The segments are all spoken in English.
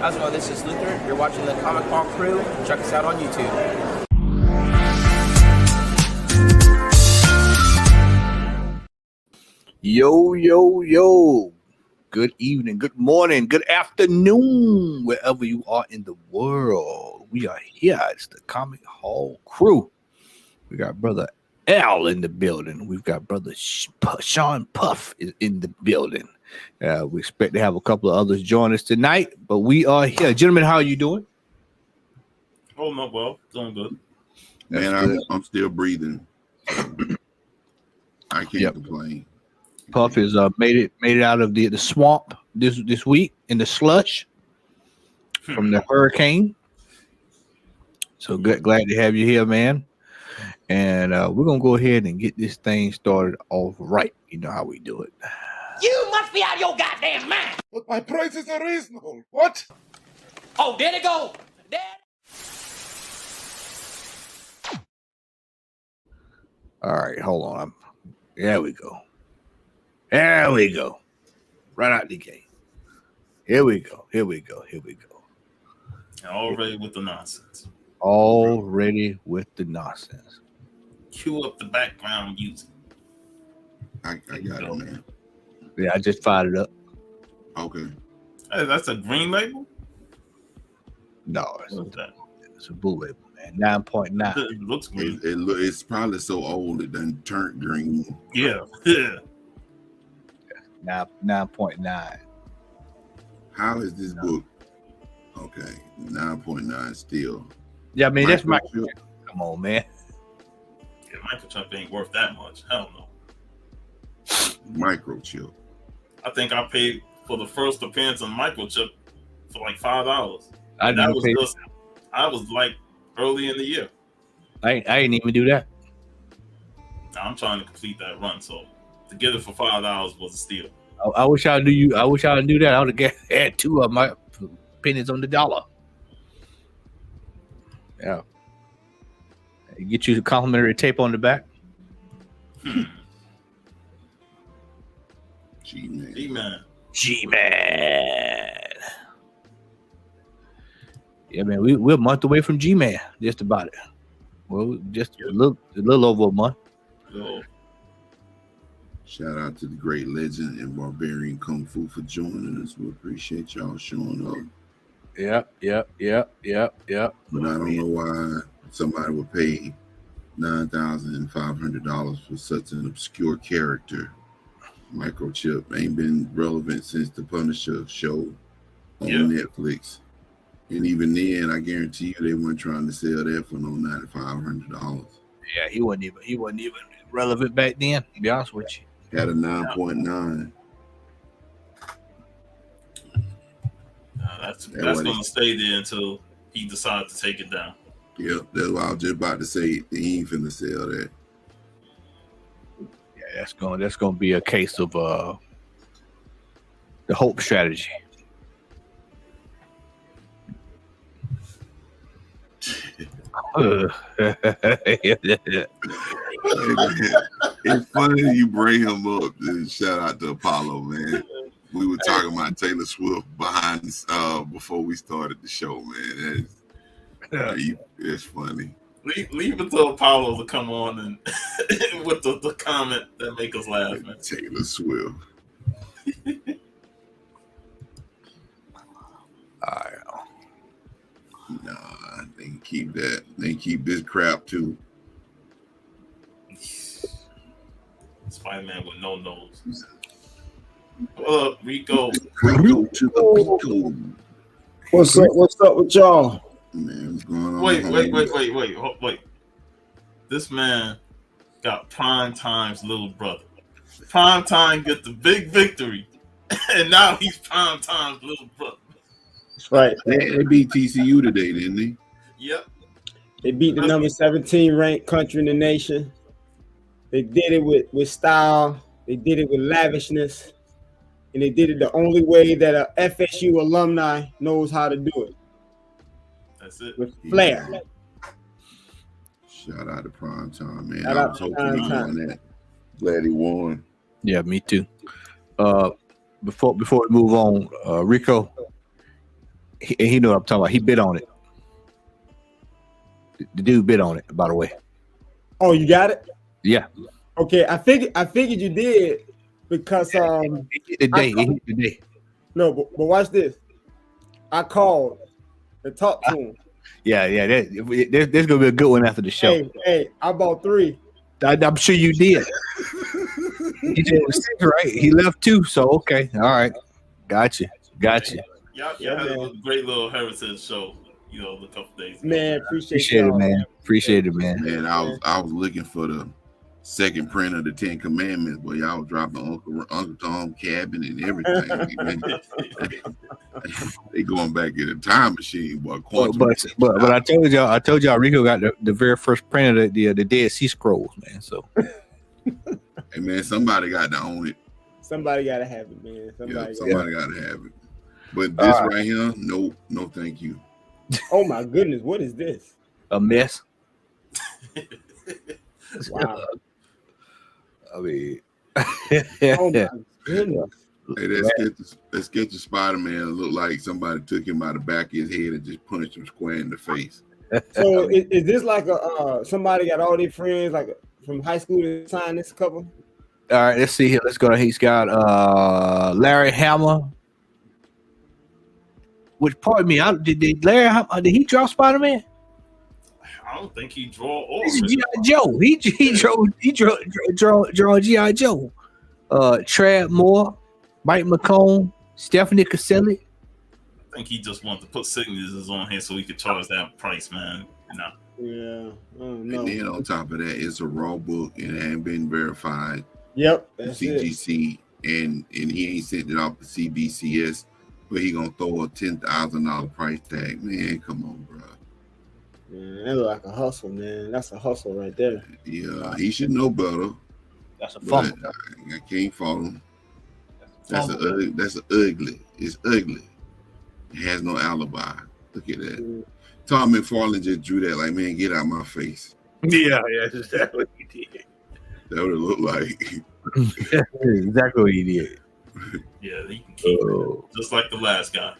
How's it going? This is Luther. You're watching the Comic Hall Crew. Check us out on YouTube. Yo. Good evening, good morning, good afternoon, wherever you are in the world. We are here. It's the Comic Hall Crew. We got Brother Al in the building. We've got Brother Sean Puff is in the building. We expect to have a couple of others join us tonight, but we are here. Gentlemen, how are you doing? Oh, not well. Doing good. Man, I'm still breathing. I can't complain. Puff is made it out of the swamp this week in the slush from the hurricane. So glad to have you here, man. And we're gonna go ahead and get this thing started off right. You know how we do it. You must be out of your goddamn mind. But my prices are reasonable. What? Oh, there they go. There. All right, hold on. There we go. Right out the gate. Here we go. Already with the nonsense. Cue up the background music. I got it, man. Yeah, I just fired it up. Okay. Hey, that's a green label? No, What's that? it's a blue label, man. 9.9. It looks green. It's probably so old it done turned green. Yeah. 9.9. How is this book? Okay, 9.9 still. Yeah, I mean that's my. Microchip. Come on, man. Yeah, Microchip ain't worth that much. Hell no. Microchip. I think I paid for the first appearance on Microchip for like $5. I was like early in the year. I didn't even do that. Now I'm trying to complete that run, so to get it for $5 was a steal. I wish I knew I wish I knew that. I would have had two of my pennies on the dollar. Yeah. Get you the complimentary tape on the back. G-Man. Yeah, man. We're a month away from G-Man. Just about it. Well, just a little over a month. So, Shout out to the great legend and barbarian Kung Fu for joining us. We appreciate y'all showing up. Yep. But I don't know why somebody would pay $9,500 for such an obscure character. Microchip ain't been relevant since the Punisher show on Netflix. And even then, I guarantee you they weren't trying to sell that for no $9,500. Yeah, he wasn't even relevant back then, to be honest with you. Had a 9.9. that's going to stay there until he decides to take it down. Yep, that's what I was just about to say. He ain't finna sell that. Yeah, that's gonna be a case of the hope strategy. It's funny you bring him up. Shout out to Apollo, man. We were talking about Taylor Swift before we started the show, man. It's funny. Leave it to Apollo to come on and with the comment that make us laugh, man. Taylor Swift. Nah, they can keep that. They can keep this crap too. Spider-Man with no nose. Rico. Rico to the Pico. What's up with y'all? Man, what's going on? Wait. This man got Prime Time's little brother. Prime Time get the big victory, and now he's Prime Time's little brother. That's right. They beat TCU today, didn't they? Yep. They beat the number 17 ranked country in the nation. They did it with style. They did it with lavishness. And they did it the only way that a FSU alumni knows how to do it. That's it. With flair. Yeah. Shout out to Prime Time, man. Shout I out was to hoping Prime he Time. won that. Glad he won. Yeah, me too. Before we move on, Rico, He knew what I'm talking about. He bid on it. The dude bid on it, by the way. Oh, you got it? Yeah. Okay, I figured you did because He hit the day. He hit the day. no, but watch this. I called and talked to him. Yeah. There's gonna be a good one after the show. Hey, I bought 3. I'm sure you did. He did 6, right? He left 2, so okay. All right. Gotcha. Y'all had a great little heritage show, you know, a couple days ago. Man, appreciate Appreciate it, y'all. man. Appreciate it, man. Man, I was looking for the second print of the 10 Commandments, but y'all was dropping Uncle Tom cabin and everything. Man. They going back in a time machine, boy. But I told y'all Rico got the very first print of the Dead Sea Scrolls, man. So Hey man, somebody got to own it. Somebody gotta have it, man. Somebody got to have it. But this right here, no, thank you. Oh my goodness, what is this? a mess. Wow. I mean, Oh my goodness. Hey, let's get the Spider-Man look like somebody took him out the back of his head and just punched him square in the face. So is this like a somebody got all their friends like from high school to sign this cover? All right, let's see here. Let's go. He's got Larry Hama. Which, pardon me, did Larry Hama, did he draw Spider-Man? I don't think he draw all. He's G.I. Joe. He draw G.I. Joe. Trad Moore, Mike McCone, Stephanie Caselli. I think he just wanted to put signatures on here so he could charge that price, man. No. Yeah. Oh, no. And then on top of that, it's a raw book and it ain't been verified. Yep. The That's it. CGC and he ain't sent it off to CBCS, but he gonna throw a $10,000 price tag. Man, come on, bro. Man, that look like a hustle, man. That's a hustle right there. Yeah, he should know better. That's a But fumble. I can't fault him. That's ugly. It's ugly. It has no alibi. Look at that. Tom McFarlane just drew that like, man, get out my face. Yeah, that's exactly what he did. That would have looked like. Exactly what he did. Yeah, he can keep it. Just like the last guy.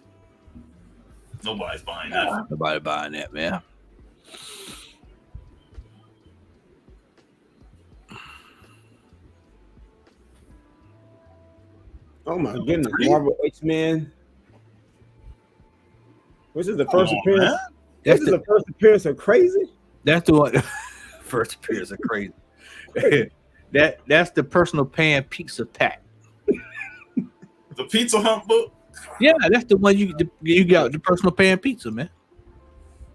Nobody's buying that. Nobody buying that, man. Oh my goodness. Marvel X-Men. This is the first appearance. This is the first appearance of Crazy? That's the one. First appearance of Crazy. That's the personal pan pizza pack. The Pizza Hut book? Yeah, that's the one you got, the personal pan pizza, man.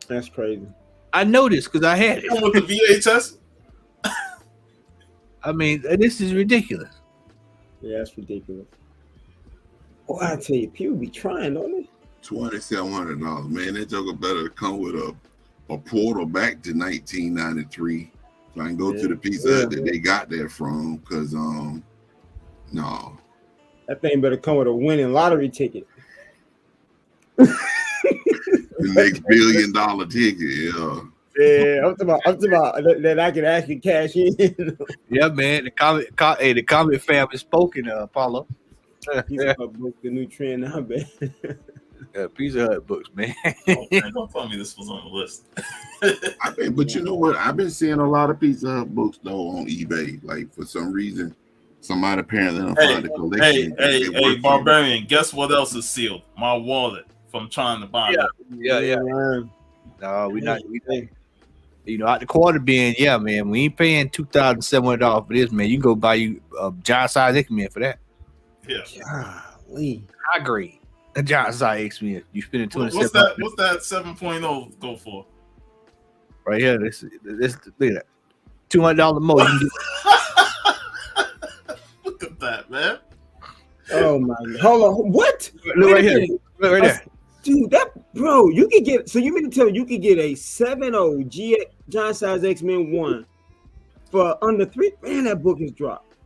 That's crazy. I know this because I had Come it. with the VHS? I mean, this is ridiculous. Yeah, that's ridiculous. Oh, I tell you, people be trying, don't they? $2,700, man. That joker better come with a portal back to 1993, so I can go to the Pizza Hut that they got that from. Because no, That thing better come with a winning lottery ticket. the next $1 billion ticket. Yeah. Yeah, I'm talking about that I can actually cash in. Yeah, man. The comic fam is spoken, Apollo. Pizza Hut book, the new trend now, man. Pizza Hut books, man. Oh, man, don't tell me this was on the list. But you know what? I've been seeing a lot of Pizza Hut books though on eBay. Like for some reason, somebody apparently done found the collection. Hey, Barbarian, guess what else is sealed? My wallet from trying to buy it. Yeah. No, we not. You know, out the quarter bin, yeah, man. We ain't paying $2,700 for this, man. You can go buy you a giant size X-Men for that. Yeah. Golly. High grade. A giant size X-Men. You spending What's $2,700. that 7.0 go for? Right here. This look at that. $200 more. You can get, Look at that, man. Oh my God. Hold on. What? look right here. Look right there. Dude, you could get, so you mean to tell me you could get a 7.0 Giant Size X-Men 1 for under $3? Man, that book is dropped.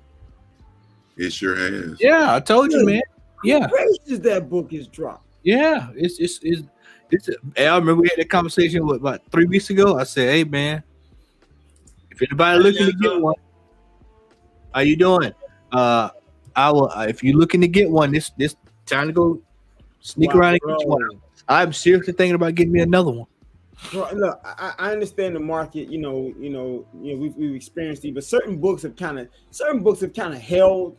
It sure has. Yeah, I told you, man. Yeah. Gracious, that book is dropped. Yeah. I remember we had that conversation about 3 weeks ago. I said, hey, man, if anybody looking to get one, how you doing? I will. If you're looking to get one, this time to go sneak around and get one. I'm seriously thinking about getting me another one. Well, look, I understand the market. We've experienced these, but certain books have kind of held.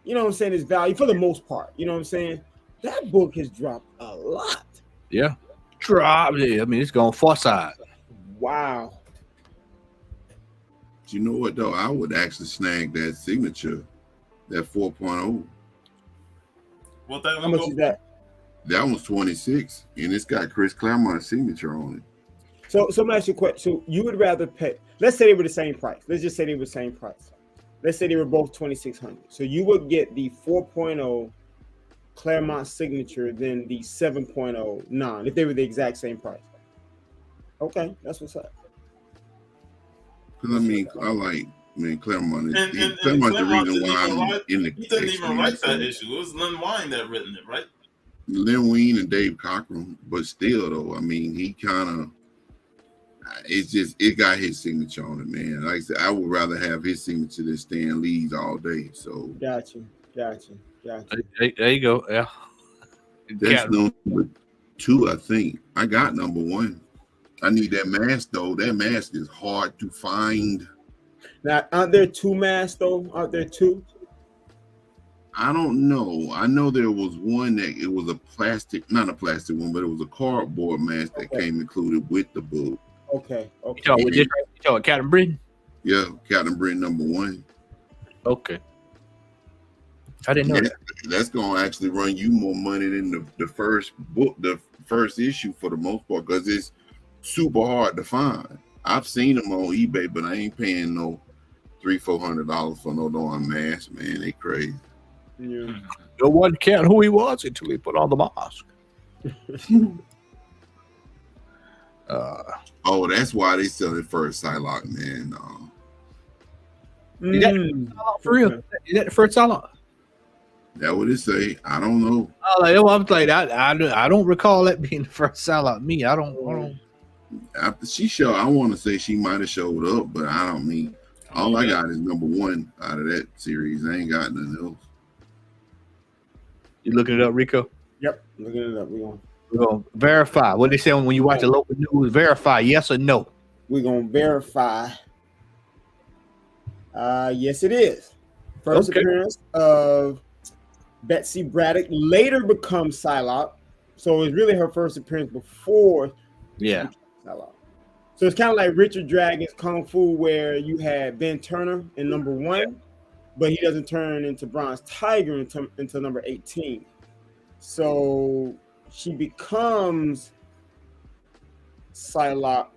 You know what I'm saying? Its value for the most part. You know what I'm saying? That book has dropped a lot. Yeah, drop it. I mean, it's going far side. Wow. You know what though? I would actually snag that signature, that 4.0. What that How one much go is that? That one's 26, and it's got Chris Claremont's signature on it. So let me ask you a question. So you would rather pay? Let's say they were the same price. Let's just say they were the same price. Let's say they were both 2,600. So you would get the 4.0 Claremont signature than the 7.0 non if they were the exact same price. Okay, that's what's up. Because I mean, Claremont is and Claremont's the Claremont reason why I'm in the. he didn't even write that issue. It was Len Wein that written it, right? Len Wein and Dave Cockrum, but still though, I mean, he kind of. It got his signature on it, man. Like I said, I would rather have his signature than Stan Lee's all day. So Gotcha. There you go. Yeah. that's number 2, I think. I got number 1. I need that mask though. That mask is hard to find. Now, aren't there 2 masks though? Aren't there 2? I don't know. I know there was one that it was not a plastic one, but it was a cardboard mask that came included with the book. Okay. You talking with Captain Britain? Yeah, Captain Britain number 1. Okay. I didn't know that. That's gonna actually run you more money than the first book, the first issue for the most part, because it's super hard to find. I've seen them on eBay, but I ain't paying no $300-400 for no darn mask, man. They crazy. Yeah. No one cared who he was until he put on the mask. Oh, that's why they sell it first, Psylocke, man. Is that for real? Is that the first Psylocke? That what it say? I don't know. I'm like, I don't recall that being the first Psylocke. Me, I don't. After she showed, I want to say she might have showed up, but I don't mean. All I got is number 1 out of that series. I ain't got nothing else. You looking it up, Rico? Yep. Looking it up. We're gonna verify. What they say when you watch the local news? Verify yes or no. gonna verify. Yes, it is. First appearance of Betsy Braddock, later becomes Psylocke. So it's really her first appearance before Yeah. Psylocke. So it's kind of like Richard Dragon's Kung Fu, where you had Ben Turner in number 1, but he doesn't turn into Bronze Tiger until number 18. So she becomes Psylocke.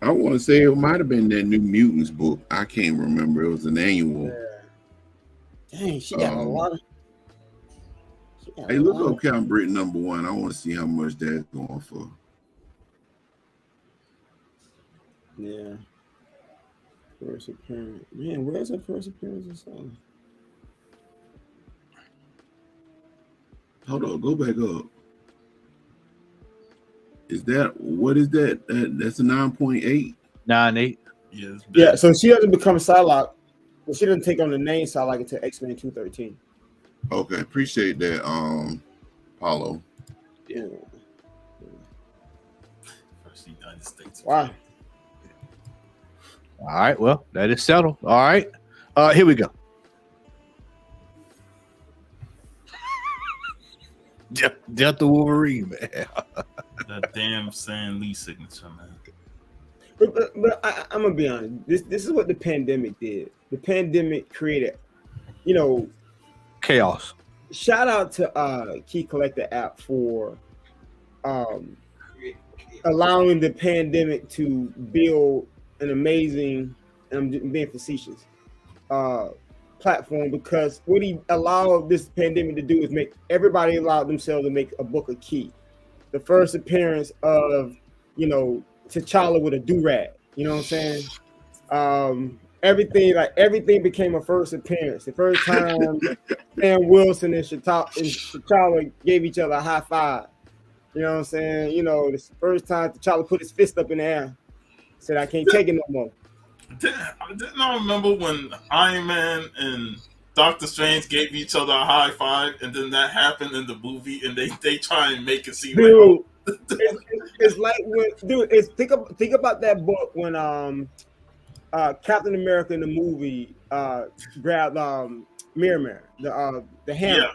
I want to say it might have been that New Mutants book. I can't remember. It was an annual. Dang, she got a lot of. Hey, look up Captain Britain number 1. I want to see how much that's going for. Yeah. First appearance. Man, where's her first appearance or something? Hold on, go back up. What is that? That's a 9.8. 9.8. Yeah, so she doesn't become Psylocke. Well, she doesn't take on the name Psylocke until X-Men 213. Okay, appreciate that, Paulo. Yeah. First United States. Wow. All right. Well, that is settled. All right. Here we go. Death of Wolverine, man. That damn Stan Lee signature, man. But I'm gonna be honest. This is what the pandemic did. The pandemic created, Chaos. Shout out to Key Collector app for allowing the pandemic to build an amazing, and I'm being facetious, platform, because what he allowed this pandemic to do is make everybody allowed themselves to make a book of Key. The first appearance of, T'Challa with a do-rag. You know what I'm saying? Everything became a first appearance. The first time Sam Wilson and T'Challa gave each other a high five. You know what I'm saying? The first time T'Challa put his fist up in the air, said, "I can't take it no more." Didn't I remember when Iron Man and Doctor Strange gave each other a high five, and then that happened in the movie, and they try and make it seem Dude, it's like when think about that book when Captain America in the movie grabbed Mirror, the hammer.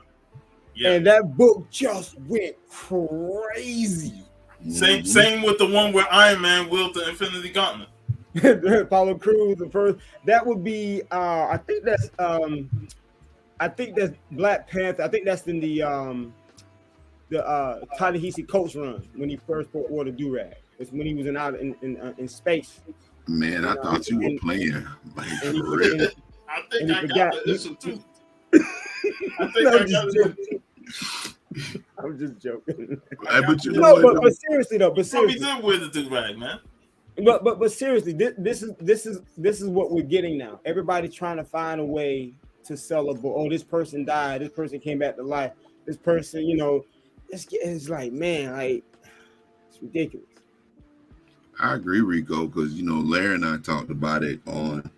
Yeah. And that book just went crazy. Same with the one where Iron Man wielded the Infinity Gauntlet. Apollo Crews, the first. That would be. I think that's Black Panther. I think that's in the Ta-Nehisi Coates run when he first wore the do-rag. It's when he was in space. Man, I thought you were playing. Like, for real. I think I got this one too. I think No, I got it. I'm just joking. Hey, but you know No, what? but seriously though, Probably did wear the do-rag, man. But seriously, this is what we're getting now. Everybody trying to find a way to sell a book. Oh, this person died. This person came back to life. This person, it's like, man, like it's ridiculous. I agree, Rico, because Larry and I talked about it on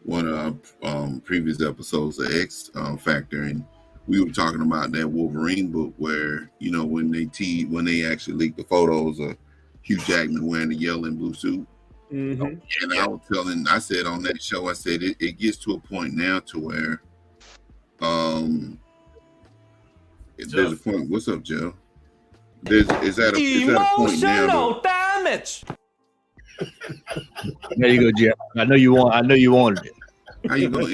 one of our previous episodes of X Factor, and we were talking about that Wolverine book where when they actually leaked the photos of Hugh Jackman wearing the yellow and blue suit. Mm-hmm. And I said on that show, I said it gets to a point now to where there's a point. What's up, Joe? Is that a point now? Damage. There you go, Jeff. I know you wanted it. How you gonna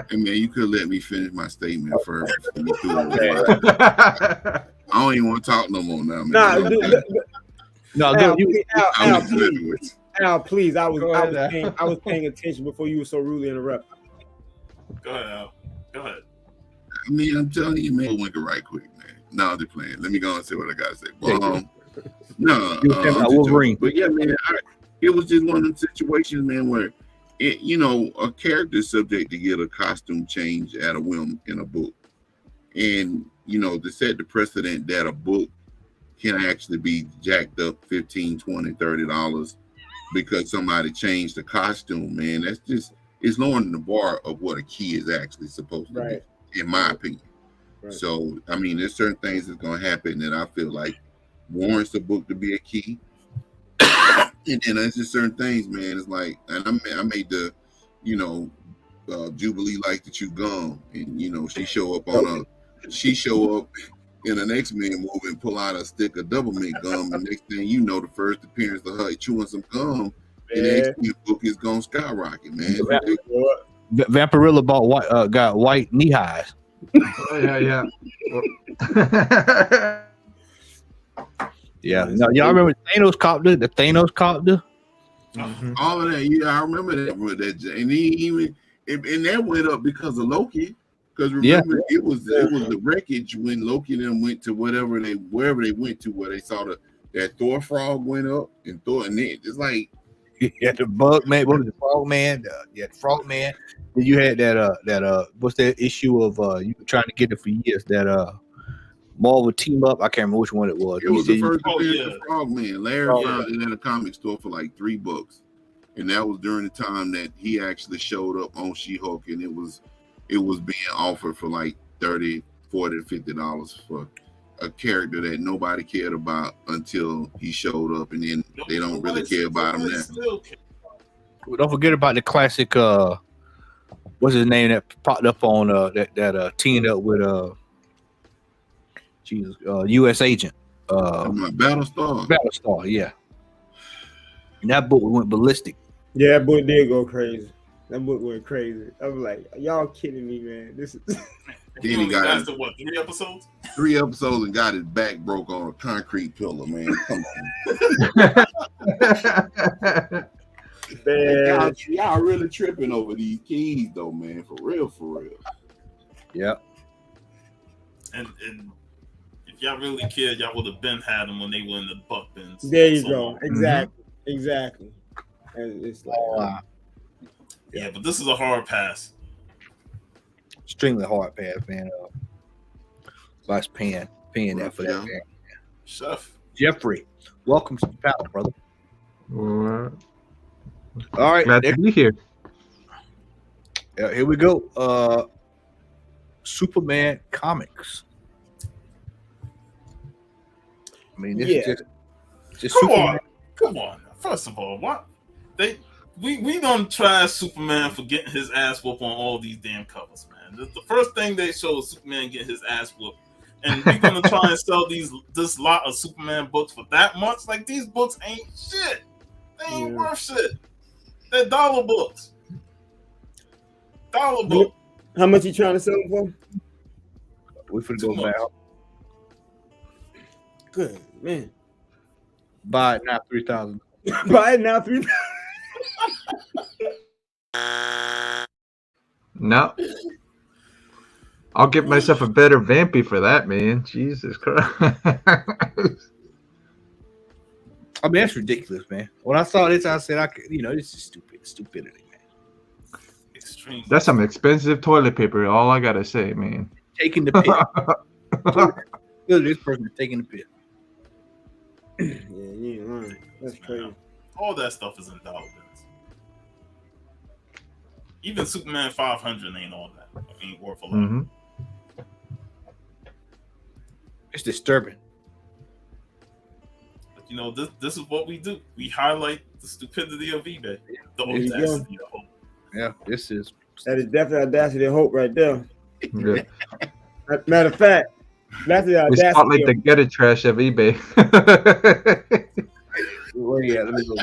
hey man, you could let me finish my statement first. I don't even want to talk no more now, man. Al, please. I was paying attention before you were so rudely interrupted. Go ahead, Al. Go ahead. I mean, I'm telling you, man, went right quick, man. No, I'm just playing. Let me go and say what I gotta say. Well, Wolverine. But yeah, man, it was just one of them situations, man, where a character is subject to get a costume change at a whim in a book, and to set the precedent that a book can actually be jacked up $15, $20, $30 because somebody changed the costume, man. It's lowering the bar of what a key is actually supposed to be, in my opinion. Right. So, I mean, there's certain things that's going to happen that I feel like warrants a book to be a key. And there's just certain things, man. It's like, and I made the, Jubilee like to chew gum, and she show up in an X-Men movie and pull out a stick of double mint gum, and next thing you know, the first appearance of her chewing some gum, and the X-Men book is gonna skyrocket, man. Vampirilla got white knee highs. Oh, yeah. Yeah. No, y'all remember Thanos copter? The Thanos copter? Mm-hmm. All of that, yeah, I remember that. And that went up because of Loki. Because remember, it was the wreckage when Loki and them went to wherever they went to, where they saw that Thor frog went up and it's like the bug man, what was the frog man? The frog man. Then you had that what's that issue of you were trying to get it for years, that Marvel team up. I can't remember which one it was. It was the first appearance of Frogman. Larry found it at a comic store for like $3, and that was during the time that he actually showed up on She-Hulk, and it was being offered for like $30, $40, $50 for a character that nobody cared about until he showed up, and then they don't really care about him now. Don't forget about the classic. What's his name that popped up on that teamed up with U.S. Agent. Battlestar, yeah. And that book went ballistic. Yeah, that book did go crazy. That book went crazy. I was like, y'all kidding me, man. This is then he got after what, 3 episodes? 3 episodes and got his back broke on a concrete pillar, man. Come on. Man. Y'all really tripping over these keys though, man. For real. Yeah. And if y'all really cared, y'all would have been had them when they were in the buck bins. There you go. Exactly. And it's like yeah, but this is a hard extremely hard pass, man. Last paying that for that, man. Chef Jeffrey, welcome to the panel, brother. All right, glad to be here. Yeah, here we go. Superman comics. I mean, this is just Come Superman. on, come on. First of all, what we don't trash Superman for getting his ass whooped on all these damn covers, man. The first thing they show is Superman getting his ass whooped, and we're gonna try and sell this lot of Superman books for that much. Like, these books ain't shit. They ain't worth shit. They're dollar books. Dollar book. How much you trying to sell them for? We finna Too go much. back. Good man. Buy it now, 3,000. Buy it now, 3. No. I'll get myself a better Vampy for that, man. Jesus Christ. I mean, that's ridiculous, man. When I saw this, I said, this is stupidity, man. Extreme. That's some expensive toilet paper. All I gotta say, man. Taking the piss. Look, this person is taking the piss. Yeah, you ain't lying. That's crazy. All that stuff is in dollar bills. Even Superman 500 ain't all that. Ain't worth a lot. Mm-hmm. It's disturbing. But you know, this is what we do. We highlight the stupidity of eBay. The There you go. audacity of hope. Yeah, this is. That is definitely audacity of hope right there. Yeah. Matter of fact, that's the We spotlight audacity. the gutter trash of eBay. Where you at? Let me go.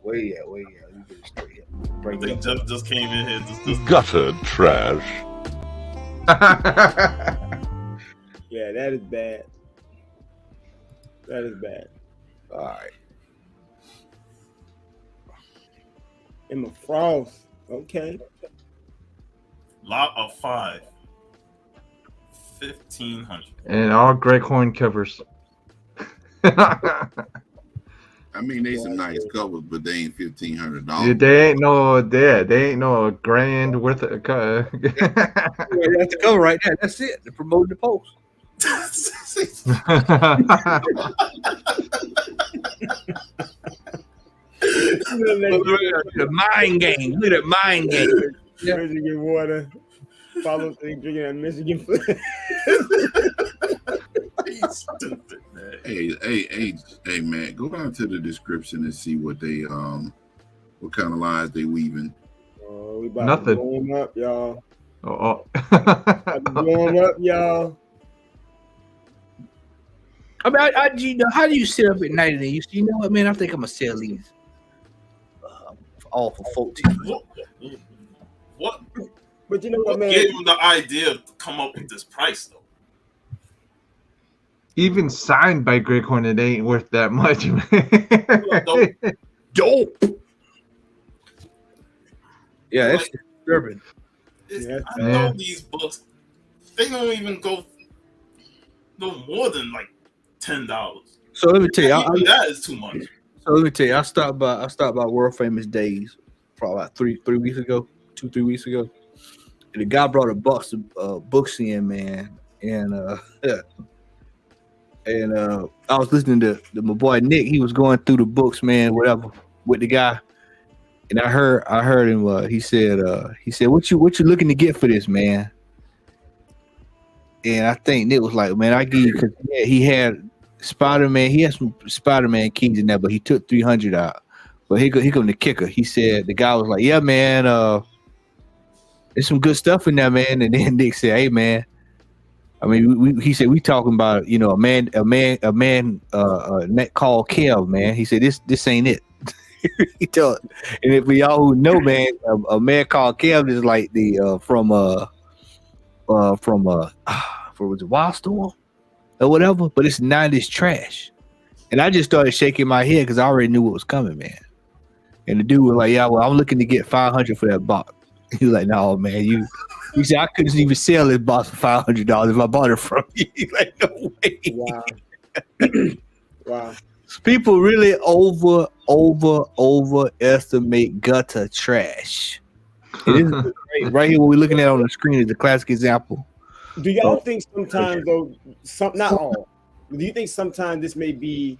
Where you at? Let me get it straight here. I Break it think up. Jeff just came in here. Just Gutter trash. Yeah, that is bad. That is bad. All right. Emma Frost. Okay. lot of 5. 1,500. And all Greg Horn covers. I mean, they some nice covers, but they ain't Yeah, $1,500. they ain't no they ain't no grand worth of Yeah, that's the cover right there. That's it. They're promoting the post. The mind game. Look at that mind game. Yeah. Michigan water. Follow thing drinking that Michigan food. He's stupid, man. Hey, man, go down to the description and see what they what kind of lies they weaving. Oh, we about Nothing. to blow him up, y'all. Oh, About to blow him up, y'all. I mean, how do you sit up at night and you know what, man? I think I'm gonna sell these all for 14. What But you know what, man? gave him the idea to come up with this price, though? even signed by Greg Horn, it ain't worth that much. Dope. Yeah, that's Like, disturbing. Yeah, I know these books, they don't even go no more than like $10. So let me tell you, Even that is too much. I stopped by World Famous Days probably about 3 weeks ago, 2-3 weeks ago. And the guy brought a box of books in, man. And I was listening to my boy Nick. He was going through the books, man, whatever, with the guy. And I heard him. He said, "What you looking to get for this, man?" And I think Nick was like, "Man, I give you," because he had Spider-Man. He had some Spider-Man keys in there, but he took 300 out. But here come the kicker. He said the guy was like, "Yeah, man, there's some good stuff in there, man." And then Nick said, "Hey, man, I mean, he said we talking about a man called Kev, man." He said this ain't it. He told, and if we all who know, man, a man called Kev is like the from was it Wildstorm or whatever, but it's 90s trash. And I just started shaking my head because I already knew what was coming, man. And the dude was like, "Yeah, well, I'm looking to get 500 for that box." He was like, "No, man, he said I couldn't even sell this box for $500 if I bought it from you." He's like, "No way." Wow. Wow. People really overestimate gutter trash. It is great. Right here, what we're looking at on the screen is a classic example. Do y'all think sometimes though, not all? Do you think sometimes this may be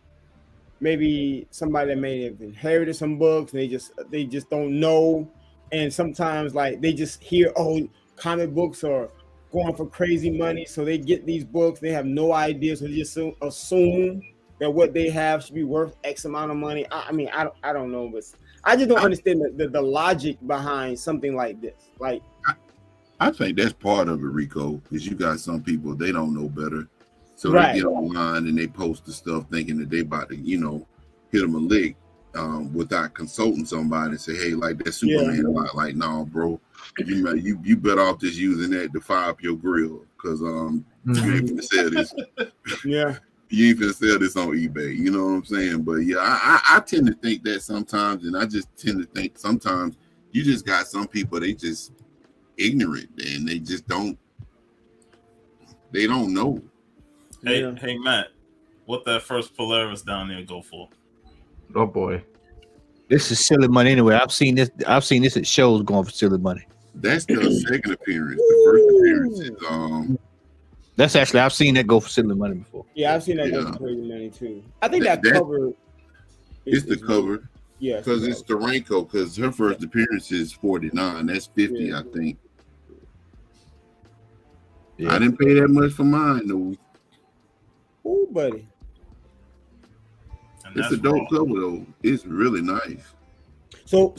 maybe somebody that may have inherited some books and they just don't know and sometimes like they just hear, oh, comic books are going for crazy money, so they get these books. They have no idea, so they just assume that what they have should be worth X amount of money. I mean, I don't know, but I just don't understand the logic behind something like this. Like, I think that's part of it, Rico, because you got some people, they don't know better. So Right. they get online and they post the stuff thinking that they about to, hit them a lick without consulting somebody and say, hey, like that Superman, like, no, bro, you better off just using that to fire up your grill because you ain't gonna sell this. Yeah. You ain't gonna sell this on eBay. You know what I'm saying? But yeah, I tend to think that sometimes, and I just tend to think sometimes you just got some people, they just ignorant and they just don't know. Hey Matt, what that first Polaris down there go for? Oh boy, This is silly money anyway. I've seen this at shows going for silly money. That's the second appearance. The first appearance is That's actually, I've seen that go for silly money before. Yeah, I've seen that go for crazy money too. I think that cover. It's the cover. Yeah, because it's the Renko. Because her first appearance is 49. That's 50, I think. Yeah. I didn't pay that much for mine though. Oh, buddy. It's a dope cover though. It's really nice. So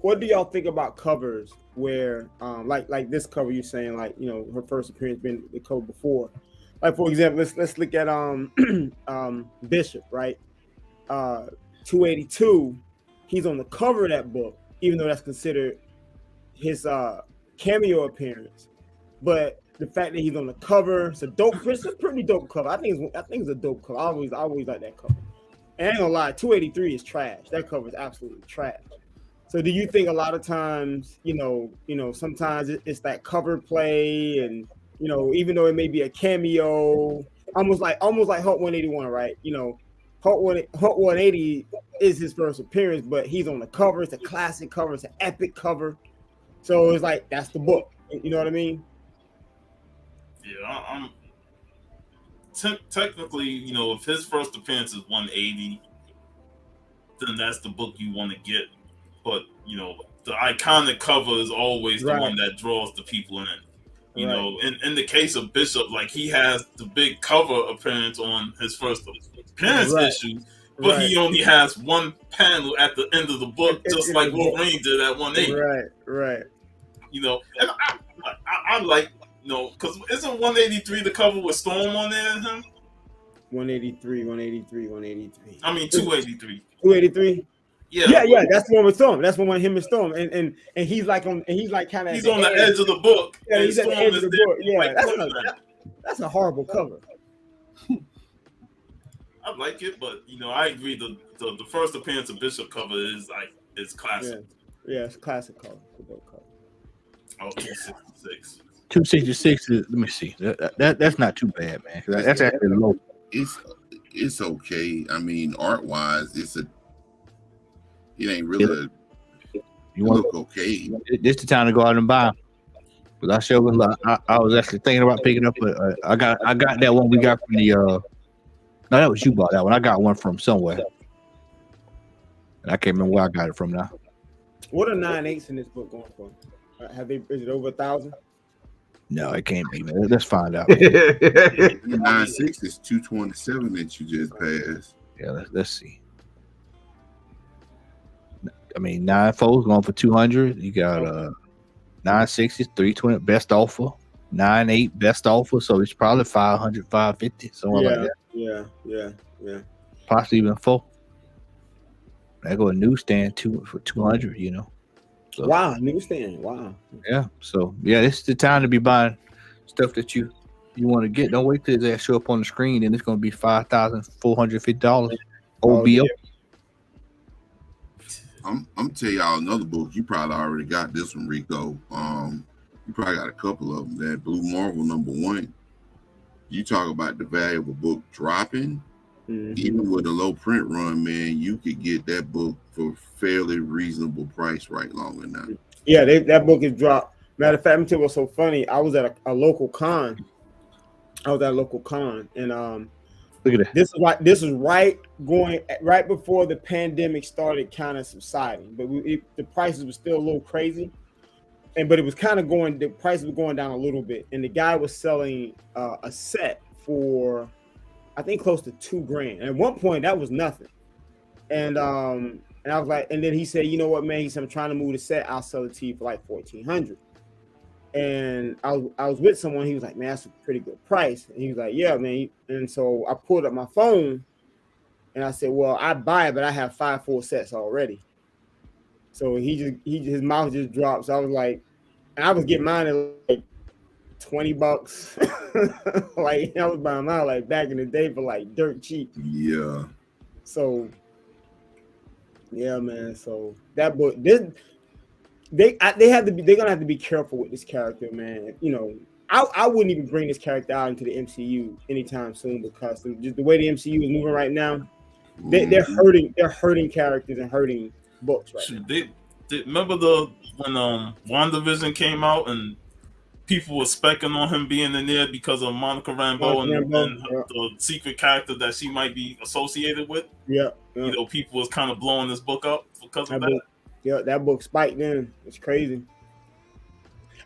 what do y'all think about covers where like this cover you're saying, like, her first appearance been the cover before? Like, for example, let's look at Bishop, right? 282, he's on the cover of that book, even though that's considered his cameo appearance. But the fact that he's on the cover, it's a pretty dope cover. I think it's a dope cover. I always like that cover. And I ain't gonna lie, 283 is trash. That cover is absolutely trash. So do you think a lot of times, sometimes it's that cover play, and even though it may be a cameo, almost like Hulk 181, right? Hulk 180 is his first appearance, but he's on the cover. It's a classic cover. It's an epic cover. So it's like that's the book. You know what I mean? Yeah, technically, if his first appearance is 180, then that's the book you want to get. But the iconic cover is always the one that draws the people in. You know, in the case of Bishop, like, he has the big cover appearance on his first appearance issue, but he only has one panel at the end of the book, just like Wolverine did at 180. Right. And I like, because isn't 183 the cover with Storm on there and him? 183. I mean 283. 283. Yeah. That's the one with Storm. That's the one with him and Storm, and he's like kind of. He's on the edge of the book. Yeah, he's at the edge of the book. Yeah, like, that's a horrible cover. I like it, but I agree. The first appearance of Bishop cover is classic. Yeah, it's a classic cover. It's a dope cover. Oh, 266. 266 is, let me see. That's not too bad, man. That's actually low. It's okay. I mean, art wise, it ain't really you want look okay. This the time to go out and buy. But I was actually thinking about picking up. I got that one we got from the. No, that was you bought that one. I got one from somewhere. And I can't remember where I got it from now. What are 9/8 in this book going for? Is it over 1,000? No, it can't be, man. Let's find out. 9/6 is 227 that you just passed. Yeah, let's see. I mean, 9/4 going for 200. You got 9/6 is 320 best offer, 9/8 best offer. So it's probably 500, 550, somewhere like that. Yeah. Possibly even 4. I go a newsstand for 200. So, wow, newsstand. Wow. Yeah. So yeah, this is the time to be buying stuff that you want to get. Don't wait till they show up on the screen and it's going to be $5,450. OBO. I'm tell y'all another book. You probably already got this one, Rico. You probably got a couple of them. That Blue Marvel #1. You talk about the value of a book dropping. Mm-hmm. Even with a low print run, man, you could get that book for fairly reasonable price right longer now. Yeah, that book is dropped. Matter of fact, let me tell you what's so funny. I was at a local con. And Look at that. This was right before the pandemic started kind of subsiding, but the prices were still a little crazy, but it was kind of the prices were going down a little bit, and the guy was selling a set for I think close to $2,000. And at one point that was nothing, and I was like, and then he said, you know what, man? He said, I'm trying to move the set. I'll sell it to you for like $1,400. And I was with someone. He was like, man, that's a pretty good price. And he was like, yeah, man. And so I pulled up my phone and I said, well, I'd buy it, but I have 5 full sets already. So his mouth just dropped. So I was like, and I was getting mine at like $20. Like I was buying mine like back in the day for like dirt cheap. Yeah. So yeah, man. So that book, they're gonna have to be careful with this character, man. You know, I wouldn't even bring this character out into the MCU anytime soon because just the way the MCU is moving right now, they're hurting characters and hurting books right now. Remember when WandaVision came out and people were specking on him being in there because of Monica Rambeau and the secret character that she might be associated with. Yeah. You know, people was kind of blowing this book up because of that. Yeah, that book spiked in. It's crazy.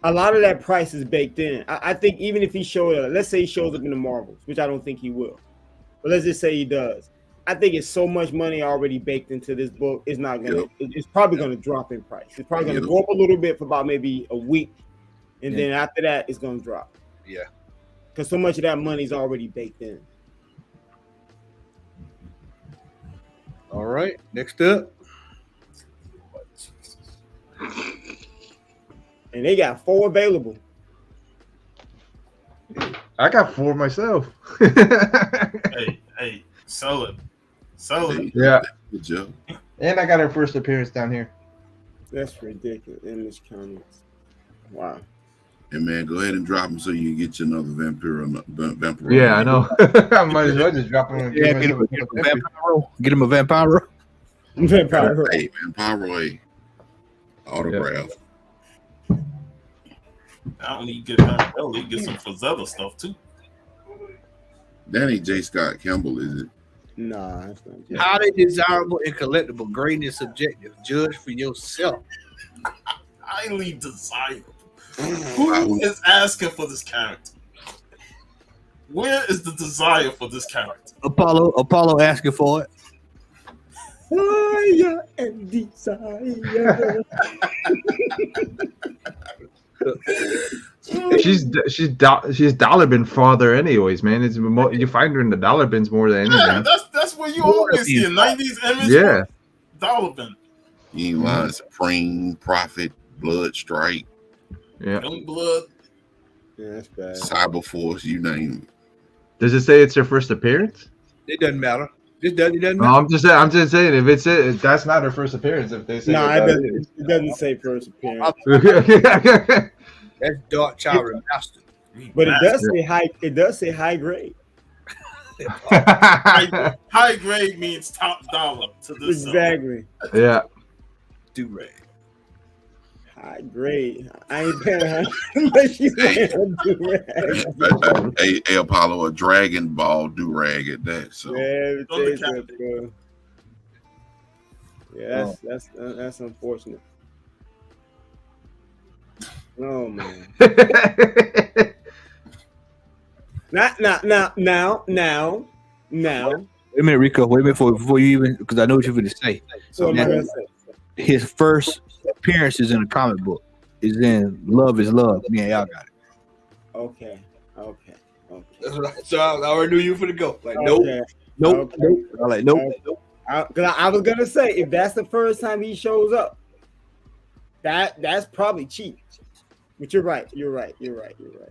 A lot of that price is baked in. I think even if he showed up, let's say he shows up in the Marvels, which I don't think he will, but let's just say he does. I think it's so much money already baked into this book. It's not gonna. It's probably gonna drop in price. It's probably gonna go up a little bit for about maybe a week, and then after that, it's gonna drop. Yeah, because so much of that money is already baked in. All right, next up. And they got 4 available. I got 4 myself. Hey, sell it. Yeah. Good job. And I got her first appearance down here. That's ridiculous. Image Comics. Wow. Hey man, go ahead and drop them so you can get you another vampire. Yeah, I know. I might as well just drop them. Yeah, get him a Vampiro. Get him a Vampiro. Vampiro. Hey, Vampiro autograph. I don't need to get that. Hell, he get some Frazetta stuff too. That ain't J. Scott Campbell, is it? Nah, that's not J. Highly desirable and collectible. Greatness subjective. Judge for yourself. Highly desirable. Who is asking for this character? Where is the desire for this character? Apollo asking for it. Fire and desire. She's dollar bin father anyways, man. It's you find her in the dollar bins more than anything. Yeah, that's where you always see a 90s image. Yeah. Dollar bin. You ain't lying. Supreme, Prophet, Blood Strike. Yeah. Young Blood. Yeah, that's bad. Cyber Force, you name it. Does it say it's her first appearance? It doesn't matter. It doesn't No, matter. I'm just saying if it's it, that's not her first appearance. If they say it doesn't say first appearance. That's Dark Child Remastered. But it does say high. It does say high grade. High grade means top dollar to this. Exactly. Yeah. Do-rag. High grade. I ain't paying her unless she's wearing a do-rag. Hey, Apollo, a Dragon Ball do-rag at that. So yeah, that's unfortunate. Oh man. Now. Wait a minute, Rico. Wait a minute before you even, because I know what you're going to say. So what am I gonna say? His first appearances in a comic book is in Love is Love. Me and y'all got it. Okay. That's right. So I already knew you were going to go. Like, Okay. nope. I'm like, nope. I was gonna say if that's the first time he shows up, that's probably cheap. But you're right.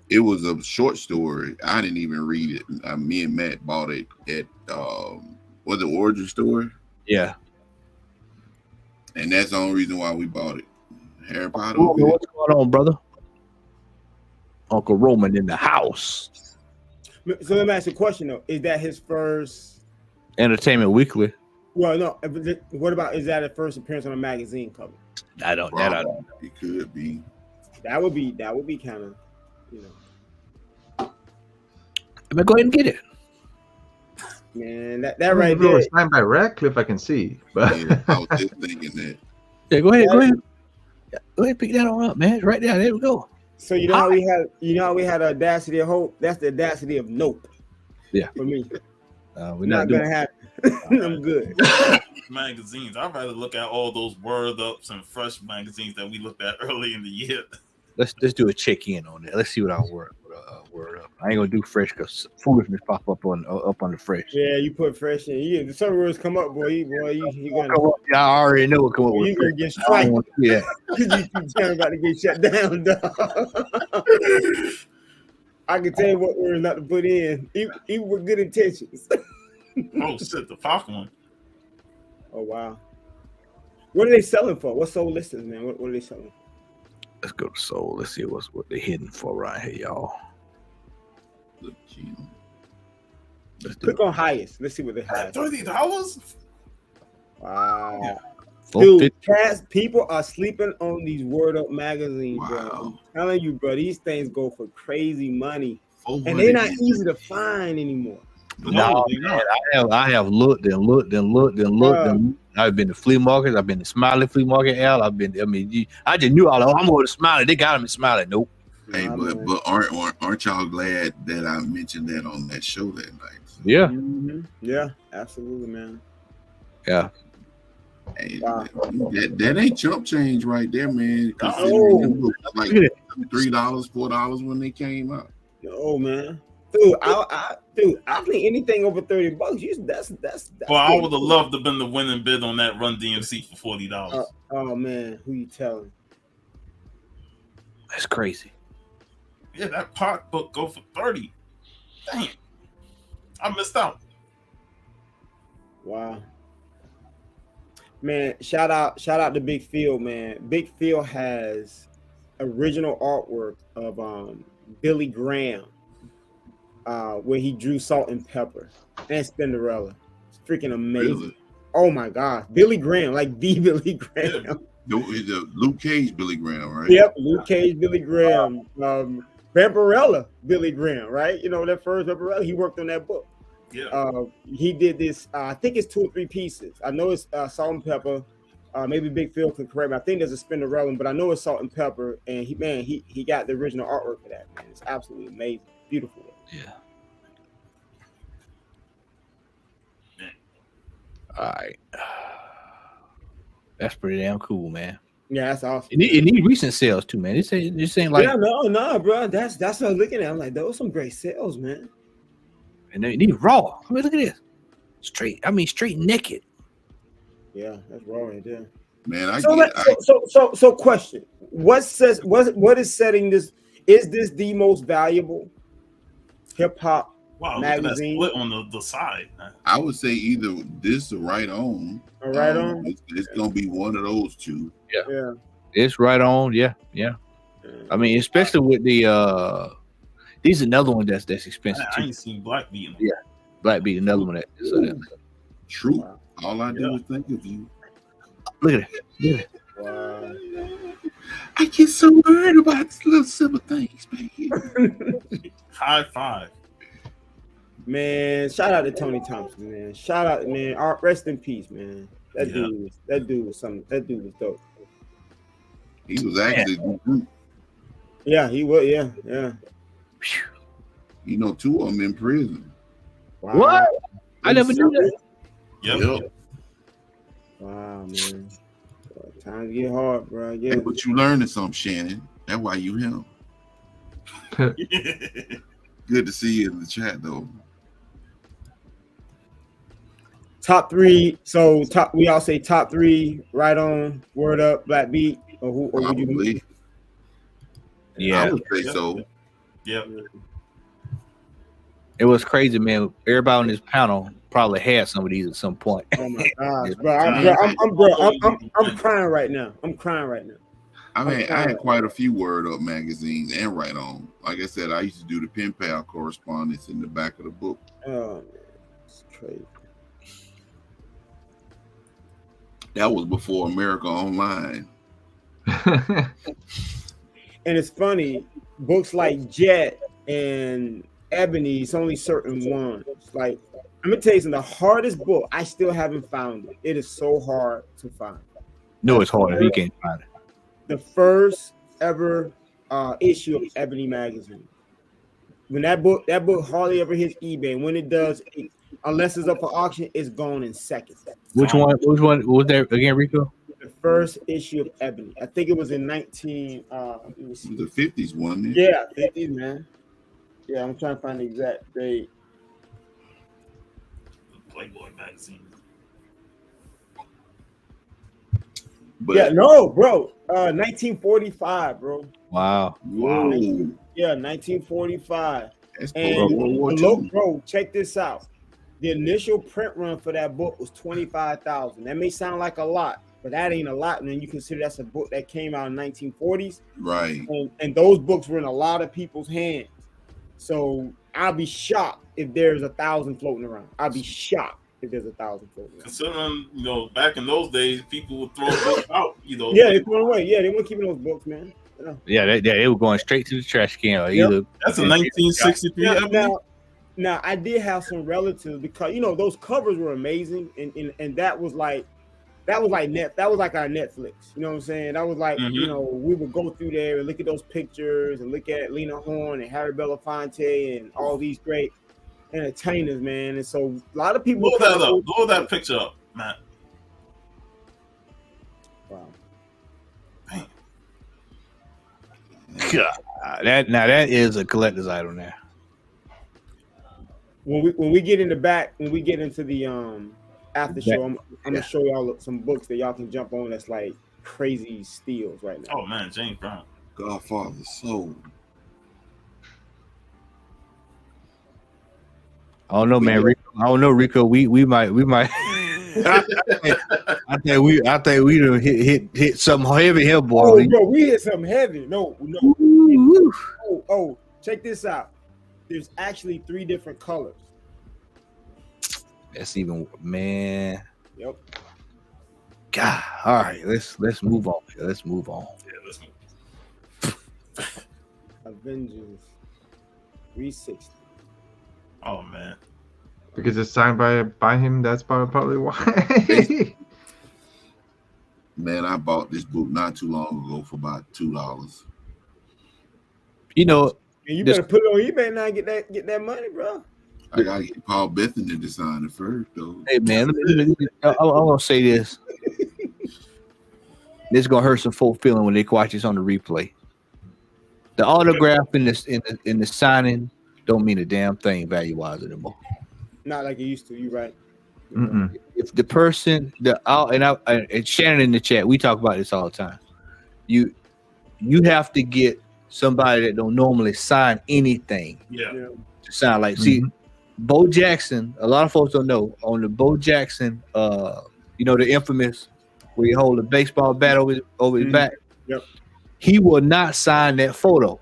it was a short story. I didn't even read it. Me and Matt bought it at was it Origin Store? Yeah. And that's the only reason why we bought it. Harry Potter. What's going on, brother? Uncle Roman in the house. So let me ask you a question though. Is that his first Entertainment Weekly. Well, no. What about is that a first appearance on a magazine cover? I don't know. It could be. That would be kind of, I'm gonna go ahead and get it. Man, that I mean, right if it was there. signed by Radcliffe, I can see. But Yeah, I was just thinking that. Yeah, go ahead, go ahead. Go ahead, pick that on up, man. It's right there. There we go. So you know how we had Audacity of Hope? That's the Audacity of Nope. Yeah. For me. We're Not not gonna doing. happen. I'm good. Magazines. I'd rather look at all those Word Ups and Fresh magazines that we looked at early in the year. Let's do a check in on that. Let's see what our word up. I ain't gonna do fresh because foolishness pop up on the fresh. Yeah, you put fresh in. Yeah, some words come up, boy. You gonna I already know what come up with. you gonna fresh. get I don't striked. want to see that. You keep about to get shut down, dog. I can tell you what words not to put in, even with good intentions. Oh shit, the popcorn. Oh wow. What are they selling for? What's sold listings, man? What are they selling? Let's go to Soul. Let's see what they're hitting for right here, y'all. Look, you know, Let's do Click on highest. Let's see what they have. $30? Wow. Yeah. Dude, people are sleeping on these Word Up magazines, bro. Wow. I'm telling you, bro, these things go for crazy money. And 400 they're not easy to find anymore. No, man, I have looked and looked and looked and looked. And I've been to flea markets. I've been to Smiley Flea Market. I just knew I'm going to Smiley. They got them at Smiley. Nope. Hey, but aren't y'all glad that I mentioned that on that show that night? Yeah. Mm-hmm. Yeah, absolutely, man. Yeah. Hey, Wow. that ain't chump change right there, man. Oh. Them look like $3, $4 when they came out. Oh man, dude, I think anything over $30, that's. Well, I would have loved to have been the winning bid on that Run DMC for $40. Oh man, who you telling? That's crazy. Yeah, that pot book go for 30. Damn, I missed out. Wow. Man, shout out to Big Phil, man. Big Phil has original artwork of Billy Graham, where he drew Salt and Pepper and Spinderella. It's freaking amazing. Really? Oh my God, Billy Graham, like the Billy Graham. The Luke Cage Billy Graham, right? Yep, Luke Cage, Billy Graham, Vampirella, Billy Graham, right? You know that first Vampirella, he worked on that book. Yeah. He did this. I think it's 2 or 3 pieces. I know it's Salt and Pepper. Maybe Big Phil can correct me. I think there's a Spinderella, but I know it's Salt and Pepper. And he got the original artwork for that. Man, it's absolutely amazing, beautiful. Yeah. All right. That's pretty damn cool, man. Yeah, that's awesome. It need recent sales too, man. This ain't like no, bro. That's what I'm looking at. I'm like, those some great sales, man. and they need raw. I mean, look at this. Straight naked. Yeah, that's raw right there. Man, So question. What is setting this? Is this the most valuable hip hop magazine? Look at that split on the side. Man. I would say either this or Right On. Right On. It's gonna be one of those two. Yeah. It's right on. Yeah. I mean, especially with the these are another one that's expensive I too. ain't seen Black beating. Yeah. Black Beat, another one that. True. Wow. All I do is think of you. Look at it. Wow. I get so worried about these little simple things, man. High five. Man, shout out to Tony Thompson, man. Shout out, man. Rest in peace, man. That dude was something. That dude was dope. He was actually, Yeah, he was. Yeah. you know, 2 of them in prison. Wow. What? I never knew that. Yep. Wow, man. Times get hard, bro. Yeah. Hey, but you learning something, Shannon. That's why you him. Good to see you in the chat, though. Top 3. So we all say top 3. Right On, Word Up, Black Beat, or who? Or would you? Probably. Yeah. I would say so. Yep. It was crazy, man. Everybody on this panel probably had some of these at some point. Oh my gosh, bro! I'm crying right now. I mean, I had quite a few Word Up magazines and Right On. Like I said, I used to do the pen pal correspondence in the back of the book. Oh man, it's crazy. That was before America Online. And it's funny, books like Jet and Ebony, it's only certain ones. Like, I'm gonna tell you something. The hardest book, I still haven't found it. It is so hard to find. No, it's hard if he can't find it. The first ever issue of Ebony magazine. When that book hardly ever hits eBay. And when it does, unless it's up for auction, it's gone in seconds. Which one was that again, Rico? The first issue of Ebony. I think it was in 19. Let me see. The 50s one. Yeah, 50s, man. Yeah, I'm trying to find the exact date. Playboy magazine. But Yeah, no, bro. 1945, bro. Wow. whoa, Yeah, 1945. that's And post World War look, II. bro, check this out. The initial print run for that book was 25,000. That may sound like a lot, but that ain't a lot when you consider that's a book that came out in 1940s. Right. And those books were in a lot of people's hands. So I'll be shocked if there's 1,000 floating around. I'll be shocked if there's 1,000 floating around. Considering, you know, back in those days, people would throw books out, you know. Yeah, they threw it away. Yeah, they weren't keeping those books, man. Yeah, they were going straight to the trash can. Yep. Either That's a 1963 Ebony. Now, I did have some relatives because, you know, those covers were amazing. And that was like our Netflix. You know what I'm saying? That was like, you know, we would go through there and look at those pictures and look at Lena Horne and Harry Belafonte and all these great entertainers, man. And so a lot of people Blow that picture up, Matt. Wow. God, that is a collector's item there. When we get into the after show, I'm gonna show y'all some books that y'all can jump on that's like crazy steals right now. Oh man, James Brown. Godfather Soul. I don't know, man. Rico. We might. I think we done hit something heavy here, boy. Oh, bro, we hit something heavy. No. Oh, check this out. There's actually 3 different colors. That's even, man. Yep. God. All right, let's move on. Let's move on. Yeah, let's move. Avengers 360. Oh man. Because it's signed by him. That's probably why. Man, I bought this book not too long ago for about $2. You know, And you better put it on eBay now and get that money, bro. I gotta get Paul Bethany to sign it first, though. hey, man. I'm gonna say this. This is gonna hurt some folk feeling when they watch this on the replay. The autograph in the signing don't mean a damn thing value wise anymore. Not like it used to. You right. Mm-mm. If the person and Shannon in the chat, we talk about this all the time. You have to get somebody that don't normally sign anything Yeah. You to sign. Like, see, Bo Jackson. A lot of folks don't know on the Bo Jackson. You know, the infamous where he hold a baseball bat over his back. Yep. He will not sign that photo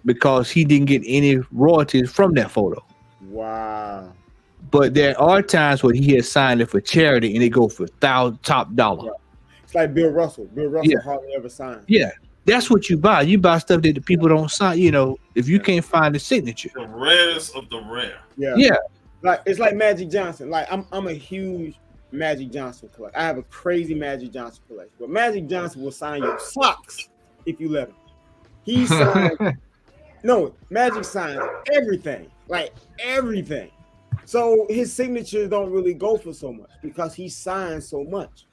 because he didn't get any royalties from that photo. Wow. But there are times where he has signed it for charity and it go for top dollar. Yeah. It's like Bill Russell. Bill Russell Yeah. hardly ever signed. Yeah, that's what you buy. You buy stuff that the people don't sign. You know, if you can't find the signature. The rarest of the rare. Yeah. Yeah, Like it's like Magic Johnson. Like I'm a huge Magic Johnson collector. I have a crazy Magic Johnson collection. But Magic Johnson will sign your socks if you let him. He signed no, Magic signs everything. Like everything. So his signatures don't really go for so much because he signs so much.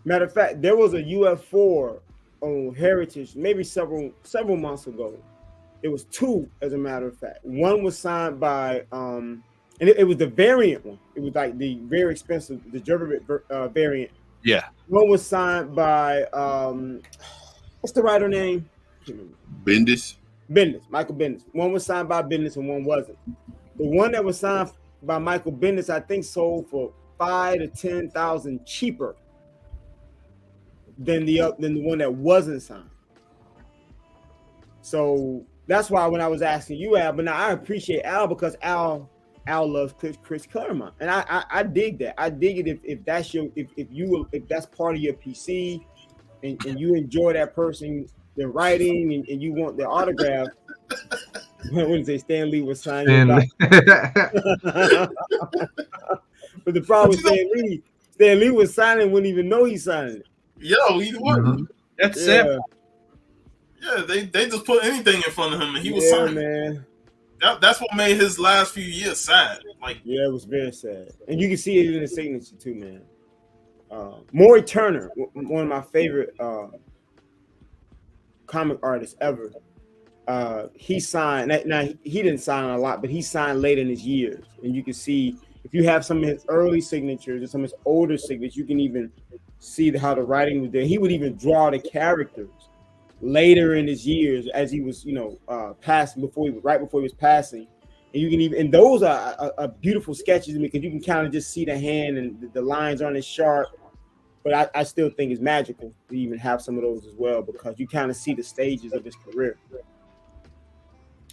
Matter of fact, there was a UF4 on Heritage maybe several months ago. It was 2, as a matter of fact. One was signed by and it was the variant one. It was like the very expensive, the Gerber variant. yeah. One was signed by what's the writer name? Bendis. Bendis, Michael Bendis. One was signed by Bendis and one wasn't. The one that was signed by Michael Bendis, I think, sold for $5,000 to $10,000 cheaper than the one that wasn't signed. So that's why when I was asking you, Al, but now I appreciate Al because Al loves Chris Claremont, and I dig that. I dig it if that's if that's part of your PC, and you enjoy that person, their writing, and you want their autograph. What did they say? Stan Lee was signing. And But the problem with Stan Lee was signing, wouldn't even know he's signing. Yo, he wouldn't. That's Yeah, Yeah, they just put anything in front of him and he was yeah, signing. man. That's what made his last few years sad. Like, Yeah, it was very sad, and you can see it in the signature too, man. Maury Turner, one of my favorite comic artists ever. He signed. Now he didn't sign a lot, but he signed late in his years, and you can see if you have some of his early signatures and some of his older signatures, you can even see how the writing was there. He would even draw the characters later in his years as he was, passing right before he was passing. And you can even, and those are beautiful sketches because you can kind of just see the hand and the lines aren't as sharp. But I still think it's magical to even have some of those as well because you kind of see the stages of his career.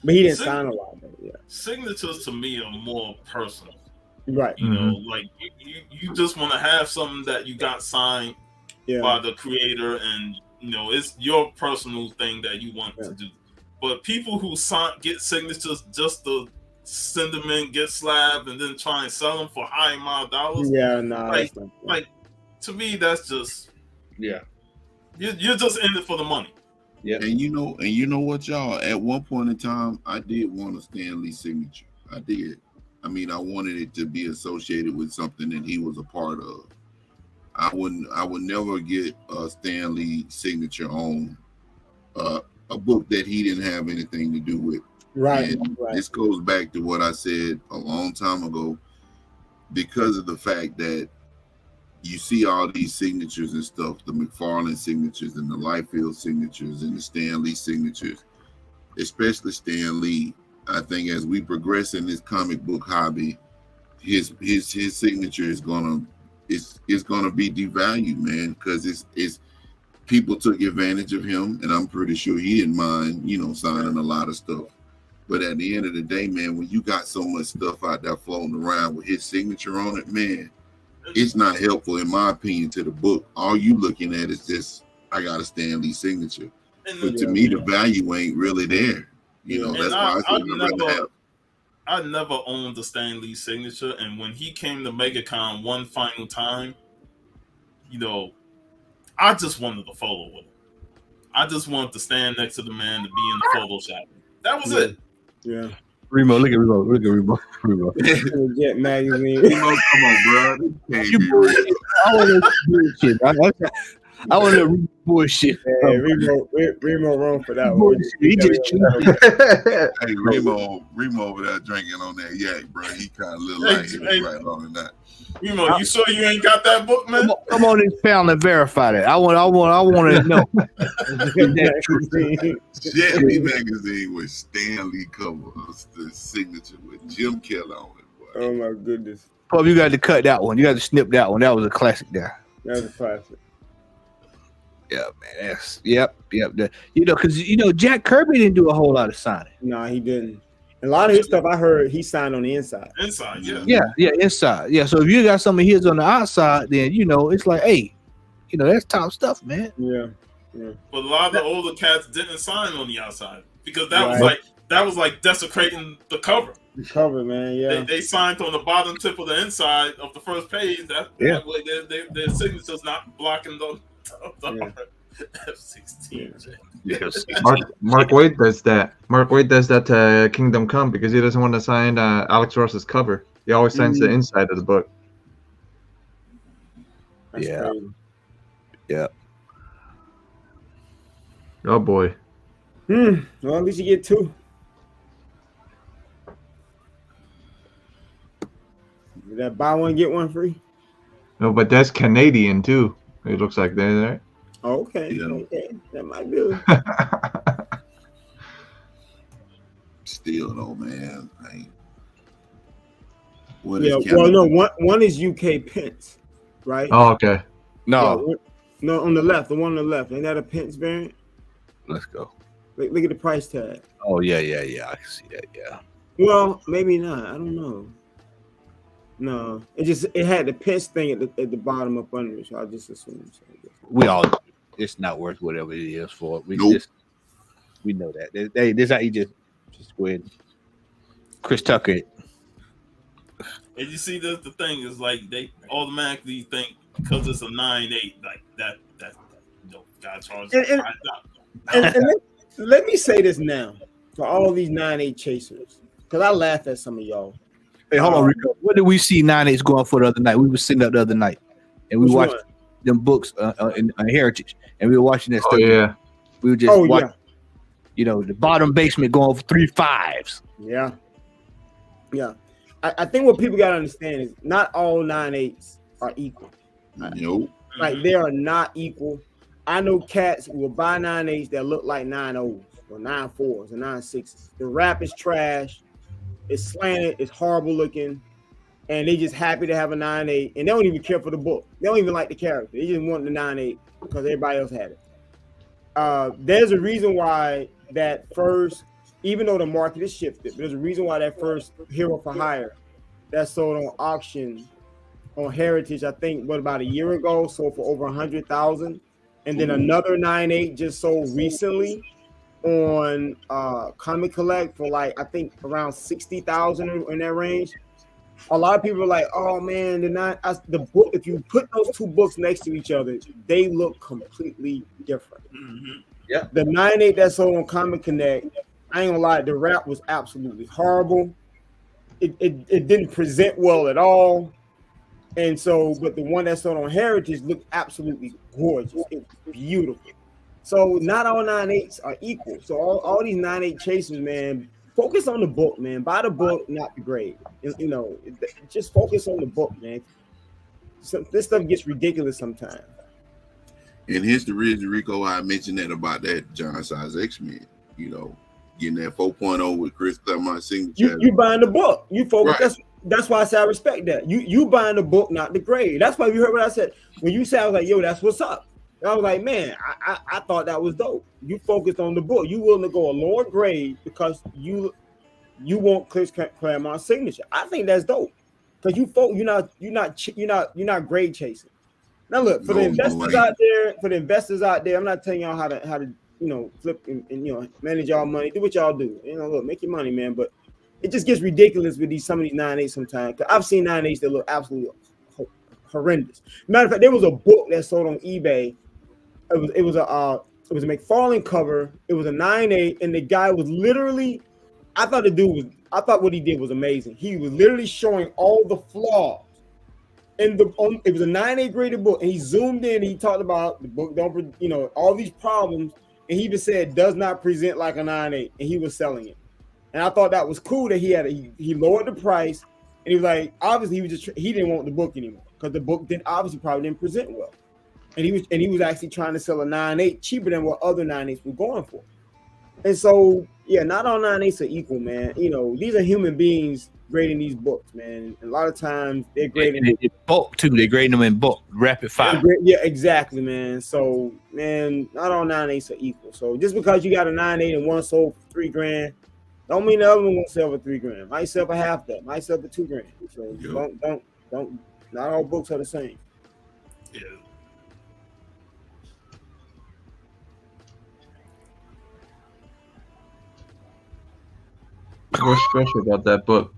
But he didn't sign a lot, though. Yeah. signatures to me are more personal. Right. You know, like you just want to have something that you got signed by the creator, and it's your personal thing that you want to do. But people who get signatures just to send them in, get slabbed, and then try and sell them for high amount of dollars. Yeah, no. Like to me, that's just you're just in it for the money. Yeah. And you know what, y'all? At one point in time, I did want a Stan Lee signature. I did. I mean, I wanted it to be associated with something that he was a part of. I would never get a Stan Lee signature on a book that he didn't have anything to do with. Right. And this goes back to what I said a long time ago, because of the fact that you see all these signatures and stuff, the McFarlane signatures and the Liefeld signatures and the Stan Lee signatures, especially Stan Lee. I think as we progress in this comic book hobby, his signature is gonna be devalued, man, because it's people took advantage of him, and I'm pretty sure he didn't mind, signing a lot of stuff. But at the end of the day, man, when you got so much stuff out there floating around with his signature on it, man, it's not helpful, in my opinion, to the book. All you looking at is just, I got a Stan Lee signature. But to me, the value ain't really there. That's why I never owned the Stan Lee signature, and when he came to MegaCon one final time, I just wanted to photo with him. I just wanted to stand next to the man to be in the photo shop. That was it. Yeah. Remo, look at Remo. Jet magazine. Remo, come on, bro. I want to I want to bullshit. Yeah, Remo wrong for that one. He just Hey, Remo over there drinking on that yak, bro. He kind of look like he was right on that. Remo, you sure you ain't got that book, man? Come on this panel and verify that. I want to know. Jet Lee magazine with Stan Lee cover, the signature with Jim Kelly on it. Boy. Oh my goodness. Pub, you got to cut that one. You got to snip that one. That was a classic there. That was a classic. Yeah, man. Yep. Because Jack Kirby didn't do a whole lot of signing. No, he didn't. A lot of his stuff I heard he signed on the inside. Inside, yeah. Yeah, inside. Yeah. So if you got some of his on the outside, then it's like, hey, that's top stuff, man. Yeah. But a lot of the older cats didn't sign on the outside because that was like desecrating the cover. The cover, man. Yeah. They signed on the bottom tip of the inside of the first page. That way their signature's not blocking the F-16. Yes. Mark Waid does that. Mark Waid does that to Kingdom Come because he doesn't want to sign Alex Ross's cover. He always signs the inside of the book. That's crazy. Yeah. Oh boy. Well, at least you get two. That buy one get one free. No, but that's Canadian too. It looks like they're there. Oh, okay. Yeah. Okay. That might be. Still though, man. One is UK Pence, right? Oh, okay. No. No, on the left, the one on the left. Ain't that a Pence variant? Let's go. Look at the price tag. Oh, yeah. I can see that, yeah. Well, maybe not. I don't know. No, it had the Pence thing at the bottom up under it, so I just assumed. It's not worth whatever it is for. We know that. This how he just Just go ahead. Chris Tucker. And you see, the thing is like they automatically think because it's a 9.8, like that God charges And let me say this now for all these 9.8 chasers, because I laugh at some of y'all. Hey, hold on, Rico. What did we see 9.8s going for the other night? We were sitting up the other night, and we Which watched one? them books in Heritage, and we were watching that Oh stuff. yeah. We were just watching, yeah. the bottom basement going for 3 5s. Yeah. I think what people gotta understand is not all 9.8s are equal. Nope. Like they are not equal. I know cats who will buy 9.8s that look like 9.0s or 9.4s or 9.6s. The wrap is trash. It's slanted. It's horrible looking, and they just happy to have a 9.8, and they don't even care for the book. They don't even like the character. They just want the 9.8 because everybody else had it. There's a reason why that first, even though the market is shifted, there's a reason why that first Hero for Hire that sold on auction on Heritage, I think, about a year ago, sold for over 100,000, and then another 9.8 just sold recently on Comic Collect for like I think around 60,000 in that range. A lot of people are like, "Oh man, the book." If you put those two books next to each other, they look completely different. Mm-hmm. Yeah, the 9.8 that sold on Comic Connect, I ain't gonna lie, the wrap was absolutely horrible. It didn't present well at all, and so but the one that sold on Heritage looked absolutely gorgeous. It was beautiful. So not all 9.8s are equal. So all these 9.8 chasers, man, focus on the book, man. Buy the book, not the grade. Just focus on the book, man. So this stuff gets ridiculous sometimes. And here's the reason, Rico, I mentioned that about that John Size X-Men, getting that 4.0 with Chris Claremont signature. You buying the book. You focus. Right. That's why I say I respect that. You buying the book, not the grade. That's why you heard what I said. When you said, I was like, yo, that's what's up. And I was like, man, I thought that was dope. You focused on the book. You willing to go a lower grade because you want Chris Claremont's signature. I think that's dope. Because you're not grade chasing. Now look, for the investors out there, I'm not telling y'all how to flip and manage y'all money. Do what y'all do. Look, make your money, man. But it just gets ridiculous with some of these 9.8s sometimes. Because I've seen 9.8s that look absolutely horrendous. Matter of fact, there was a book that sold on eBay. It was a McFarlane cover. It was a 9.8, and the guy was literally, I thought what he did was amazing. He was literally showing all the flaws. It was a 9.8 graded book, and he zoomed in and he talked about the book all these problems, and he even said does not present like a 9.8, and he was selling it. And I thought that was cool that he lowered the price, and he was like, obviously he didn't want the book anymore because the book probably didn't present well, and he was actually trying to sell a 9.8 cheaper than what other 9.8s were going for. And so yeah, not all 9.8s are equal, man. These are human beings grading these books, man. And a lot of times they're grading in bulk too. They're grading them in bulk, rapid fire. Yeah, exactly, man. So man, not all 9.8s are equal. So just because you got a 9.8 and one sold for $3,000, don't mean the other one won't sell for $3,000. Might sell for half that. Might sell for $2,000. So don't. Not all books are the same. Yeah. What's special about that book?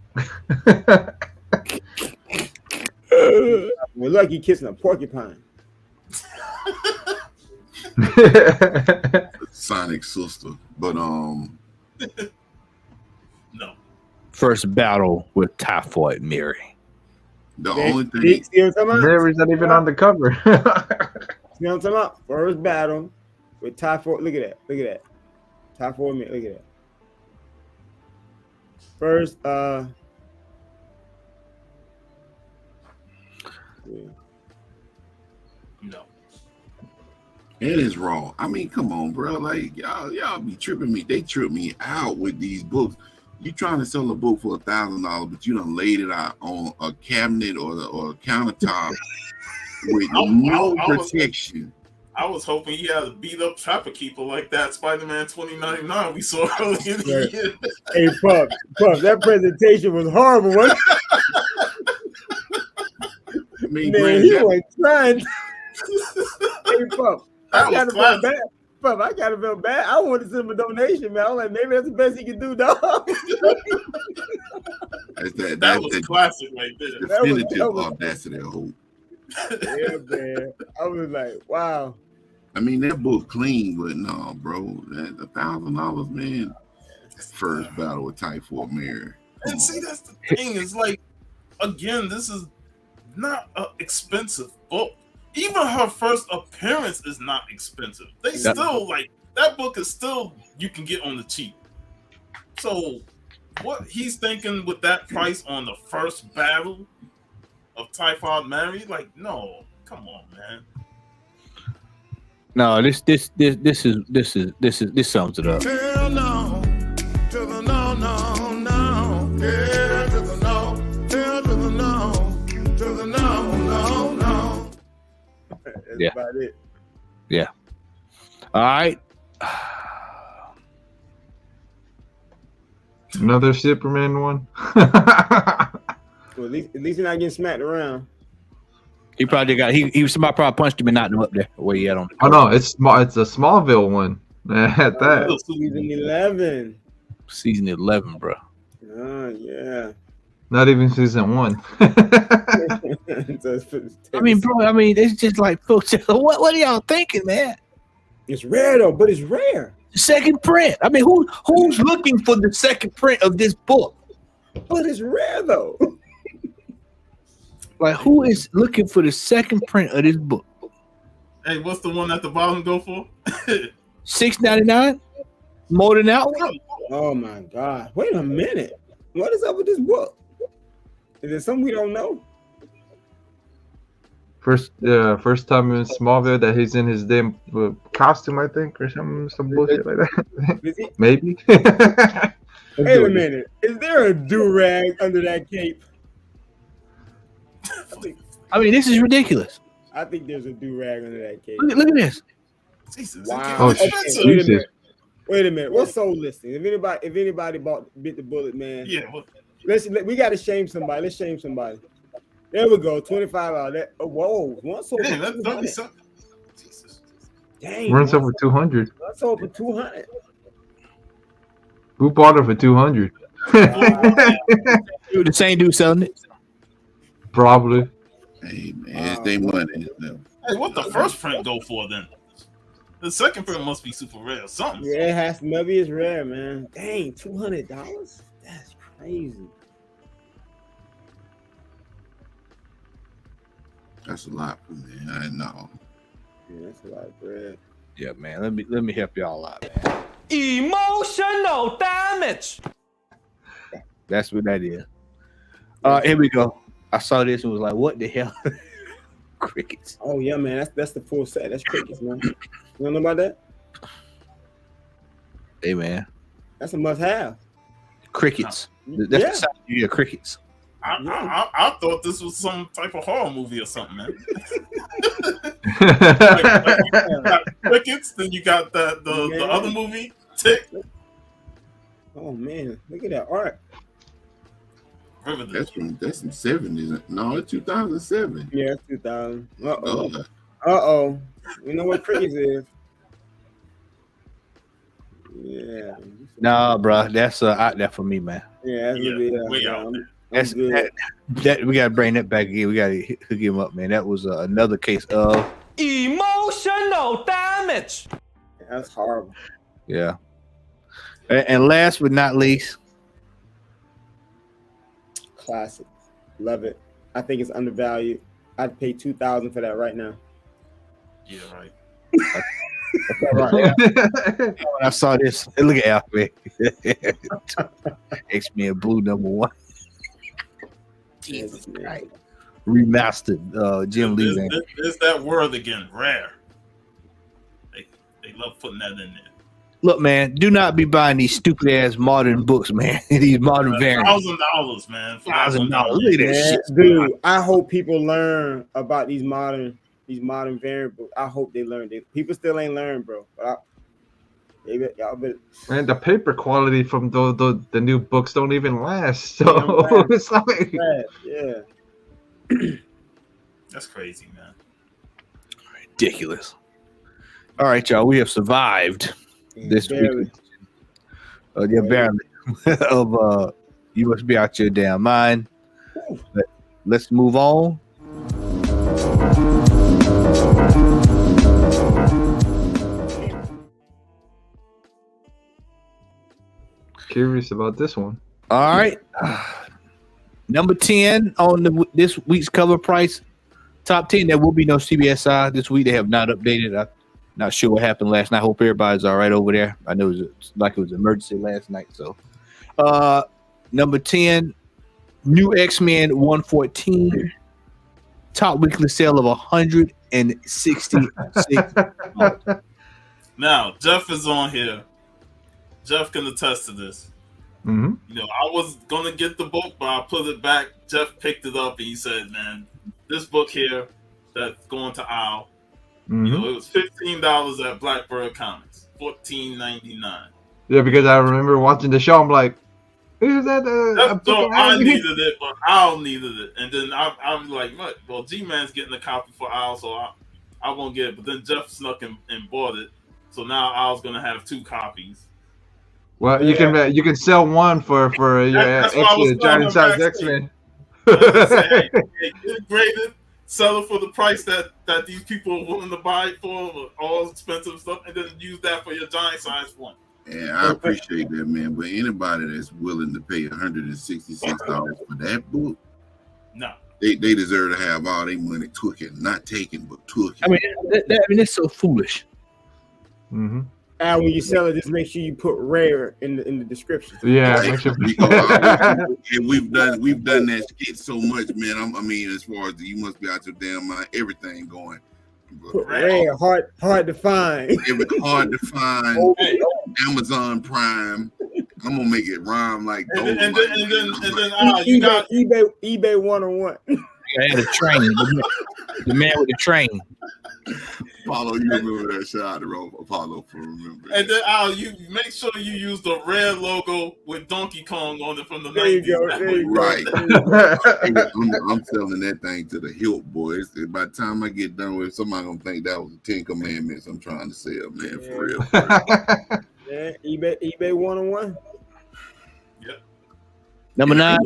We're lucky kissing a porcupine. Sonic sister. But No. First battle with Typhoid Mary. The only thing. See what I'm talking about? Mary's not even on the cover. See what I'm talking about? First battle with Typhoid. Look at that. Look at that. Typhoid Mary. Look at that. First, yeah. No. It is raw. I mean, come on, bro. Like y'all be tripping me. They trip me out with these books. You trying to sell a book for $1,000, but you done laid it out on a cabinet or a countertop with no protection. I was hoping he had a beat up trapper keeper like that Spider-Man 2099 we saw earlier in the year. Hey, Puff, that presentation was horrible, wasn't I mean, man, he was trying. Hey, Puff, I That got was to feel classic. bad. Bro, I gotta feel bad. I wanted to send him a donation, man. I was like, maybe that's the best he can do, dog. That was classic right there. Definitive audacity of hope. Yeah, man. I was like, wow. I mean, that book clean, but no, bro. That $1,000, man. First battle with Typhoid Mary. And see, that's the thing. Is like, again, this is not an expensive book. Even her first appearance is not expensive. They still like that book is still you can get on the cheap. So what he's thinking with that price on the first battle of Typhoid Mary, like, no, come on, man. No, this sums it up. Hell no, to the no, no, no. Yeah, to the no, hell to the no, to the no, no, no. That's Yeah. about it. Yeah. All right. Another Superman one. Well, at least he's not getting smacked around. He probably got somebody probably punched him and knocked him up there where he had on. Oh no, it's a Smallville one. At that. Season 11. Season 11, bro. Oh, yeah. Not even season 1. I mean, bro. I mean, it's just like, folks. What are y'all thinking, man? It's rare though, but it's rare. Second print. I mean, who's looking for the second print of this book? But it's rare though. Like, who is looking for the second print of this book? Hey, what's the one at the bottom go for? $6.99. More than that one. Oh my God! Wait a minute. What is up with this book? Is there something we don't know? First time in Smallville that he's in his damn costume, I think, or some bullshit like that. Is he? Maybe. Wait a minute. Is there a do-rag under that cape? I mean, this is ridiculous. I think there's a do-rag under that cape. Look at this. Jesus. Wow. Oh, Okay, Jesus. Wait a minute. What's soul listing? If anybody bit the bullet, man. Yeah. Well, We got to shame somebody. Let's shame somebody. There we go. $25. Whoa. One sold damn, for that's 200. 37. Jesus. Dang. Runs one over 200. sold for 200. Who bought it for 200? The same dude selling it. Probably. Hey, man, it's their money. Hey, what the first print go for then? The second print must be super rare or something. Yeah, it has. Maybe it's rare, man. Dang, $200. That's crazy. That's a lot for me. I know. Yeah, that's a lot of bread. Yeah, man. Let me help y'all out, man. Emotional damage. That's what that is. Here we go. I saw this and was like, what the hell? Crickets. Oh yeah, man. That's the full set. That's crickets, man. You don't know about that? Hey, man. That's a must-have. Crickets. That's the sound you hear, crickets. I thought this was some type of horror movie or something, man. You got Crickets, then you got the other movie, Tick. Oh man, look at that art. Riverdale. That's some 70s. No, it's 2007. Yeah, it's 2000. Oh, Uh-oh. You know what crickets is? Yeah. Nah, bro. That's out there for me, man. Yeah, that's way out there. That's that we gotta bring that back again. We gotta hook him up, man. That was another case of Emotional damage. That's horrible. yeah. And last but not least, Classic. Love it. I think it's undervalued. I'd pay $2,000 for that right now. Yeah, right. when I saw this, look at Alfred. X-Men Blue #1. Jesus Christ. Remastered Jim Lee's. There's that word again, rare. They love putting that in there. Look, man, do not be buying these stupid ass modern books, man. These modern variants. $1,000, man. $1,000. Look at that Yeah, shit. dude, I hope people learn about these modern variant books. I hope they learn. People still ain't learned, bro. But y'all better. And the paper quality from the new books don't even last. So it's like, Yeah. That's crazy, man. Ridiculous. All right, y'all. We have survived this Barely. week. Yeah, barely. Of you must be out your damn mind. Let's move on. Curious about this one. All right. Number 10 on this week's cover price. Top 10. There will be no CBSI this week. They have not updated. I'm not sure what happened last night. Hope everybody's all right over there. I know it was an emergency last night. So, number 10, New X-Men 114. Top weekly sale of 166. Now, Jeff is on here. Jeff can attest to this. Mm-hmm. You know, I was gonna get the book, but I put it back. Jeff picked it up and he said, "Man, this book here that's going to Al, Mm-hmm. you know, it was $15 at Blackbird Comics, $14.99." Yeah, because I remember watching the show. I'm like, is that So I needed it, but Al needed it, and then I'm like, "What? Well, G-Man's getting a copy for Al, so I won't get it." But then Jeff snuck and bought it, so now Al's gonna have 2 copies. Well, you can sell one for your That's why I was extra giant size backstage. X-Men. Say, hey, get it graded, sell it for the price that these people are willing to buy it for, with all expensive stuff, and then use that for your giant size one. And I appreciate that, man. But anybody that's willing to pay $166 for that book, No. they deserve to have all their money took not taken, but took. I mean, it's so foolish. Mm-hmm. Al, when you sell it, just make sure you put rare in the description. Yeah, Like, make sure. and we've done that skit so much, man. I mean, as far as you must be out your damn mind, everything going. Put rare, hard to find. Hard to find. Hey, Amazon Prime. I'm gonna make it rhyme like. and then you got eBay 101. I had a train. The man with the train. Apollo, you remember that shot, Apollo, for remember. and then you make sure you use the red logo with Donkey Kong on it from the There you 90s. go. There you go. Right. I'm selling that thing to the hilt, boys. By the time I get done with it, somebody gonna think that was the 10 Commandments I'm trying to sell, man. For real. Yeah, eBay 101. Number 9.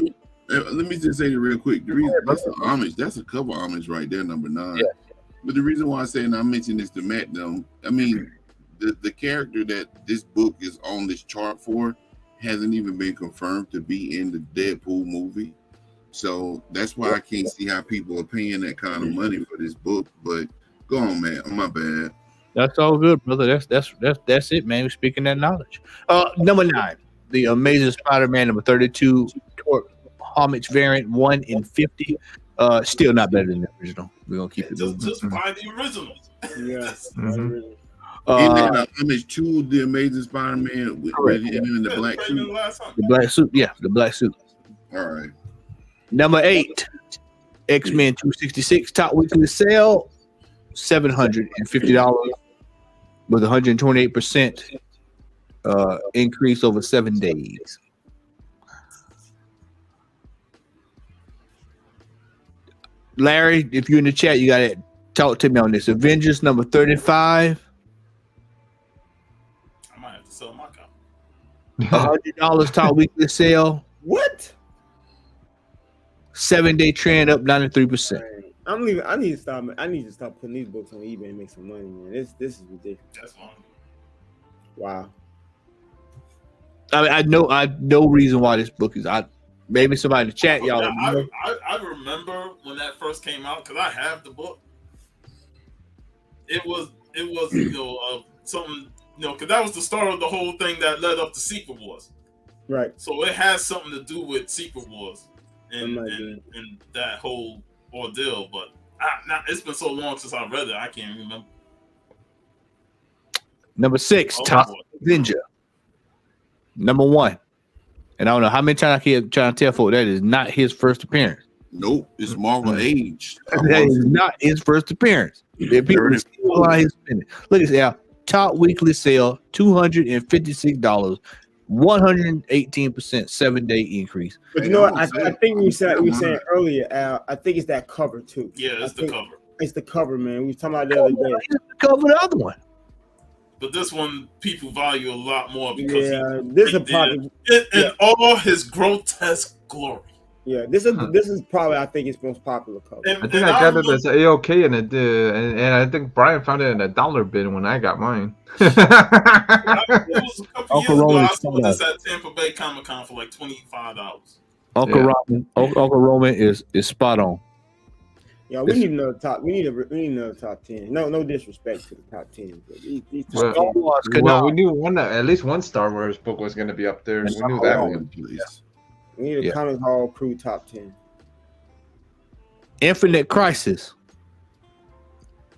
Let me just say it real quick. The reason that's an homage, that's a cover homage right there, number 9. Yeah. But the reason why I say, and I mentioned this to Matt, though, I mean, the character that this book is on this chart for hasn't even been confirmed to be in the Deadpool movie. So that's why I can't see how people are paying that kind of money for this book. But go on, man. Oh, my bad. That's all good, brother. That's it, man. We're speaking that knowledge. Number 9, the Amazing Spider-Man number 32 homage variant 1 in 50. Still not better than the original. We're gonna keep it moving. Just buy the original. Yes. Mhm. Isn't that homage to the Amazing Spider-Man with him in the black suit? The black suit, yeah, the black suit. All right. Number 8, X-Men 266 top weekly sale, $750 with 128% increase over 7 days. Larry, if you're in the chat, you gotta talk to me on this. Avengers number 35, I might have to sell my copy. $100 top weekly sale, What? 7-day trend up 93%. I'm leaving. I need to stop putting these books on eBay and make some money, man. This is ridiculous. That's fine. Wow. I mean, I no reason why this book is out. Maybe somebody in the chat, y'all. Yeah, I remember when that first came out because I have the book. It was something because that was the start of the whole thing that led up to Secret Wars. Right. So it has something to do with Secret Wars and That might be. and that whole ordeal. But it's been so long since I read it, I can't remember. Number 6, Oh, Top boy. Avenger. Number 1. And I don't know how many times I keep trying to tell folks that is not his first appearance. Nope, it's Marvel Age. That is not his first appearance. If people still on his spending. Look at this, top weekly sale, $256, 118%, 7-day increase. But you know what? I think we were saying earlier, Al. I think it's that cover too. Yeah, it's the cover. It's the cover, man. We were talking about the other day. Cover the other one. but this one people value a lot more because Yeah, this is he probably in all his grotesque glory. yeah. This is probably I think its most popular cover. And, I think I got it as A-OK, and and I think Brian found it in a dollar bin when I got mine. It was a couple Uncle years ago. Roman I saw this spot at Tampa Bay Comic Con for like $25. Uncle Yeah. Roman, Uncle Roman is spot on. Yeah, we need another top. We need another top 10. No disrespect to the top 10. But these Well, Star Wars could Well, not. we knew at least one Star Wars book was going to be up there. We knew that one. Please. we need a Yeah. Comic Hall Crew top 10. Infinite Crisis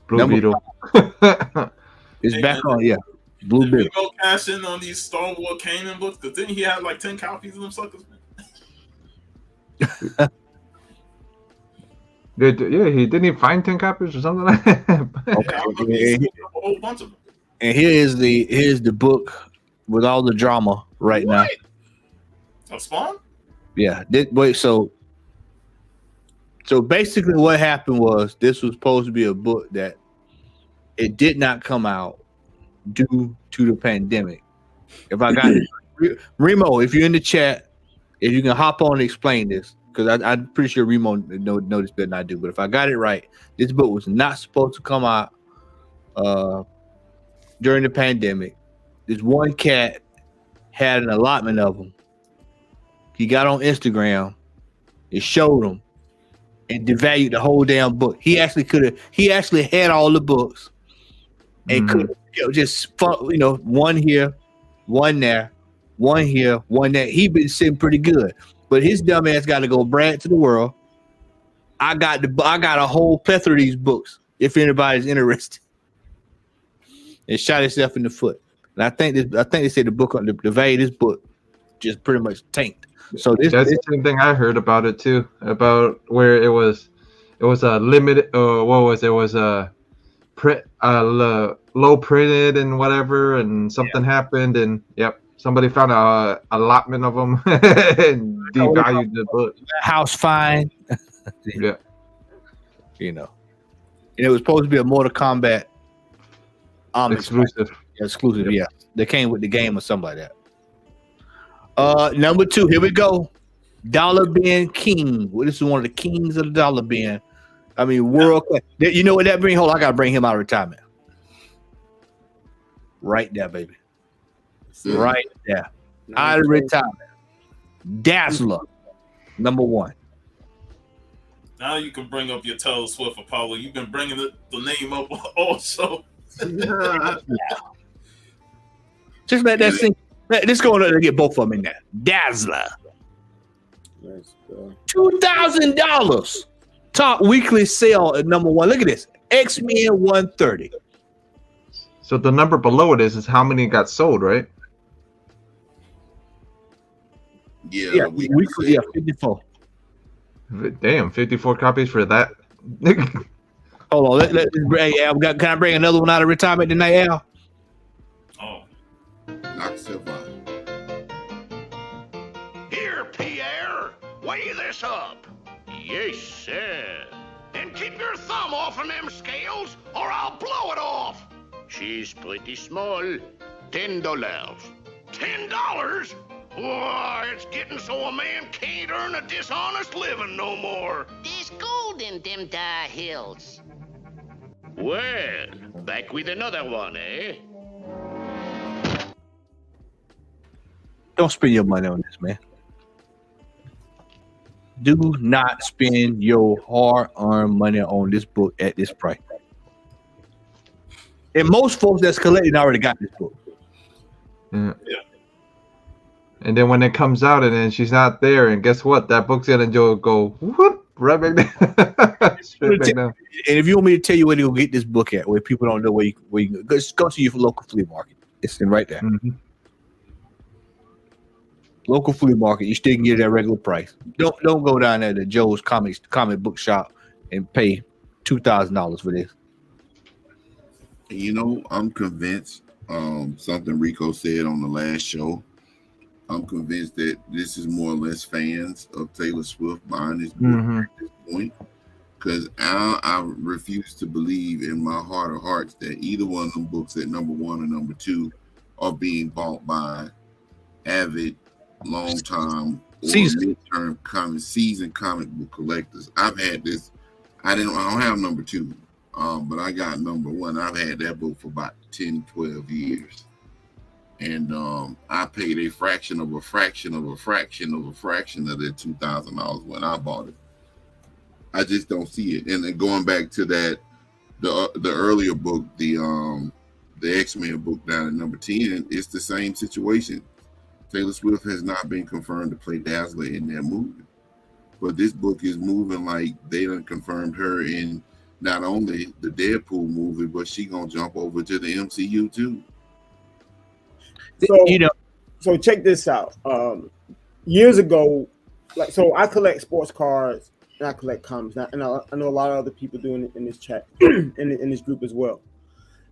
Blue Number Beetle. is Hey, back man. on. Yeah, Blue Did we Beetle. go cash in on these Star Wars Kanan books? Because then he had like 10 copies of them suckers, man. Yeah, he didn't even find 10 copies or something like that. Yeah, I remember he scooped up a whole bunch of them. And here's the book with all the drama right now. Of Spawn? Yeah. So basically what happened was this was supposed to be a book that it did not come out due to the pandemic. If I got it, Remo, if you're in the chat, if you can hop on and explain this, because I'm pretty sure Remo know this better than I do. But if I got it right, this book was not supposed to come out during the pandemic. This one cat had an allotment of them. He got on Instagram, it showed him, and devalued the whole damn book. He actually had all the books and could just one here, one there, one here, one there. He been sitting pretty good, but his dumb ass got to go brag to the world. I got a whole plethora of these books. If anybody's interested, and shot himself in the foot. And I think they said the value of this book just pretty much tanked. So That's the same thing I heard about it too. About where it was a limited. What was it? It was a low printed and whatever, and something happened, and somebody found a allotment of them and devalued the book. House fine. Yeah, And it was supposed to be a Mortal Kombat exclusive. exclusive. Yeah, they came with the game or something like that. Number 2, here we go. Dollar Bin King. Well, this is one of the kings of the dollar bin. I mean, world class. You know what that brings? Hold on, I gotta bring him out of retirement. Right there, baby. Right there. Out of retirement. Dazzler. Number 1. Now you can bring up your Taylor Swift, Apollo. You've been bringing the name up also. Just let that sink. Let's go and get both of them in there. Dazzler. Let's go. $2,000. Top weekly sale at number 1. Look at this. X-Men 130. So the number below it is how many got sold, right? Yeah, weekly. Yeah, 54. Damn, 54 copies for that. Hold on. Can I bring another one out of retirement tonight, Al? Oh, Knock yourself out. Here, Pierre, weigh this up. Yes, sir. And keep your thumb off of them scales, or I'll blow it off. She's pretty small. $10. $10? Why, it's getting so a man can't earn a dishonest living no more. There's gold in them dar hills. Well, back with another one, eh? Don't spend your money on this, man. Do not spend your hard-earned money on this book at this price. And most folks that's collecting already got this book. Yeah. And then when it comes out and then she's not there, and guess what? That book's gonna go whoop right back down. Straight back down. And if you want me to tell you where to go get this book at, where people don't know where you can go, just go to your local flea market. It's in right there. Mm-hmm. Local flea market, you still can get it at regular price. Don't go down there to Joe's comic book shop and pay $2,000 for this. I'm convinced. Something Rico said on the last show. I'm convinced that this is more or less fans of Taylor Swift buying this book at this point. because I refuse to believe in my heart of hearts that either one of them books at number 1 or number 2 are being bought by avid, long time or midterm season comic book collectors. I've had this. I don't have number 2, but I got number 1. I've had that book for about 10, 12 years. And I paid a fraction of a fraction of a fraction of a fraction of that $2,000 when I bought it. I just don't see it. And then going back to that, the earlier book, the X-Men book down at number 10, it's the same situation. Taylor Swift has not been confirmed to play Dazzler in that movie. But this book is moving like they done confirmed her in not only the Deadpool movie, but she gonna jump over to the MCU too. So, so check this out. Years ago, so I collect sports cards and I collect comics. And I know a lot of other people doing it in this chat, in this group as well.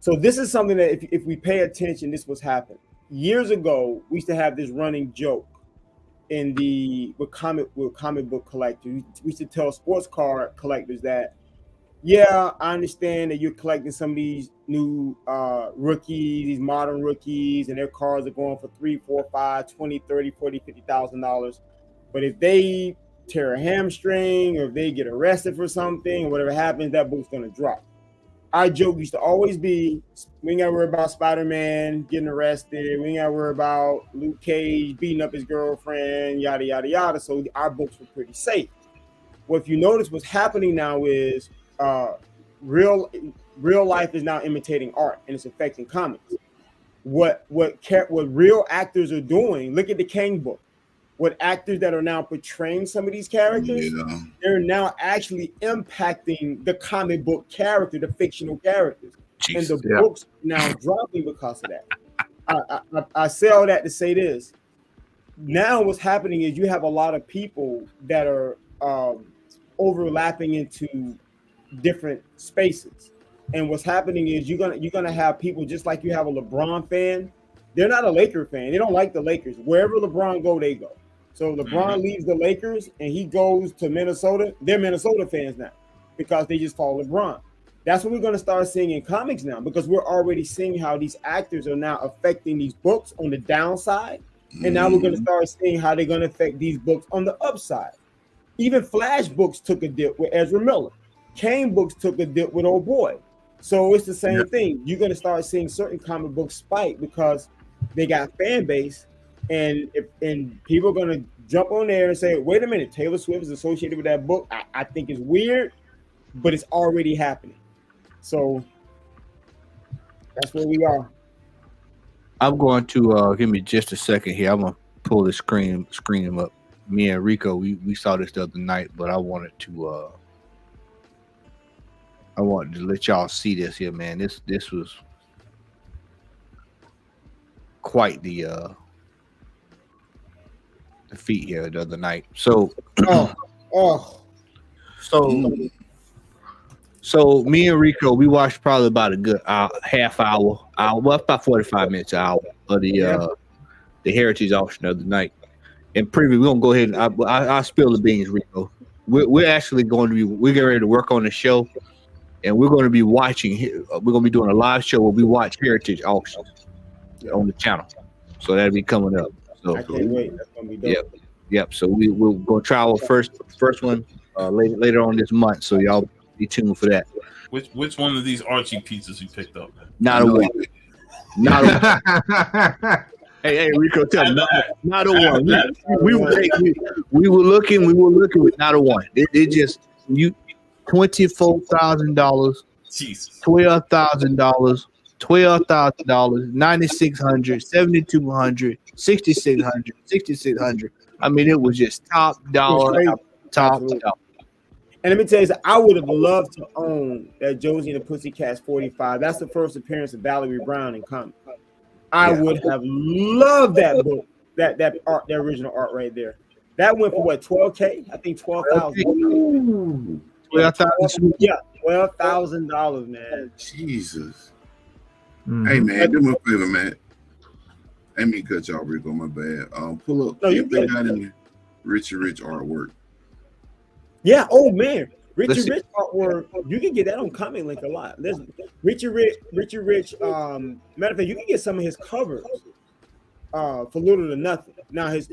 So this is something that if we pay attention, this was happening. Years ago, we used to have this running joke with comic book collectors. We used to tell sports card collectors that, yeah, I understand that you're collecting some of these new rookies, these modern rookies, and their cards are going for $3, $4, $5, $20, $30, $40, $50,000. But if they tear a hamstring or if they get arrested for something or whatever happens, that book's gonna drop. Our joke used to always be, we ain't gotta worry about Spider-Man getting arrested. We ain't gotta worry about Luke Cage beating up his girlfriend, yada, yada, yada. So our books were pretty safe. Well, if you notice what's happening now is real life is now imitating art and it's affecting comics. What real actors are doing, look at the Kang book. What actors that are now portraying some of these characters, they're now actually impacting the comic book character, the fictional characters. Jesus, and the books now dropping because of that. I say all that to say this. Now what's happening is you have a lot of people that are overlapping into different spaces. And what's happening is you're gonna have people just like you have a LeBron fan. They're not a Laker fan. They don't like the Lakers. Wherever LeBron go, they go. So LeBron leaves the Lakers and he goes to Minnesota. They're Minnesota fans now because they just follow LeBron. That's what we're going to start seeing in comics now because we're already seeing how these actors are now affecting these books on the downside. And now we're going to start seeing how they're going to affect these books on the upside. Even Flash books took a dip with Ezra Miller. Kane books took a dip with Old Boy. So it's the same thing. You're going to start seeing certain comic books spike because they got fan base. And people are going to jump on there and say, wait a minute, Taylor Swift is associated with that book. I think it's weird, but it's already happening. So that's where we are. I'm going to give me just a second here. I'm going to pull the screen up. Me and Rico, we saw this the other night, but I wanted to let y'all see this here, man. This was quite the feat here the other night. So so me and Rico, we watched probably about a good half hour, well, about 45 minutes an hour of the Heritage auction the other night. And preview, we're gonna go ahead and I'll spill the beans, Rico. We're actually going to we're getting ready to work on the show, and we're going to be watching. We're going to be doing a live show where we watch Heritage auctions on the channel. So that'll be coming up. So I can't wait. That's gonna be dope. Yep. So we're going to try our first one later on this month. So y'all be tuned for that. Which one of these Archie pizzas you picked up? Not a one. Not a one. Hey, Rico, tell me, not a one. We were looking with not a one. It just $24,000, $12,000, $12,000, $9,600, $7,200, $6,600, $6,600. I mean, it was just top dollar, top. And let me tell you, I would have loved to own that Josie and the Pussycats 45. That's the first appearance of Valerie Brown in comics. I would have loved that book, that art, that original art right there. That went for what, $12K? I think $12,000. Yeah, $12,000, man. Jesus. Hey man, do me a favor, man. Let me cut y'all, Rico. My bad. Pull up. If they got any Richie Rich artwork. Yeah. Oh man, Richard Rich artwork, you can get that on Comic Link a lot. There's Richard Rich. Matter of fact, you can get some of his covers for little to nothing. Now his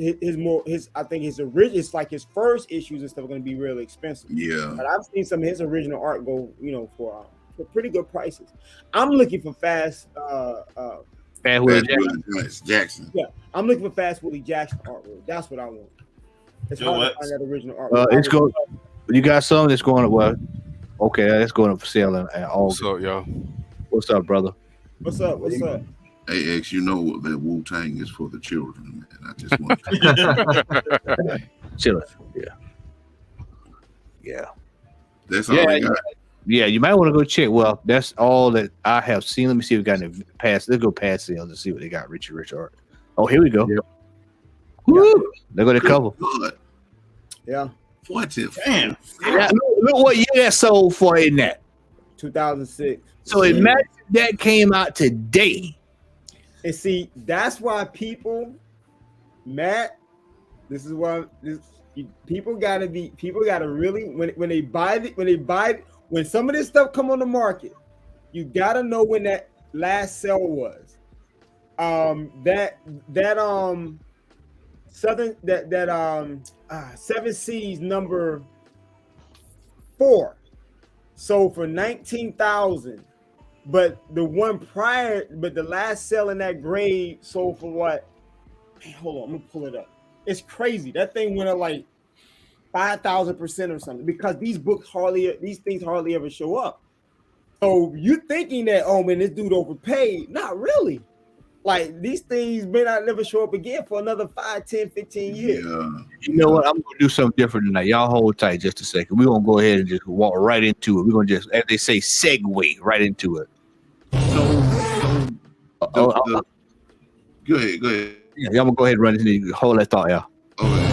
I think his original, it's like his first issues and stuff are going to be really expensive. Yeah. But I've seen some of his original art go, for pretty good prices. I'm looking for Fast Willie Jackson. Yeah, I'm looking for Fast Willie Jackson artwork. That's what I want. It's hard to find that original artwork. It's going. You got some that's going to okay, that's going up for sale in August. What's up, y'all? What's up, brother? What's up? Hey, X, you know that Wu-Tang is for the children, man. I just want chilling. Yeah. That's all I got. Yeah, you might want to go check. Well, that's all that I have seen. Let me see if we got any past. Let's go past sales and see what they got. Richard Rich art. Oh, here we go. Yep. Woo! They go to cover. God. Yeah. What's it? Damn. Yeah, look what year that sold for in that. 2006. So imagine that came out today. And see, that's why people, Matt, this is why people gotta really when some of this stuff come on the market, you gotta know when that last sale was. Seven Seas number 4 sold for $19,000. But the one prior, but the last sale in that grade sold for what? Man, hold on, I'm gonna pull it up. It's crazy. That thing went up like 5,000% or something because these things hardly ever show up. So you thinking that, oh man, this dude overpaid? Not really. Like these things may not never show up again for another 5, 10, 15 years. Yeah. You know what? I'm gonna do something different tonight. Y'all hold tight just a second. We're gonna go ahead and just walk right into it. We're gonna just, as they say, segue right into it. Go ahead. Yeah, y'all gonna go ahead and run into hold that thought, y'all. Okay.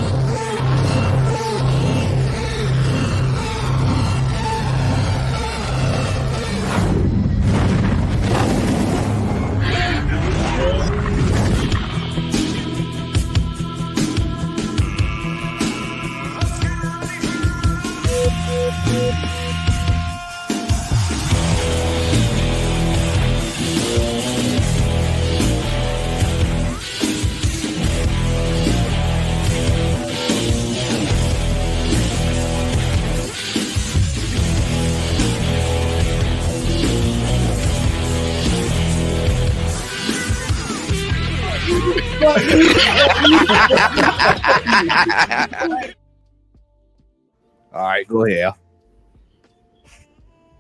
All right, go ahead, Al.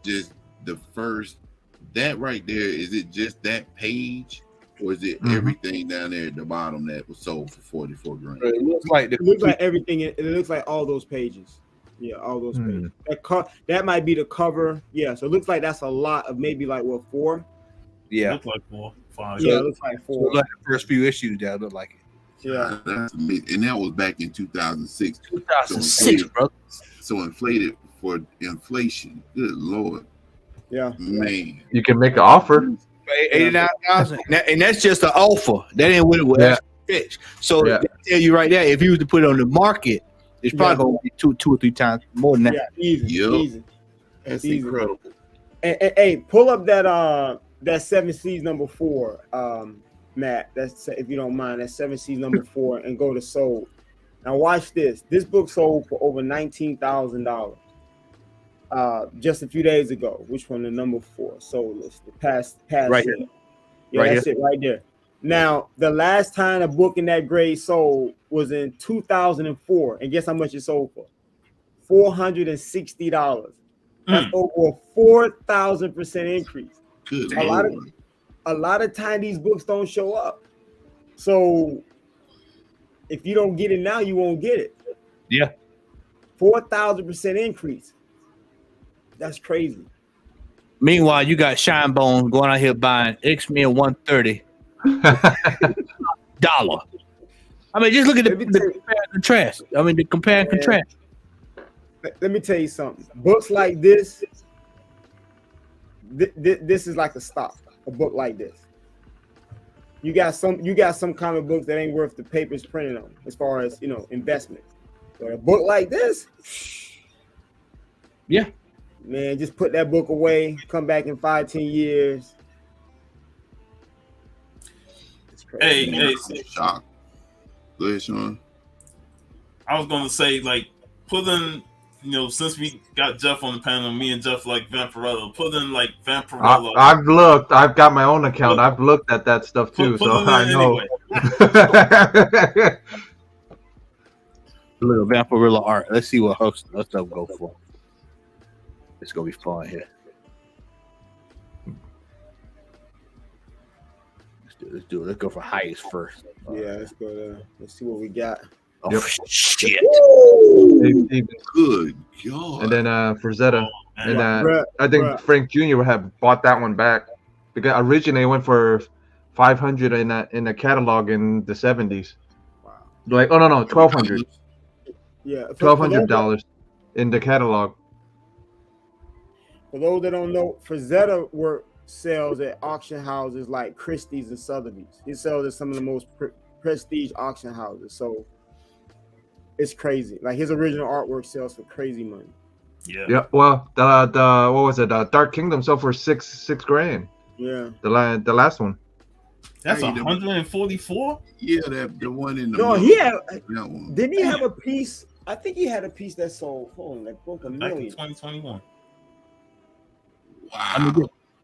Just the first, that right there, is it just that page? Or is it everything down there at the bottom that was sold for 44 grand? It looks like everything. It looks like all those pages. Yeah, all those pages. That might be the cover. Yeah, so it looks like that's a lot of maybe like what, 4? Yeah, Look like 4, 5. Yeah, it looks like 4. So like the first few issues that look like it. Yeah, that's amazing. And that was back in 2006. 2006, bro. So inflated for inflation. Good Lord. Yeah, man. You can make an offer. 89,000, and that's just an offer. That ain't what it was. Pitch. So they tell you right there, if you was to put it on the market, it's probably gonna be two or three times more than that. Yeah, easy. That's easy. incredible. Hey, pull up that 7 Seas number 4, Matt. That's, if you don't mind, that's 7 Seas number 4, and go to sold. Now watch this. This book sold for over $19,000 just a few days ago. Which one? The number 4 sold list. The past right sale. here. Yeah, right that's here. it right there. Now the last time a book in that grade sold was in 2004, and guess how much it sold for? $460. That's over a 4,000% increase. Good. A lot of time these books don't show up. So if you don't get it now, you won't get it. Yeah. 4,000% increase. That's crazy. Meanwhile, you got Shine Bone going out here buying X-Men 130 $1. I mean, just look at the compare and contrast. I mean, the compare and contrast. Let me tell you something. Books like this, this is like a stock. A book like this. You got some comic books that ain't worth the papers printed on, as far as investments. But a book like this, Yeah. Man, just put that book away. Come back in 5-10 years. It's crazy. Hey, I'm shocked. Go ahead, Sean. I was gonna say, like, put in, since we got Jeff on the panel, me and Jeff like Vampirella. Put in like Vampirella. I've looked. I've got my own account. I've looked at that stuff too, Put so it in I know. anyway. Little Vampirella art. Let's see what her stuff go for. It's gonna be fun here. Let's do it. Let's go for highest first. Yeah, let's go there. Let's see what we got. Oh Yep. shit! Good God. And then Frazetta. And Bruh, I think bruh. Frank Jr. would have bought that one back because originally it went for $500 in the catalog in the 70s. Wow. Like, oh no, $1,200. Yeah, $1,200 in the catalog. For those that don't know, Frazetta work sells at auction houses like Christie's and Sotheby's. He sells at some of the most prestige auction houses. So it's crazy. Like his original artwork sells for crazy money. Yeah. Well, the what was it? Dark Kingdom sold for six grand. Yeah. The last one. That's Hey, the- 144. Yeah, the one in the No, middle. he had. That one. Didn't he have a piece? I think he had a piece that sold. Hold on, that broke a Back in million. 2021. Wow.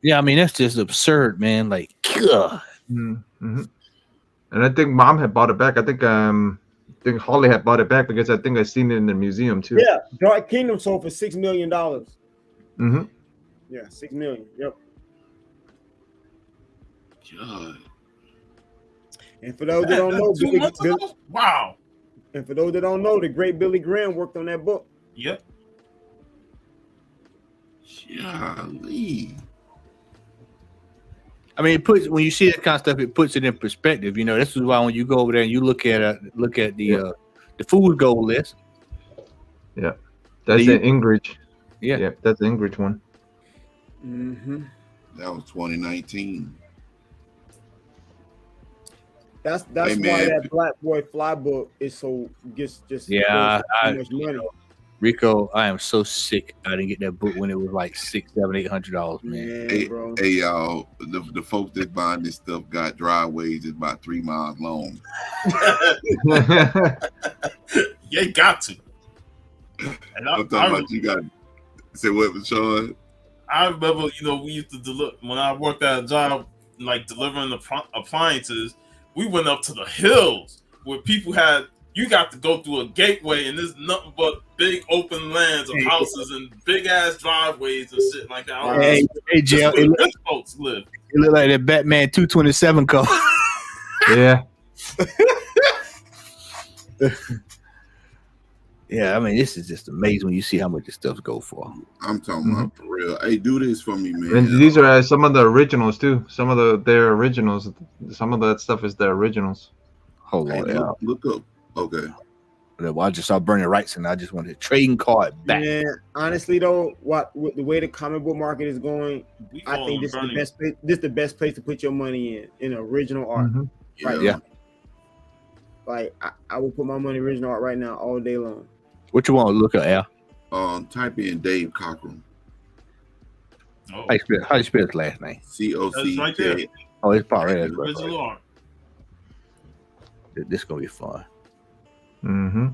Yeah, I mean that's just absurd, man. Like, God. Mm-hmm. And I think Mom had bought it back. I think Holly had bought it back because I think I seen it in the museum too. Yeah, Dark Kingdom sold for $6 million. Mm-hmm. Yeah, $6 million. Yep. God. And for those that don't know, 2 months ago? Wow. and for those that don't know, the great Billy Graham worked on that book. Yep. Golly. I mean, it puts when you see that kind of stuff, it puts it in perspective. You know, this is why when you go over there and you look at the food goal list. Yeah, that's You- an Ingrid. Yeah. Yeah, that's the Ingrid one. Mm-hmm. That was 2019. That's Hey, why man. that Black Boy Fly book is so just Yeah, so much money. Rico, I am so sick. I didn't get that book when it was like $600, $700, $800, man. Man, Hey, bro. hey, y'all. The folks that buying this stuff got driveways that's about 3 miles long. You got to. And I'm talking about you got. Say what, Sean? I remember, we used to deliver when I worked at a job like delivering appliances. We went up to the hills where people had. You got to go through a gateway, and there's nothing but big open lands of houses and big ass driveways and shit like that. Hey, Jill, That's where the rich folks live. It looked like that Batman 227 car. Yeah. Yeah, I mean, this is just amazing when you see how much this stuff go for. I'm talking about for real. Hey, do this for me, man. And these are some of the originals too. Some of their originals. Some of that stuff is the originals. Hold Hey, on, yeah. look up. Okay. Well, I just saw Bernie Wrights and I just wanted a trading card back. Man, honestly though, with the way the comic book market is going, I think this is the best place. This is the best place to put your money in original art. Mhm. Right. Yeah. Like I will put my money in original art right now all day long. What you want to look at, Al? Type in Dave Cockrum. Oh, How you spell his last name? that's right there. COCK. Oh, it's probably Original art. This is gonna be fun. Mm-hmm.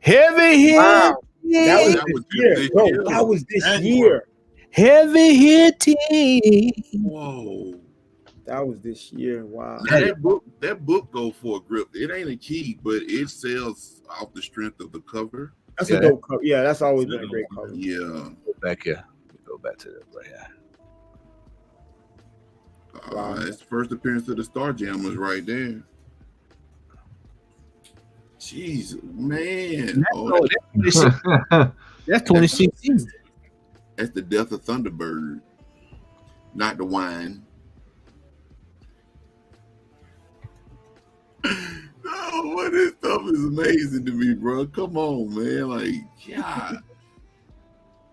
Heavy hit. Wow. That was That this was year. this Bro, year. that was this And year. Heavy hitting. Whoa. That was this year. Wow. Now, that book go for a grip. It ain't a key, but it sells off the strength of the cover. That's Yeah. a dope cover. Yeah, that's always been a great cover. Yeah. Go back here. Go back to that right here. It's the first appearance of the Star Jammers right there. Jeez, man. Oh, That's 2016. that's the death of Thunderbird, not the wine. No, what this stuff is amazing to me, bro. Come on, man. Like, God.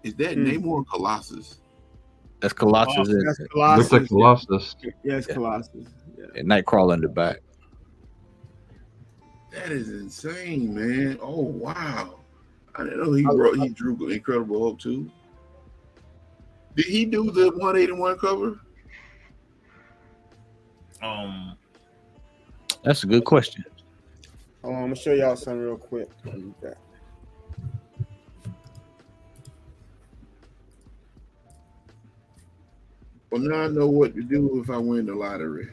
Is that Namor Colossus? That's Colossus. Isn't That's it? Colossus. Looks like Colossus. Yes, Colossus. Yeah. And Nightcrawler in the back. That is insane, man. Oh wow. I didn't know he drew Incredible Hulk too. Did he do the 181 cover? That's a good question. Hold on, I'm gonna show y'all something real quick. Well, now I know what to do if I win the lottery.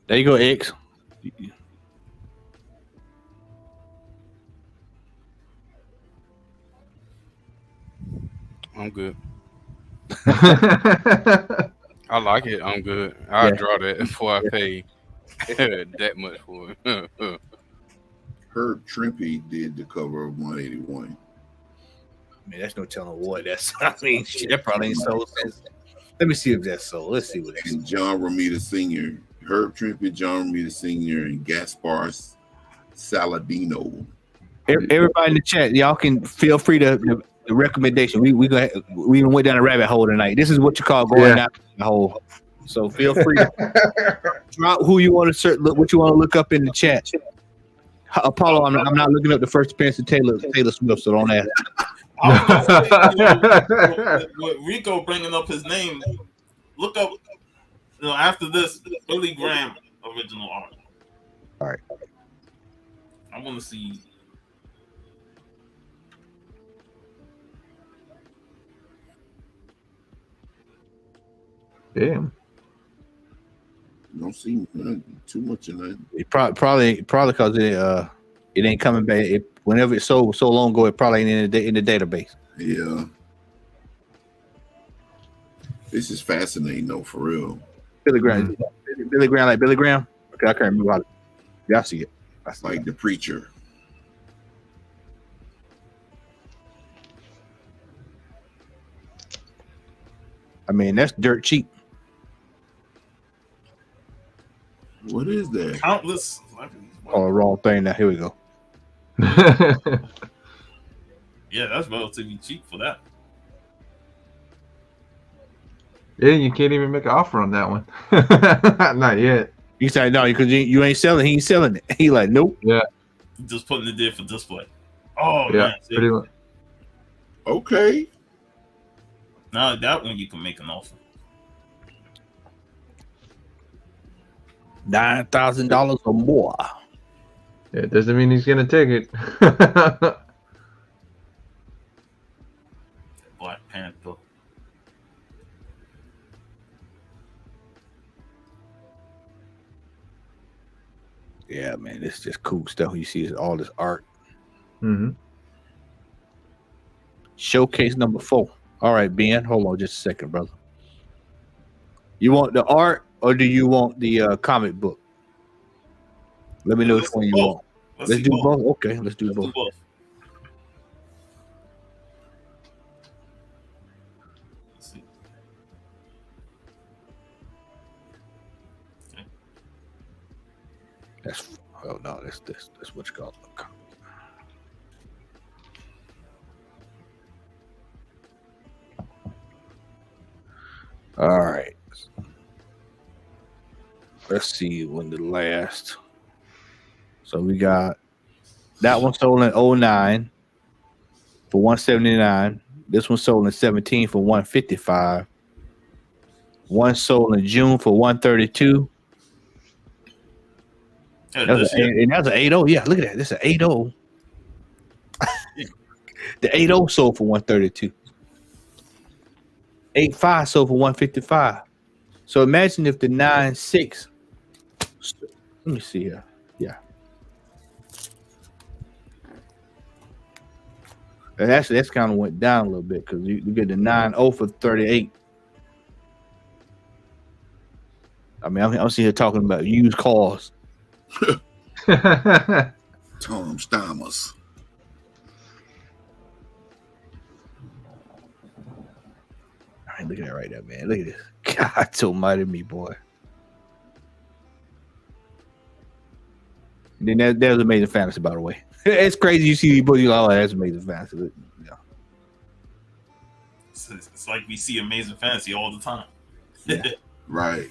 There you go, X. I'm good. I like it. I'm good. I'll draw that before I pay that much for it. Herb Trimpe did the cover of 181. Man, that's no telling what that's. I mean, shit, that probably ain't sold since. Let me see if that's sold. Let's see what that's. And John Romita Sr., Herb Trimpe, John Romita Sr., and Gaspar Saladino. Everybody in the chat, y'all can feel free to the recommendation. We even went down a rabbit hole tonight. This is what you call going down the hole. So feel free to drop who you want to search, what you want to look up in the chat. Apollo, I'm not looking up the first appearance of Taylor Swift, so don't ask. With Rico bringing up his name, look up. After this, Billy Graham original art. All right. I want to see. Damn. Don't see too much of that. It probably because it ain't coming back. Whenever it's so long ago, it probably ain't in the database. Yeah. This is fascinating though, for real. Billy Graham, like Billy Graham. Okay, I can't remember how. Yeah, I see it. Like the preacher. I mean, that's dirt cheap. What is that? Countless. Oh, wrong thing. Now here we go. Yeah, that's relatively cheap for that. Yeah, you can't even make an offer on that one. Not yet. You say no because you ain't selling. He ain't selling it. He like nope. Yeah. Just putting it there for display. Oh Yeah, man. pretty much. Okay. Now that one you can make an offer. $9,000 or more. Yeah, it doesn't mean he's gonna take it. Black Panther. Yeah, man, it's just cool stuff. You see all this art. Mm-hmm. Showcase number 4. All right, Ben, hold on just a second, brother. You want the art or do you want the comic book? Let me know which one you want. Let's do both. Okay, let's do both. Let's see. Okay. That's that's what you call it. All right. Let's see when the last. So we got that one sold in 09 for 179. This one sold in 17 for 155. One sold in June for 132. And that's an 8.0. Yeah, look at that. This is an 8.0. The 8.0 sold for 132. 8.5 sold for 155. So imagine if the 9.6. Let me see here. Yeah. And actually, that's kind of went down a little bit because you get the 9.0 for 38. I mean, I'm sitting here talking about used cars. Tom Stammers. I ain't looking at it right there, man. Look at this. God almighty me, boy. And then there's Amazing Fantasy, by the way. It's crazy you see these books, you're like, oh, that's Amazing Fantasy. Yeah. It's like we see Amazing Fantasy all the time. Right.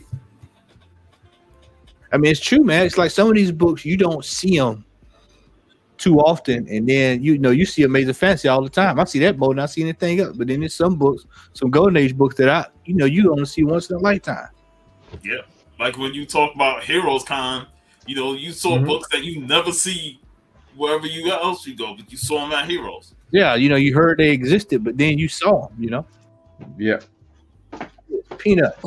I mean, it's true, man. It's like some of these books you don't see them too often, and then you see Amazing Fantasy all the time. I see that more than I see anything else. But then there's some books, some Golden Age books that you only see once in a lifetime. Yeah, like when you talk about Heroes Con, you saw books that you never see wherever else you go, but you saw them at Heroes. Yeah, you heard they existed, but then you saw them. Yeah. Peanuts.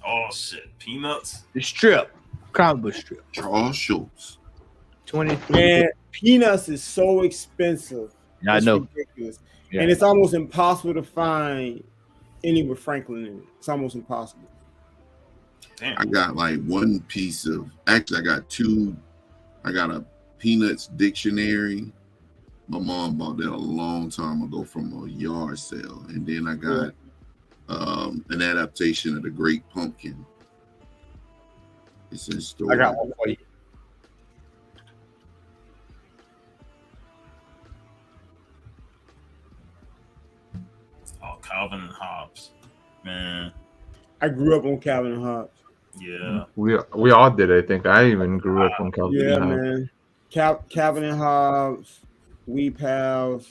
Oh shit, Peanuts. The strip, comic book strip. Charles Schultz. 20. Man, Peanuts is so expensive. I It's know. ridiculous. Yeah. And it's almost impossible to find any with Franklin in it. It's almost impossible. Damn. I got like one piece of. Actually, I got two. I got a Peanuts dictionary. My mom bought that a long time ago from a yard sale, and then I got an adaptation of The Great Pumpkin. It's in store. I got one for you. Oh, Calvin and Hobbes, man. I grew up on Calvin and Hobbes. Yeah. We all did. I think I even grew up on Calvin. Yeah, and Hobbes. man. Calvin and Hobbes, We Pals.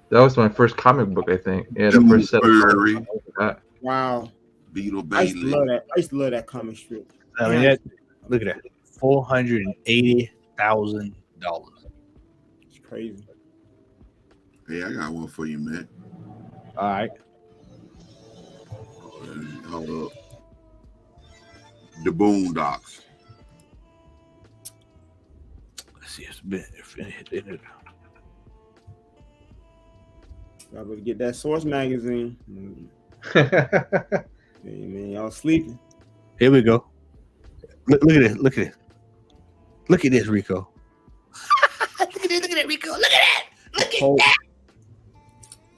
That was my first comic book. I think. Yeah, the first set. Of Wow. Beetle I used to Bailey. love that. I used to love that comic strip. I mean, look at that, $480,000. It's crazy. Hey, I got one for you, man. All right. Hold up. The Boondocks. Let's see. It's been. Y'all better get that Source magazine. Hey, man, y'all sleeping. Here we go. Look at this. Look at this. Look at this, Rico. Look at that, Rico. Look at that. Look at Oh, that.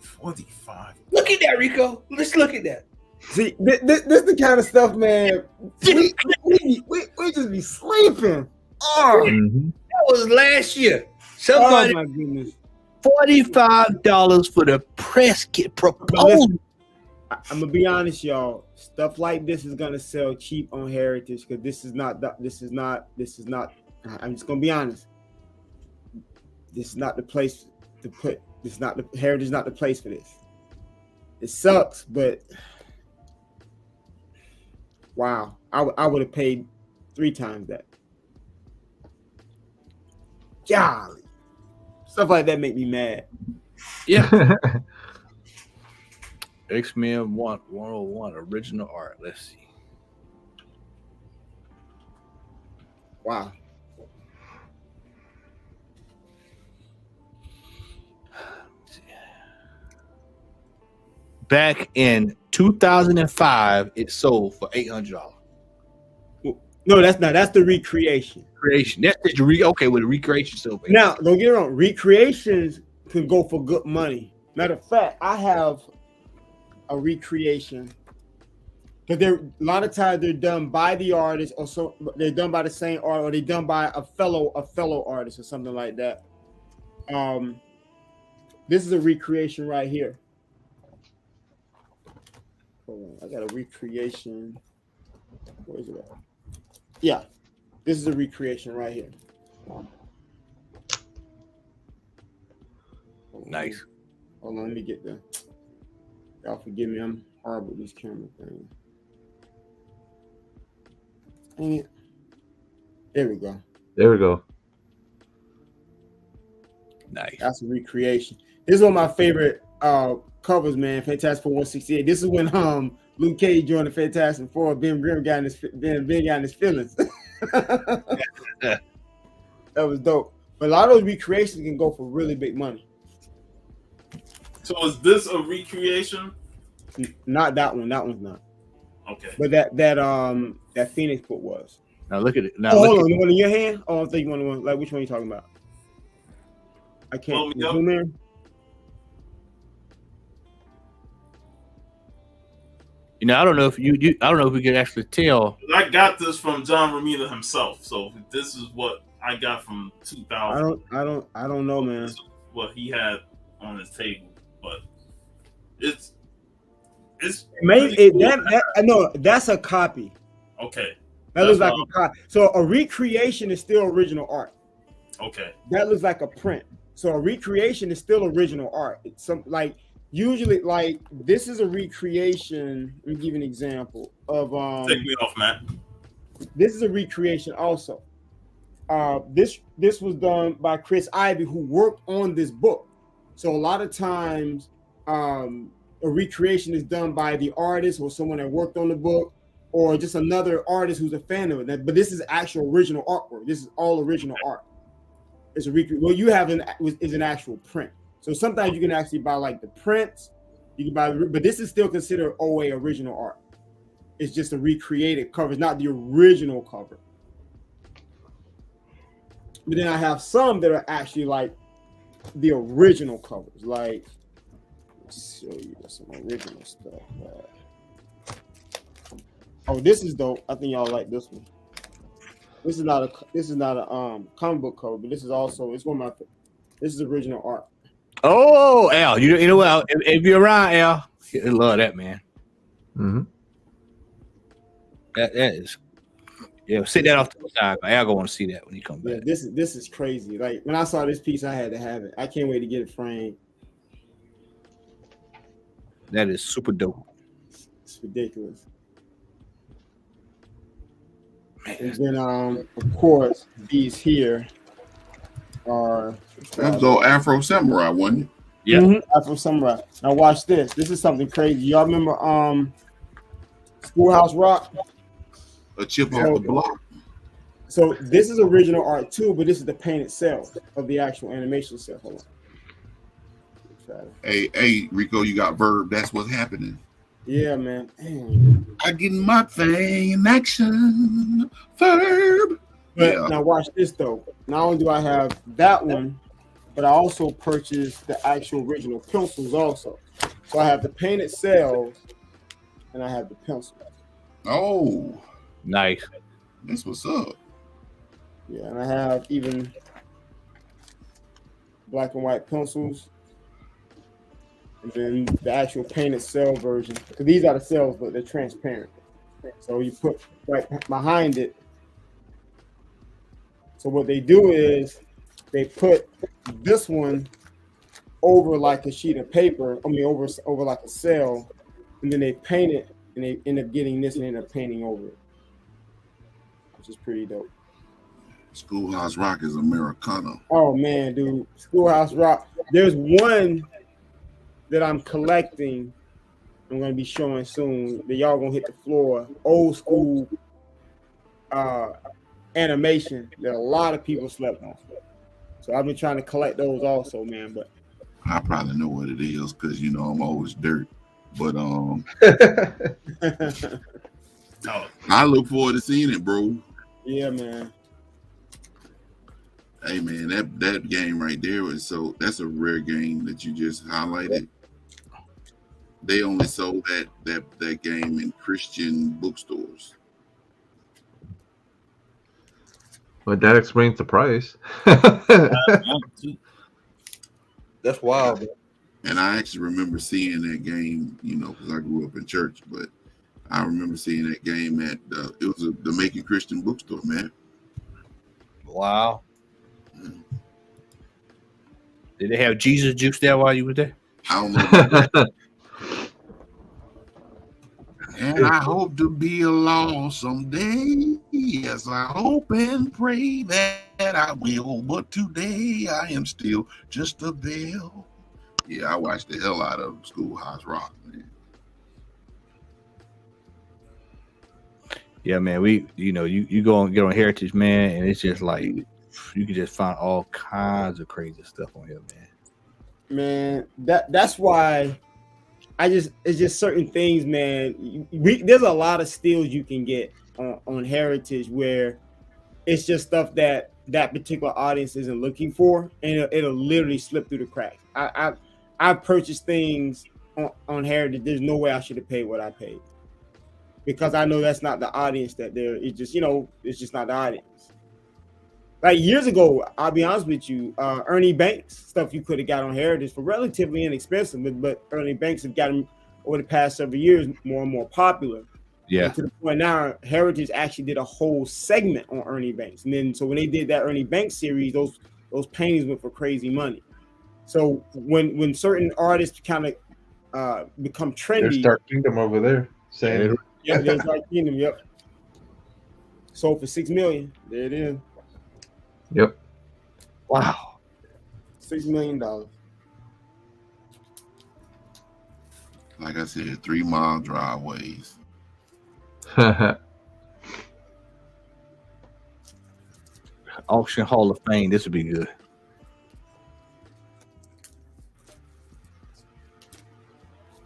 45. Look at that, Rico. Let's look at that. see, this the kind of stuff, man. We just be sleeping. Oh, That was last year. oh Somebody my goodness. $45 for the press kit proposal. I'm gonna be honest, y'all. Stuff like this is gonna sell cheap on Heritage because this is not. I'm just gonna be honest. This is not the place to put. This is not the Heritage. Is not the place for this. It sucks, but wow, I would have paid 3 times that. Golly, stuff like that make me mad. Yeah. X-Men 101 original art. Let's see. Wow. Back in 2005, it sold for $800. No, that's not. That's the recreation. Creation. That's the okay with the recreation sold. Now, don't get it wrong. Recreations can go for good money. Matter of fact, I have a recreation because a lot of times they're done by the artist, or so they're done by the same art, or they're done by a fellow artist or something like that. This is a recreation right here. Hold on, I got a recreation. Where is it at? Yeah, this is a recreation right here. Nice. Hold on, let me get the. Y'all forgive me, I'm horrible with these camera things. Dang it. There we go. There we go. Nice. That's a recreation. This is one of my favorite covers, man. Fantastic Four 168. This is when Luke Cage joined the Fantastic Four. Ben Grimm got in his feelings. That was dope. But a lot of those recreations can go for really big money. So is this a recreation? Not that one. That one's not. Okay. But that Phoenix book was. Now look at it. Now Oh, look hold at on. You want in your hand? Oh, I think you want one. Like, which one are you talking about? I can't zoom in. I don't know if I don't know if we could actually tell. I got this from John Romita himself, so this is what I got from 2000. I don't know, man. This is what he had on his table, but it's It's Maybe really cool. no, that's a copy. Okay. That looks like That's a copy. So a recreation is still original art. Okay. That looks like a print. So a recreation is still original art. It's some like usually like this is a recreation. Let me give you an example of Take me off, Matt. this is a recreation also. This was done by Chris Ivy, who worked on this book. So a lot of times a recreation is done by the artist or someone that worked on the book, or just another artist who's a fan of it. But this is actual original artwork. This is all original art. It's a what you have is an actual print. So sometimes you can actually buy like the prints. You can buy, but this is still considered OA original art. It's just a recreated cover. It's not the original cover. But then I have some that are actually like the original covers. Like, let's show you some original stuff. Oh, this is dope. I think y'all like this one. This is not a comic book cover, but this is also it's one of my. This is original art. Oh, Al, you know what? If you're around, Al, I love that, man. Mm-hmm. That is, yeah. Sit that off to the side. Al gonna want to see that when he comes back. Yeah, this is crazy. Like when I saw this piece, I had to have it. I can't wait to get it framed. That is super dope. It's ridiculous. And then, of course, these here are That's old Afro Samurai, wasn't it? Yeah. Afro Samurai. Now watch this. This is something crazy. Y'all remember Schoolhouse Rock? A chip off the block. So this is original art too, but this is the painted cell of the actual animation cell. Hold on. Hey, Rico, you got verb. That's what's happening. Yeah, man. Damn. I get my thing in action. Verb. But Yeah. now watch this though. Not only do I have that one, but I also purchased the actual original pencils also. So I have the painted cells and I have the pencils. Oh, nice. That's what's up. Yeah, and I have even black and white pencils. And then the actual painted cell version. Because these are the cells, but they're transparent. So you put right behind it. So what they do is they put this one over like a sheet of paper. I mean, over like a cell, and then they paint it, and they end up getting this and end up painting over it, which is pretty dope. Schoolhouse Rock is Americana. Oh man, dude, Schoolhouse Rock. There's one that I'm collecting. I'm gonna be showing soon. That y'all gonna hit the floor. Old school animation that a lot of people slept on. So I've been trying to collect those also, man. But I probably know what it is because you know I'm always dirt. But I look forward to seeing it, bro. Yeah, man. Hey man, that game right there was that's a rare game that you just highlighted. They only sold that game in Christian bookstores. But that explains the price. That's wild. And I actually remember seeing that game, you know, because I grew up in church. But I remember seeing that game at it was the Macon Christian bookstore, man. Wow. Did they have Jesus juice there while you were there? I don't know about that. And I hope to be a law someday. Yes, I hope and pray that I will. But today I am still just a bell. Yeah, I watched the hell out of Schoolhouse Rock, man. Yeah, man. You go and get on Heritage, man, and it's just like you can just find all kinds of crazy stuff on here, man. Man, that's why it's just certain things, man. There's a lot of steals you can get on Heritage where it's just stuff that particular audience isn't looking for, and it'll literally slip through the cracks. I purchased things on Heritage. There's no way I should have paid what I paid because I know that's not the audience that they're. It's just it's just not the audience. Like years ago, I'll be honest with you, Ernie Banks stuff you could have got on Heritage for relatively inexpensive, but Ernie Banks have gotten over the past several years more and more popular. Yeah. And to the point now, Heritage actually did a whole segment on Ernie Banks, and then so when they did that Ernie Banks series, those paintings went for crazy money. So when certain artists kind of become There's trendy, Dark Kingdom over there. Same. yeah, there's Dark Kingdom, yep. Sold for $6 million. There it is. Yep. Wow. $6 million. Like I said, 3 mile driveways. Auction Hall of Fame. This would be good.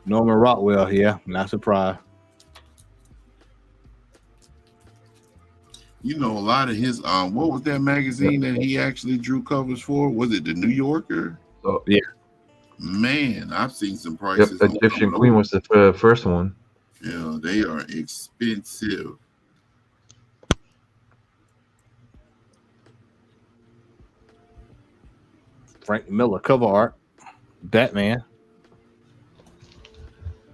Norman Rockwell here. Not surprised. You know, a lot of his what was that magazine that he actually drew covers for? Was it the New Yorker? Oh, yeah. Man, I've seen some Yep, prices. the on Egyptian them. Queen was the first one. Yeah, they are expensive. Frank Miller cover art. Batman.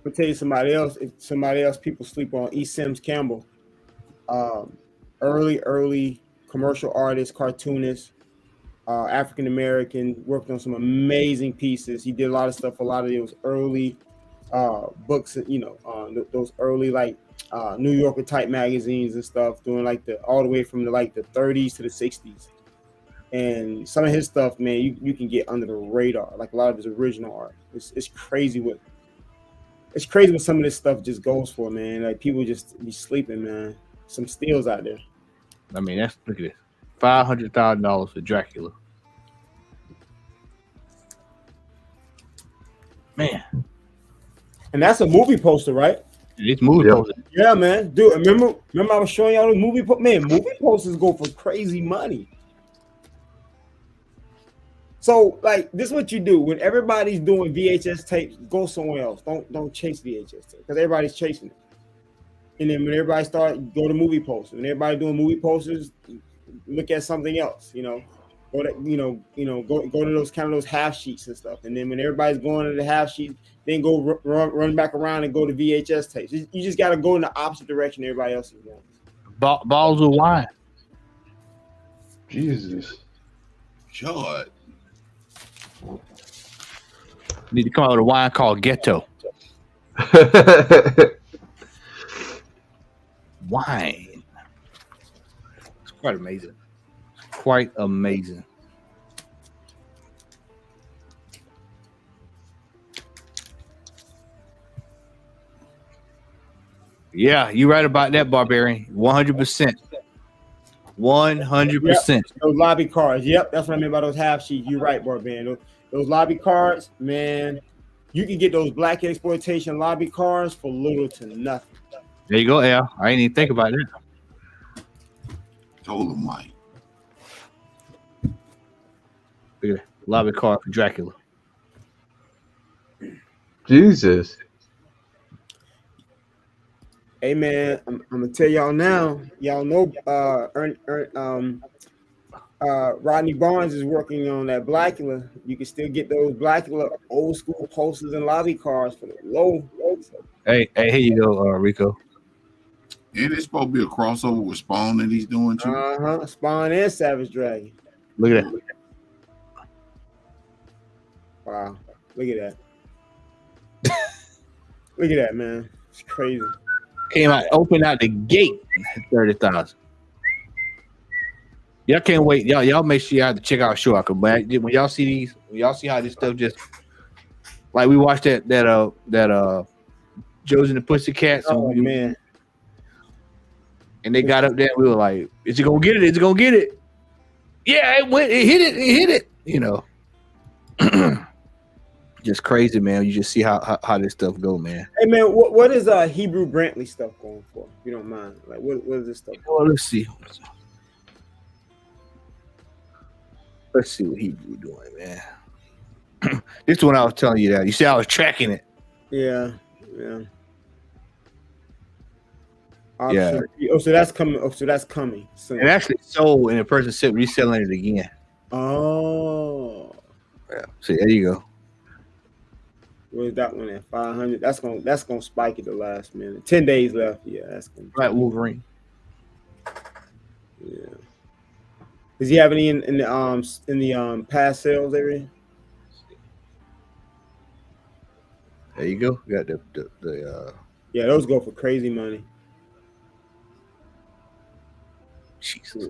I'll tell you somebody else. If somebody else people sleep on, E. Sims Campbell. Early commercial artist, cartoonist, African American, worked on some amazing pieces. He did a lot of stuff. A lot of those early books, those early New Yorker type magazines and stuff, doing all the way from the 30s to the 60s. And some of his stuff, man, you can get under the radar. Like a lot of his original art, it's crazy what some of this stuff just goes for, man. Like people just be sleeping, man. Some steals out there. I mean, look at this. $500,000 for Dracula. Man. And that's a movie poster, right? It's movie poster. Yeah, man. Dude, remember I was showing y'all the movie man, movie posters go for crazy money. So, this is what you do when everybody's doing VHS tapes. Go somewhere else. Don't chase VHS tapes because everybody's chasing it. And then when everybody go to movie posters. When everybody doing movie posters, look at something else. Go to go to those half sheets and stuff. And then when everybody's going to the half sheet, then go run back around and go to VHS tapes. You just got to go in the opposite direction everybody else is going. Balls of wine. Jesus. God. Need to come out with a wine called Ghetto. Wine. It's quite amazing. Quite amazing. Yeah, you're right about that, Barbarian. 100%. 100%. Yep, those lobby cards. Yep, that's what I mean by those half sheets. You're right, Barbarian. Those lobby cards, man. You can get those black exploitation lobby cards for little to nothing. There you go, Al. I didn't even think about that. Told him, Mike. Look at that. Lobby card for Dracula. Jesus. Hey man, I'm gonna tell y'all now. Y'all know Rodney Barnes is working on that Blackula. You can still get those Blackula old school posters and lobby cards for the low. Hey, here you go, Rico. And it's supposed to be a crossover with Spawn that he's doing too. Spawn and Savage Dragon. Look at that. Wow, look at that. Look at that, man. It's crazy. Came out, opened out the gate, 30,000. Y'all can't wait. Y'all make sure y'all have to check out Show. But when y'all see these, when y'all see how this stuff just like we watched that Josie and the Pussycats. Oh man. And they got up there. We were like, "Is it gonna get it? Is it gonna get it?" Yeah, it went. It hit it. It hit it. You know, just crazy, man. You just see how this stuff go, man. Hey man, what is Hebrew Brantley stuff going for? If you don't mind, like what is this stuff? Well, let's see. Let's see what Hebrew doing, man. This is when I was telling you that. You see, I was tracking it. Yeah. Yeah. Oh, so that's coming. Oh, so that's coming. Soon. It actually sold, and the person said reselling it again. Oh. Yeah. See, there you go. Where's that one at? 500. That's gonna spike at the last minute. 10 days left. Yeah, that's gonna. Black Wolverine. Yeah. Does he have any in the past sales area? There you go. You got the Yeah, those go for crazy money. Jesus.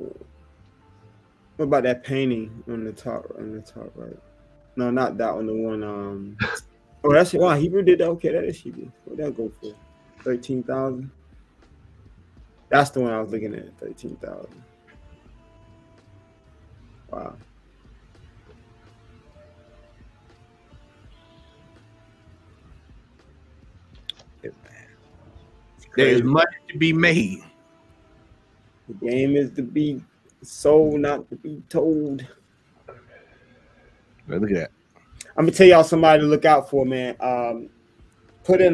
What about that painting on the top right? No, not that one. The one. Oh, that's wow. Hebrew did that. Okay, that is Hebrew. What that go for? 13,000. That's the one I was looking at. 13,000. Wow. There's money to be made. The game is to be sold, not to be told. Look at that. I'm gonna tell y'all somebody to look out for, man. Put in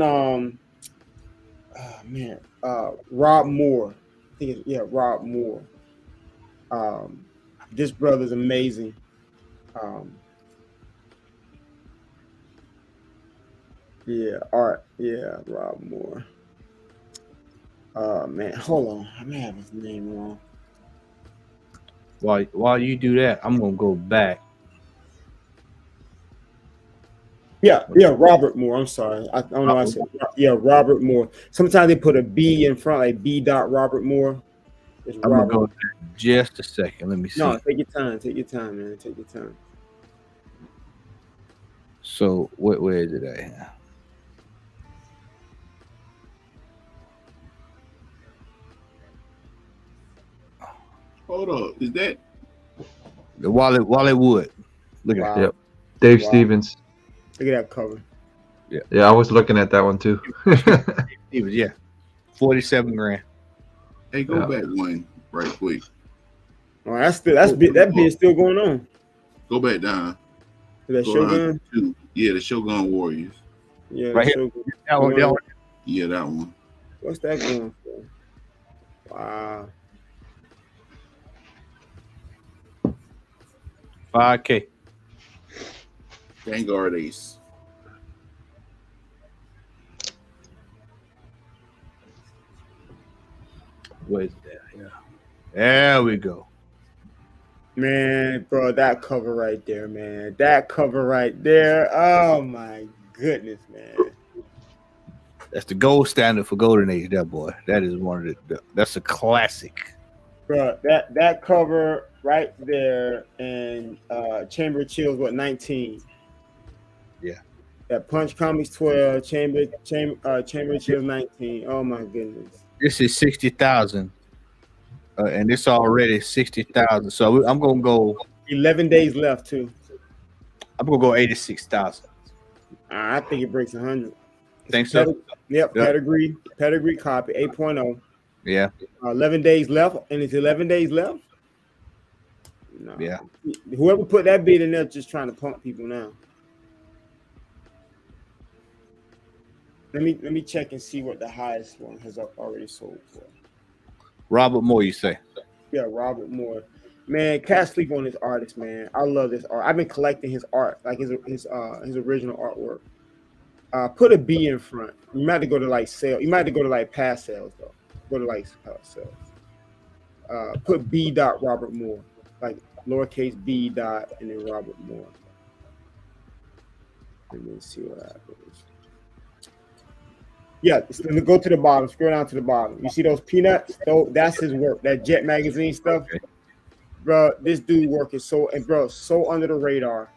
Rob Moore. I think it's Rob Moore. This brother's amazing. Rob Moore. Man, hold on. I may have his name wrong. While you do that, I'm gonna go back. Yeah, Robert Moore. I'm sorry. I don't know why I said Robert Moore. Sometimes they put a B in front, like B. Robert Moore. It's I'm Robert. gonna go just a second. Let me see. No, take your time. Take your time, man. Take your time. So where is it at? Hold up. Is that The Wally Wood. Look at that. Yep. Dave Wow. Stevens. Look at that cover. Yeah, I was looking at that one too. Stevens, yeah. 47 grand. hey, go Yeah. back one right quick. Oh, that bid's still going on. Go back down. Is that Go Shogun? down to 2. Yeah, the Shogun Warriors. Yeah, Right here. Shogun. That one. Yeah, that one. What's that going for? Wow. 5K. Vanguard Ace. Where's that? Yeah. There we go. Man, bro, that cover right there, man. That cover right there. Oh my goodness, man. That's the gold standard for Golden Age, that boy. That is one of that's a classic. Bro, that cover right there, and Chamber of Chills, 19? Yeah. That Punch Comics 12, Chamber of Chills 19. Oh my goodness. This is 60,000. And it's already 60,000. So I'm gonna go 11 days left too. I'm gonna go 86,000. I think it breaks 100. Think so? Yep, Yep. pedigree copy 8.0. Yeah. 11 days left, and it's 11 days left. No. Yeah. Whoever put that bid in there just trying to pump people now. Let me check and see what the highest one has already sold for. Robert Moore, you say? Yeah, Robert Moore. Man, can't sleep on this artist, man. I love this art. I've been collecting his art, like his original artwork. Put a B in front. You might have to go to like sale. You might have to go to like past sales though. Go to like sales. Put B. Robert Moore, like lowercase B. And then Robert Moore. Let me see what happens. Yeah, go to the bottom. Scroll down to the bottom. You see those peanuts? That's his work. That Jet magazine stuff, bro. This dude work is so under the radar.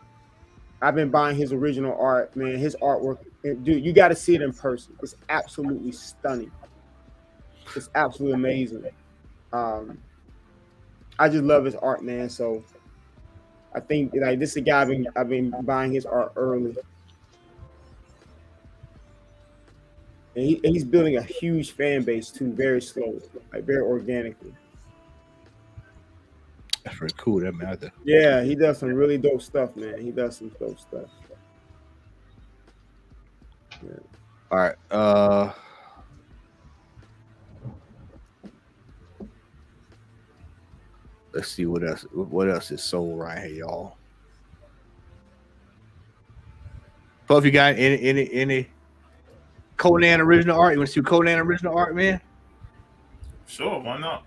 I've been buying his original art, man. His artwork, dude, you got to see it in person. It's absolutely stunning. It's absolutely amazing. I just love his art, man. So I think like this is a guy I've been buying his art early. And he's building a huge fan base too, very slowly, like very organically. That's pretty cool, that man. Yeah, he does some really dope stuff, man. He does some dope stuff. Yeah. All right. Let's see what else. What else is sold right here, y'all? Puff, you got any Conan original art? You want to see Conan original art, man? Sure, why not?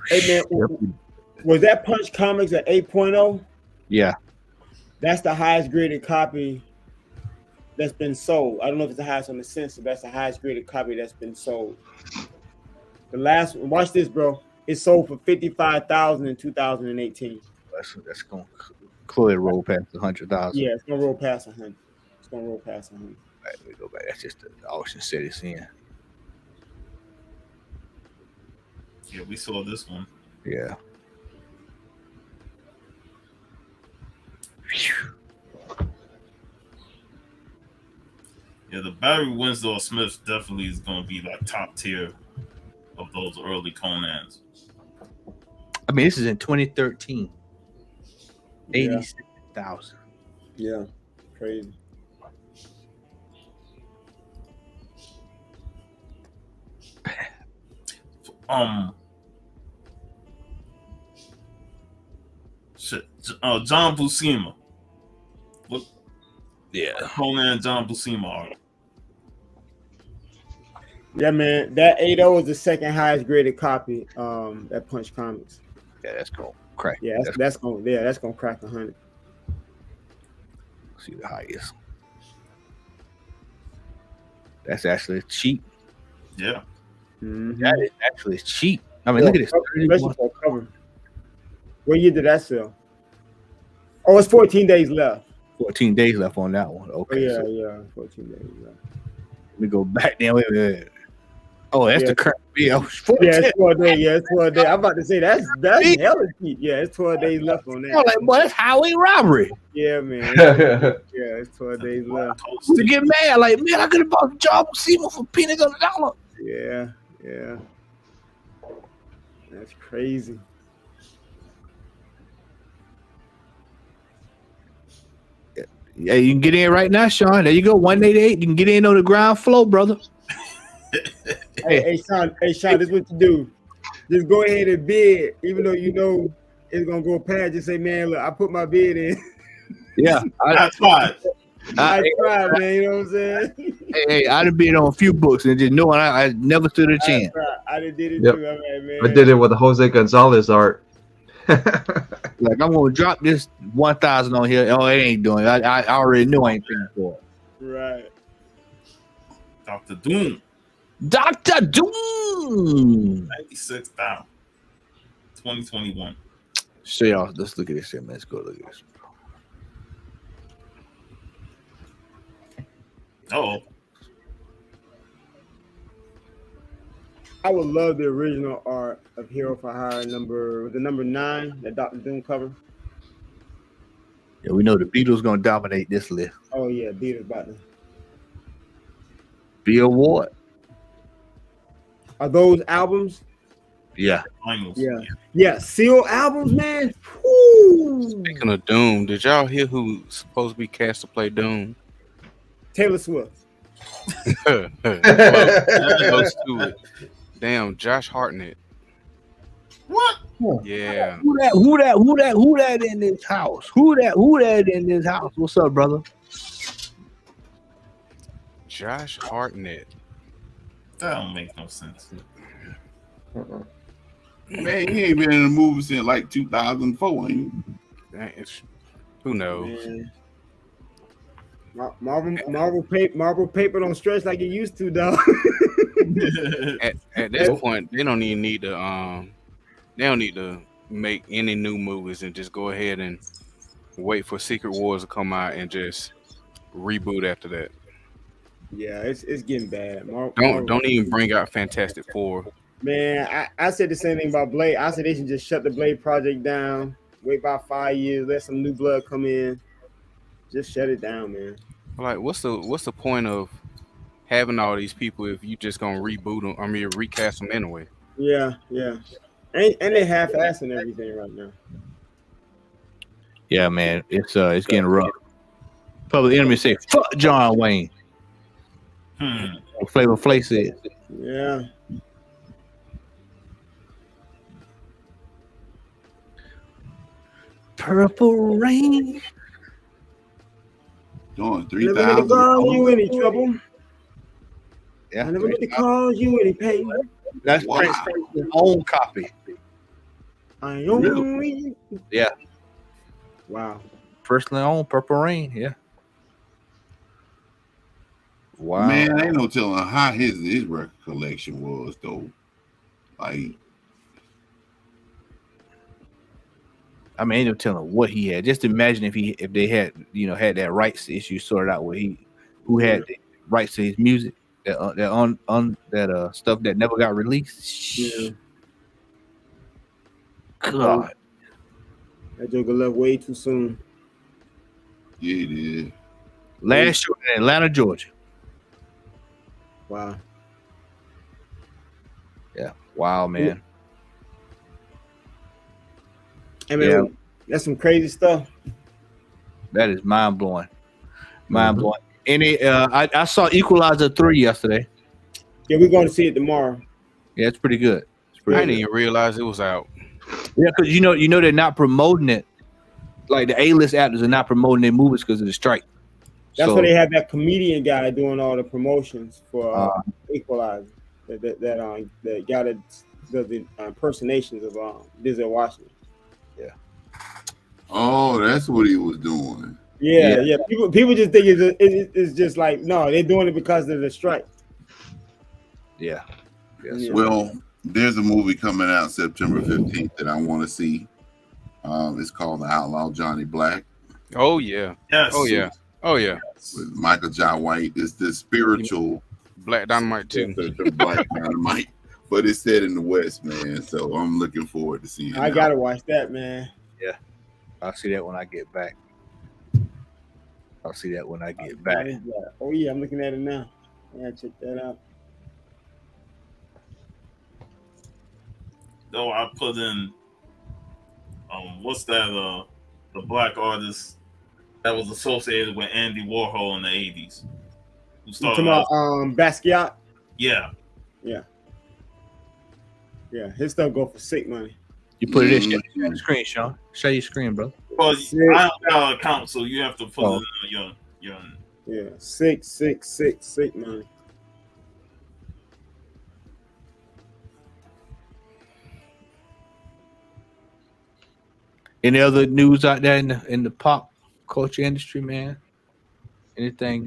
Hey man, was that Punch Comics at 8.0? Yeah. That's the highest graded copy that's been sold. I don't know if it's the highest on the censor. That's the highest graded copy that's been sold. The last one, watch this, bro. It sold for $55,000 in 2018. That's gonna clearly roll past 100,000. Yeah, it's gonna roll past 100. It's gonna roll past 100. Right, let me go back. That's just the auction set it's in. Yeah, we saw this one. Yeah. Yeah, the Barry Winslow Smith definitely is going to be like top tier of those early Conans. I mean, this is in 2013. 86,000. Yeah, crazy. John Buscema. Look, yeah, Conan John Buscema art. Yeah, man, that 8.0 is the second highest graded copy. At Punch Comics. Yeah, that's gonna crack. Yeah, that's gonna crack 100. See the highest. That's actually cheap. Yeah. Mm-hmm. That is actually cheap. I mean, look at this. Especially for a cover. What year did that sell? Oh, it's 14 days left. 14 days left on that one. Okay. Oh, so yeah, 14 days left. let me go back there. Wait. Oh, that's the current bill. Yeah, it's 12 days. Yeah, it's 12 days. I'm about to say that's hella cheap. Yeah, it's 12 days left on that. I'm like, boy, that's highway robbery. Yeah, man. Yeah, it's 12 days left. To get mad, like, man, I could have bought John Buscema for peanuts on the dollar. Yeah. That's crazy. Yeah, you can get in right now, Sean. There you go, 188. You can get in on the ground floor, brother. Hey, Sean, this is what you do. Just go ahead and bid, even though you know it's gonna go past. Just say, man, look, I put my bid in. Yeah, I tried. I tried, man. You know what I'm saying? Hey, I done bid on a few books and just knowing I never stood a chance. I did it Yep. too. I'm like, man. I did it with the Jose Gonzalez art. Like, I'm gonna drop this 1,000 on here. Oh, it ain't doing it. I already knew I ain't paying for it. Right. Dr. Doom. Dr. Doom. 96,000. 2021. So y'all, let's look at this here, man. Let's go look at this. Oh. I would love the original art of Hero for Hire number 9, that Dr. Doom cover. Yeah, we know the Beatles gonna dominate this list. Oh yeah, Beatles about to. Be Award. Are those albums? Yeah. Yeah. Seal albums, man. Woo. Speaking of Doom, did y'all hear who's supposed to be cast to play Doom? Taylor Swift. Close to it. Damn, Josh Hartnett. What? Yeah. Who that in this house? Who that in this house? What's up, brother? Josh Hartnett. That don't make no sense. Man, he ain't been in a movie since like 2004, ain't he? Who knows? Marvel paper don't stretch like it used to, dog. At this point, they don't even need to they don't need to make any new movies and just go ahead and wait for Secret Wars to come out and just reboot after that. Yeah, it's getting bad. Don't even bring out Fantastic Four. Man, I said the same thing about Blade. I said they should just shut the Blade project down, wait about 5 years, let some new blood come in. Just shut it down, man. Like, what's the point of having all these people if you just gonna reboot them? I mean, recast them anyway. Yeah. And they half-assing everything right now. Yeah, man, it's getting rough. Public Enemy say, "Fuck John Wayne." Flavor Flav said. Yeah. Purple Rain. Doing Never meant to 3,000. cause you any trouble. Yeah, I never meant to cause you any pain. that's Wow. Prince Franklin's own copy. I only. Yeah, Wow. personally owned Purple Rain. Yeah. Wow. Man, ain't no telling how his record collection was though. Like, I mean, ain't no telling what he had. Just imagine if they had that rights issue sorted out, who had the rights to his music, that stuff that never got released. Yeah. God, That joker left way too soon. yeah, it is. last show in Atlanta, Georgia. Wow. Yeah, wow, man. I mean, Yeah. that's some crazy stuff. That is mind blowing. Mind blowing. I saw Equalizer 3 yesterday. Yeah, we're going to see it tomorrow. Yeah, it's pretty good. It's I pretty didn't good. even realize it was out. Yeah, because you know they're not promoting it. Like the A-list actors are not promoting their movies because of the strike. That's So- why they have that comedian guy doing all the promotions for Equalizer. That guy that does the impersonations of Denzel Washington. Oh, that's what he was doing. Yeah. People just think it's just like, no, they're doing it because of the strike. Yeah. Yeah. Well, there's a movie coming out September 15th that I want to see. It's called The Outlaw Johnny Black Oh yeah. Yes. Oh yeah. Oh yeah. with Michael Jai White. It's the spiritual Black Dynamite too. the Black Dynamite, but it's set in the West, man. So I'm looking forward to seeing it. I gotta watch that, man. I'll see that when I get back. Oh yeah, I'm looking at it now. Yeah, check that out. Though I put in what's that the black artist that was associated with Andy Warhol in the 80s. Who You started talking out, about Basquiat? yeah. Yeah, his stuff go for sick money. You put it in. Share your screen, Sean. Share your screen, bro. Well, I don't have an account, so you have to put it in your Yeah, sick money. Any other news out there in the pop culture industry, man? Anything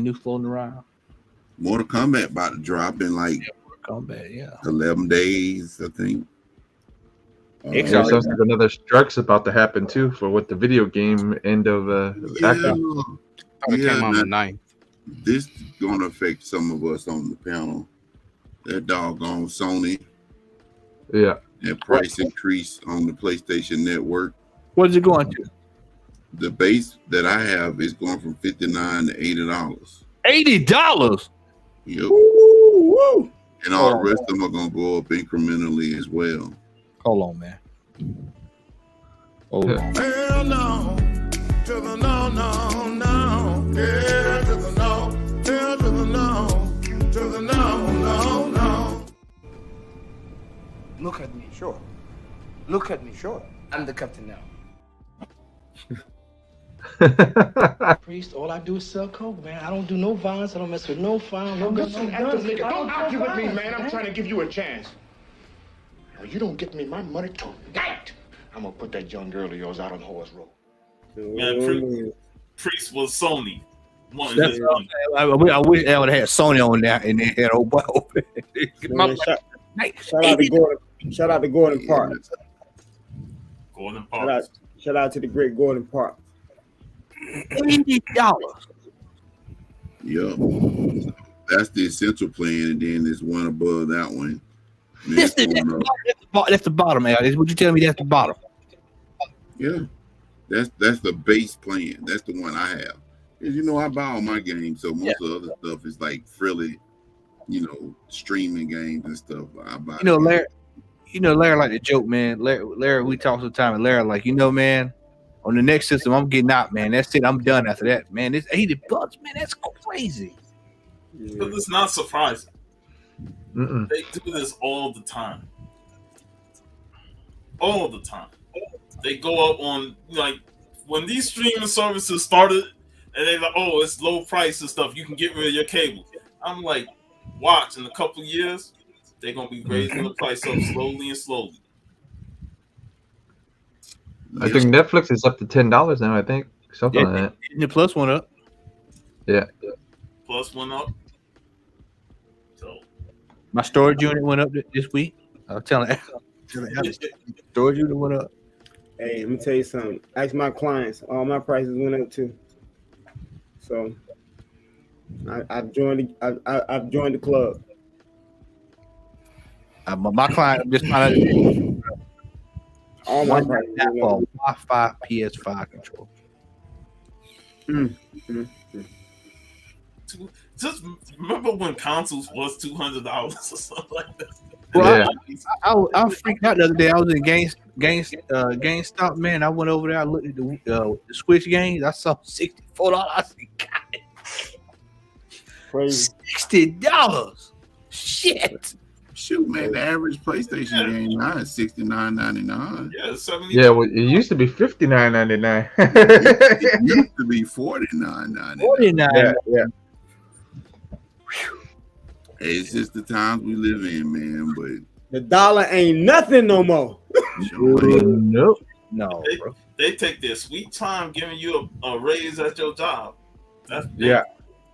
new floating around? Mortal Kombat about to drop in like Combat, yeah. 11 days, I think. There's also another strike's about to happen too for what the video game end of acting. Probably came on now, the 9th. this is going to affect some of us on the panel. That doggone Sony, Yeah. that price increase on the PlayStation Network. What is it going to? The base that I have is going from $59 to $80. $80. Yep. Woo! And all the rest of them are going to go up incrementally as well. Hold on, man. Hold on. Hell no, to the no, no, no. Yeah, to the no, hell to the no, to the no, no, no. Look at me, sure. Look at me, sure. I'm the captain now. Priest, all I do is sell coke, man. I don't do no violence. I don't mess with no fire, no guns, no guns. Don't argue with me, man. I'm trying to give you a chance. Now, you don't get me my money tonight. I'm gonna put that young girl of yours out on Horse Road. Man, Priest was Sony. Wanting That's his what money. I'm saying. I wish I would have had Sony on there and they had old boy over there. Man, shout out to Gordon Park. Gordon Park. Shout out to the great Gordon Park. $80. Yep. That's the essential plan, and then there's one above that one. And That's it's going up. the bottom, Al. Would you tell me that's the bottom? Yeah, that's the base plan. That's the one I have. Because I buy all my games, so most of the other stuff is like frilly, streaming games and stuff. I buy. Larry like to joke, man. Larry, we talk sometimes, and Larry, like, man, On the next system, I'm getting out, man. That's it. I'm done after that, man. It's $80, man. That's crazy. But it's not surprising. Mm-mm. They do this all the time. All the time. They go up on, like, when these streaming services started, and they're like, oh, it's low price and stuff, you can get rid of your cable. I'm like, watch, in a couple of years, they're going to be raising the price up slowly and slowly. I think Netflix is up to $10 now. I think something like that. The plus went up. Yeah. Plus went up. So My storage unit went up this week. I was telling Alex, storage unit went up. Hey, let me tell you something. Ask my clients. All my prices went up too. So I've joined the club. My client just found out all my prices went up. Wi-Fi PS5 control. just remember when consoles was $200 or something like that. Well, I was freaking out the other day. I was in GameStop, man. I went over there. I looked at the Switch games. I saw $64. I said, God, crazy. $60. Shit. Shoot, man, the average PlayStation game now is $69.99. Yeah, 70. Yeah, well, it used to be $59.99. It used to be $49.99. $49. Yeah. It's just the times we live in, man. But the dollar ain't nothing no more. Nope. No. They take their sweet time giving you a raise at your job. That's Yeah.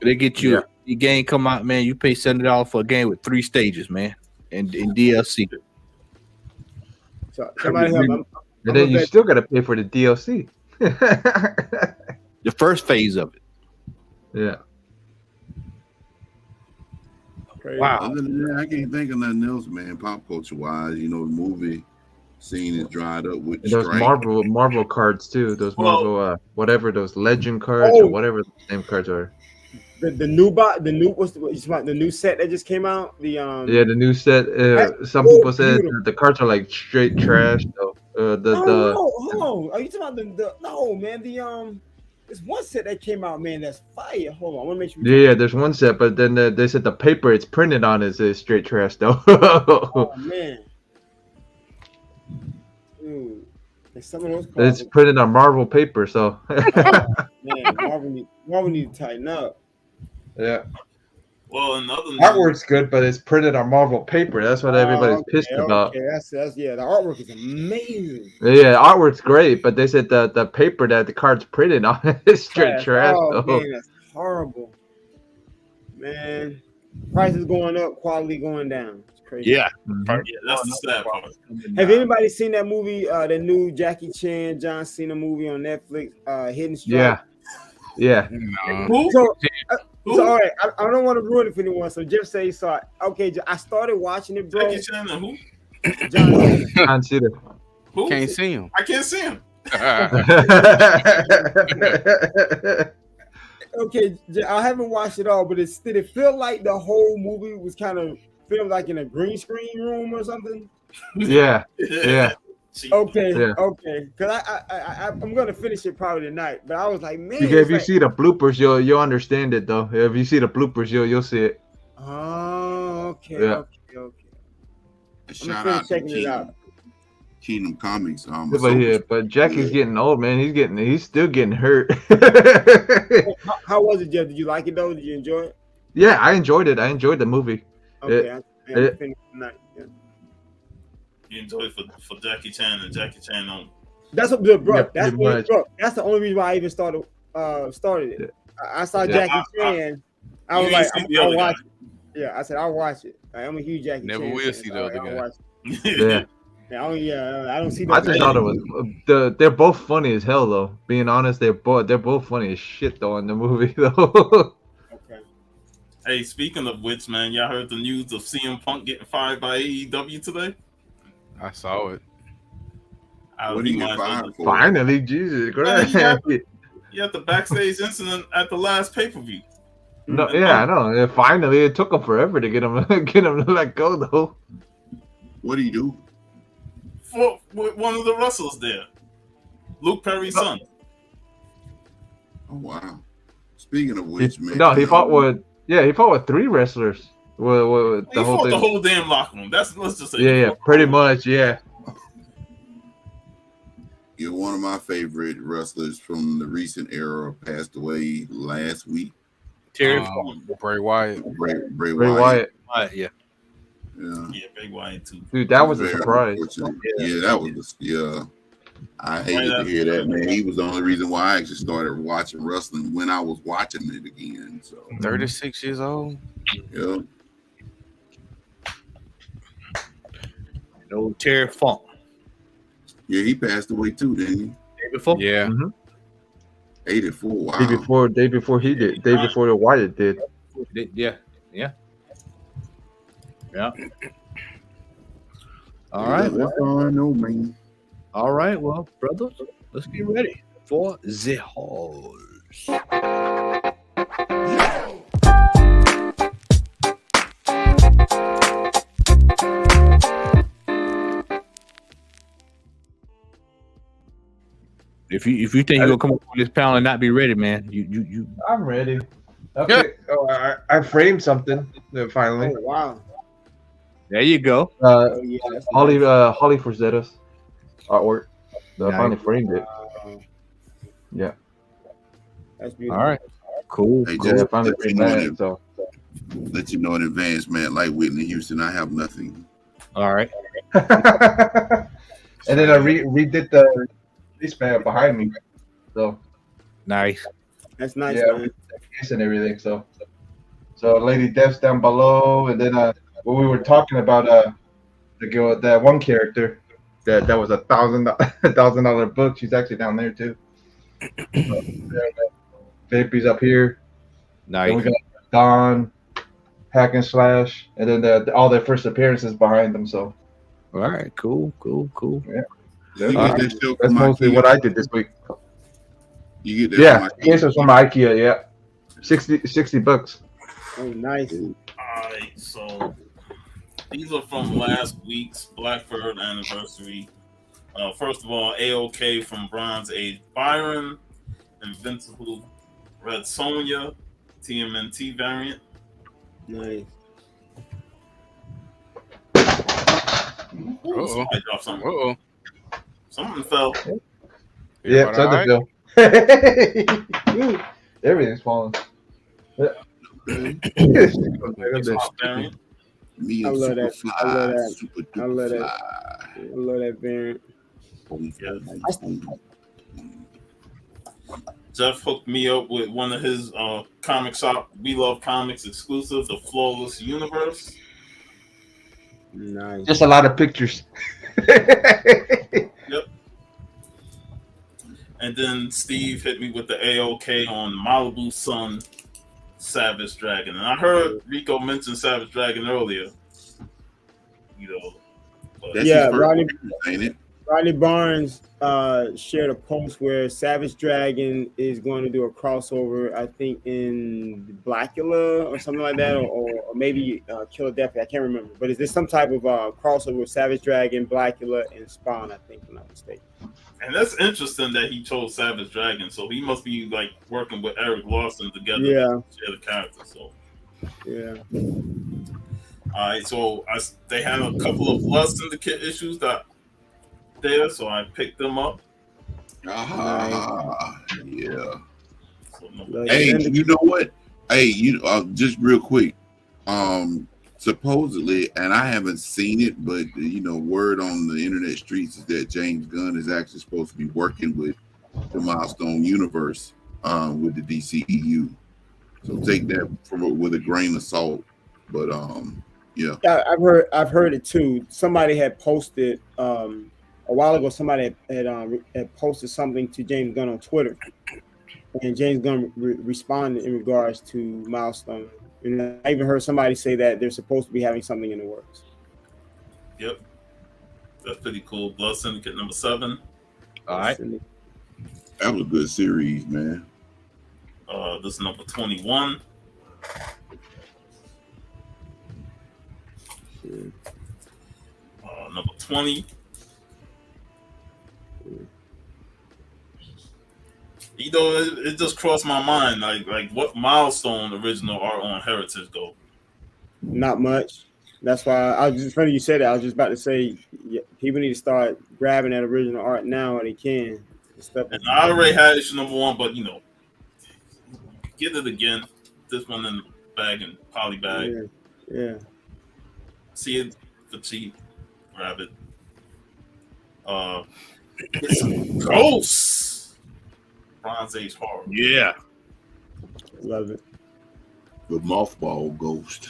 They get you your game come out, man. You pay $70 for a game with 3 stages, man. And DLC. So somebody help me. And then you still gotta pay for the DLC. The first phase of it. Yeah. Wow. Other than that, I can't think of nothing else, man. Pop culture wise, the movie scene is dried up with And those strike. Marvel cards too. Those Marvel whatever those legend cards or whatever the name cards are. The new set that just came out. The the new set. Some people said the cards are like straight trash. Though. Hold on. Are you talking about no man? There's one set that came out, man. That's fire. Hold on, I want to make sure. Yeah, there's one set, but then they said the paper it's printed on is straight trash though. Oh man. And some of those cards It's printed on Marvel paper, so. man, Marvel need to tighten up. Yeah. Well, another Artwork's good, but it's printed on Marvel paper. That's what everybody's pissed about. Okay, that's the artwork is amazing. Yeah, artwork's great, but they said the paper that the card's printed on is straight trash. Oh though. man, that's horrible. Man, prices going up, quality going down. It's crazy. Yeah. Yeah, that's the sad part. Have anybody seen that movie, the new Jackie Chan, John Cena movie on Netflix, Hidden Strike? Yeah. So all right, I don't want to ruin it for anyone. So Jeff said he saw it. Okay, I started watching it, bro. Jackie Chan and who? John Cena. Who? Can't see him. I can't see him. Okay, I haven't watched it all, but did it feel like the whole movie was kind of filmed like in a green screen room or something? Yeah. Okay, Yeah. okay. Because I'm gonna finish it probably tonight. But I was like, man. If you see the bloopers, you'll understand it though. If you see the bloopers, you'll see it. Oh, okay. Yeah. Okay. Shout out to checking it out. Kingdom Comics. But Jackie's getting old, man. He's still getting hurt. How was it, Jeff? Did you like it though? Did you enjoy it? Yeah, I enjoyed it. I enjoyed the movie. Okay, I'm finished tonight. Yeah. You enjoy it for Jackie Chan and Jackie Chan only. That's what, bro. Yeah, That's pretty what, much. bro. That's the only reason why I even started it. I saw Yeah, Jackie Chan. I was you like, ain't seen the I'll other watch it. Yeah, I said I'll watch it. I'm a huge Jackie Never Chan will fan, see so the other I'll guy. watch it. Yeah. I don't see. I just thought it was they're both funny as hell though. Being honest, they're both funny as shit though in the movie though. Okay. Hey, speaking of which, man, y'all heard the news of CM Punk getting fired by AEW today? I saw it. What do you get fired for? Finally, Jesus Christ. He had the backstage incident at the last pay-per-view. No, yeah, I know. Yeah, finally, it took him forever to get him to let go though. What do you do? For one of the wrestlers there. Luke Perry's son. Oh wow. Speaking of which, man. He fought with 3 wrestlers. With He the whole fought thing. the whole damn locker room. Let's just say. Yeah, pretty much, yeah. You're one of my favorite wrestlers from the recent era. Passed away last week. Terry Bray Wyatt. Bray Wyatt. Yeah. Yeah, Bray Wyatt too. Dude, that was a Very surprise. unfortunate. Yeah, that was I hated to hear that, man. He was the only reason why I actually started watching wrestling when I was watching it again. So 36 years old. yeah. No Terry Funk. Yeah, he passed away too, didn't he? Day before? Yeah. 84. Wow. Day before he did. Day before the Wyatt did. Yeah. All right. That's all I know, man. All right. Well, brothers, let's get ready for the horse. If you think you're gonna come up with this panel and not be ready, man, you. I'm ready. Okay. Oh, I framed something finally. Oh, wow. There you go. Yeah, that's Holly nice. Holly Forzetta's artwork. I Nice. finally framed it. Yeah. That's beautiful. All right. Cool. Hey, Yeah, I just finally let you framed know that. in- So let you know in advance, man. Like Whitney Houston, I have nothing. All right. and then I redid the police man behind me. So Nice. That's nice, yeah, man. and everything. So Lady Death's down below, and then when we were talking about the girl, that one character that was $1,000 book, she's actually down there too. Vampy's up here. Nice. And we got Don, Hack and Slash, and then all their first appearances behind them. So All right. Cool. yeah, You All get right. that show that's from mostly IKEA? what I did this week. You get that Yeah, from yes, it's from IKEA. Yeah, $60. Oh, nice. Alright, so these are from last week's Blackbird anniversary. First of all, AOK from Bronze Age Byron, Invincible Red Sonja, TMNT variant. Nice. Ooh, somebody dropped something. Something fell. Yeah, Everybody Southern Bill. Everything's falling. Top variant. Me I and love that. Superfly, I love that. Super I love that. Fly. I love that variant. Jeff hooked me up with one of his comic shop We Love Comics exclusive, The Flawless Universe. Nice. Just a lot of pictures. Yep. And then Steve hit me with the AOK on Malibu Sun Savage Dragon. And I heard Rico mention Savage Dragon earlier. You know. That's Yeah, his first Ronnie- appearance, ain't it? Ronnie Barnes shared a post where Savage Dragon is going to do a crossover, I think in Blackula or something like that, or maybe Philadelphia. I can't remember. But is there some type of crossover with Savage Dragon, Blackula, and Spawn? I think, if I'm not mistaken. And that's interesting that he chose Savage Dragon. So he must be like working with Eric Larson together Yeah. to share the character. So Yeah. all right, so they had a couple of Blood Syndicate issues that there, so I picked them up. Ah, yeah. So, Hey, you know what? Hey, just real quick. Supposedly, and I haven't seen it, but word on the internet streets is that James Gunn is actually supposed to be working with the Milestone universe with the DCEU. So take that with a grain of salt. But yeah. I've heard it too. Somebody had posted a while ago. Somebody had posted something to James Gunn on Twitter, and James Gunn responded in regards to Milestone. And I even heard somebody say that they're supposed to be having something in the works. Yep, that's pretty cool. Blood Syndicate number 7. All right. That was a good series, man. This is number 21. Number 20. You know, it just crossed my mind, like what milestone original art on Heritage go? Not much. That's why I was just funny you said that. I was just about to say people need to start grabbing that original art now when they can. And I already had issue number 1, but you know, get it again. This one in the bag and poly bag. Yeah. See it for cheap. Grab it. It's Ghosts. Bronze Age horror. Yeah. Love it. The mothball ghost.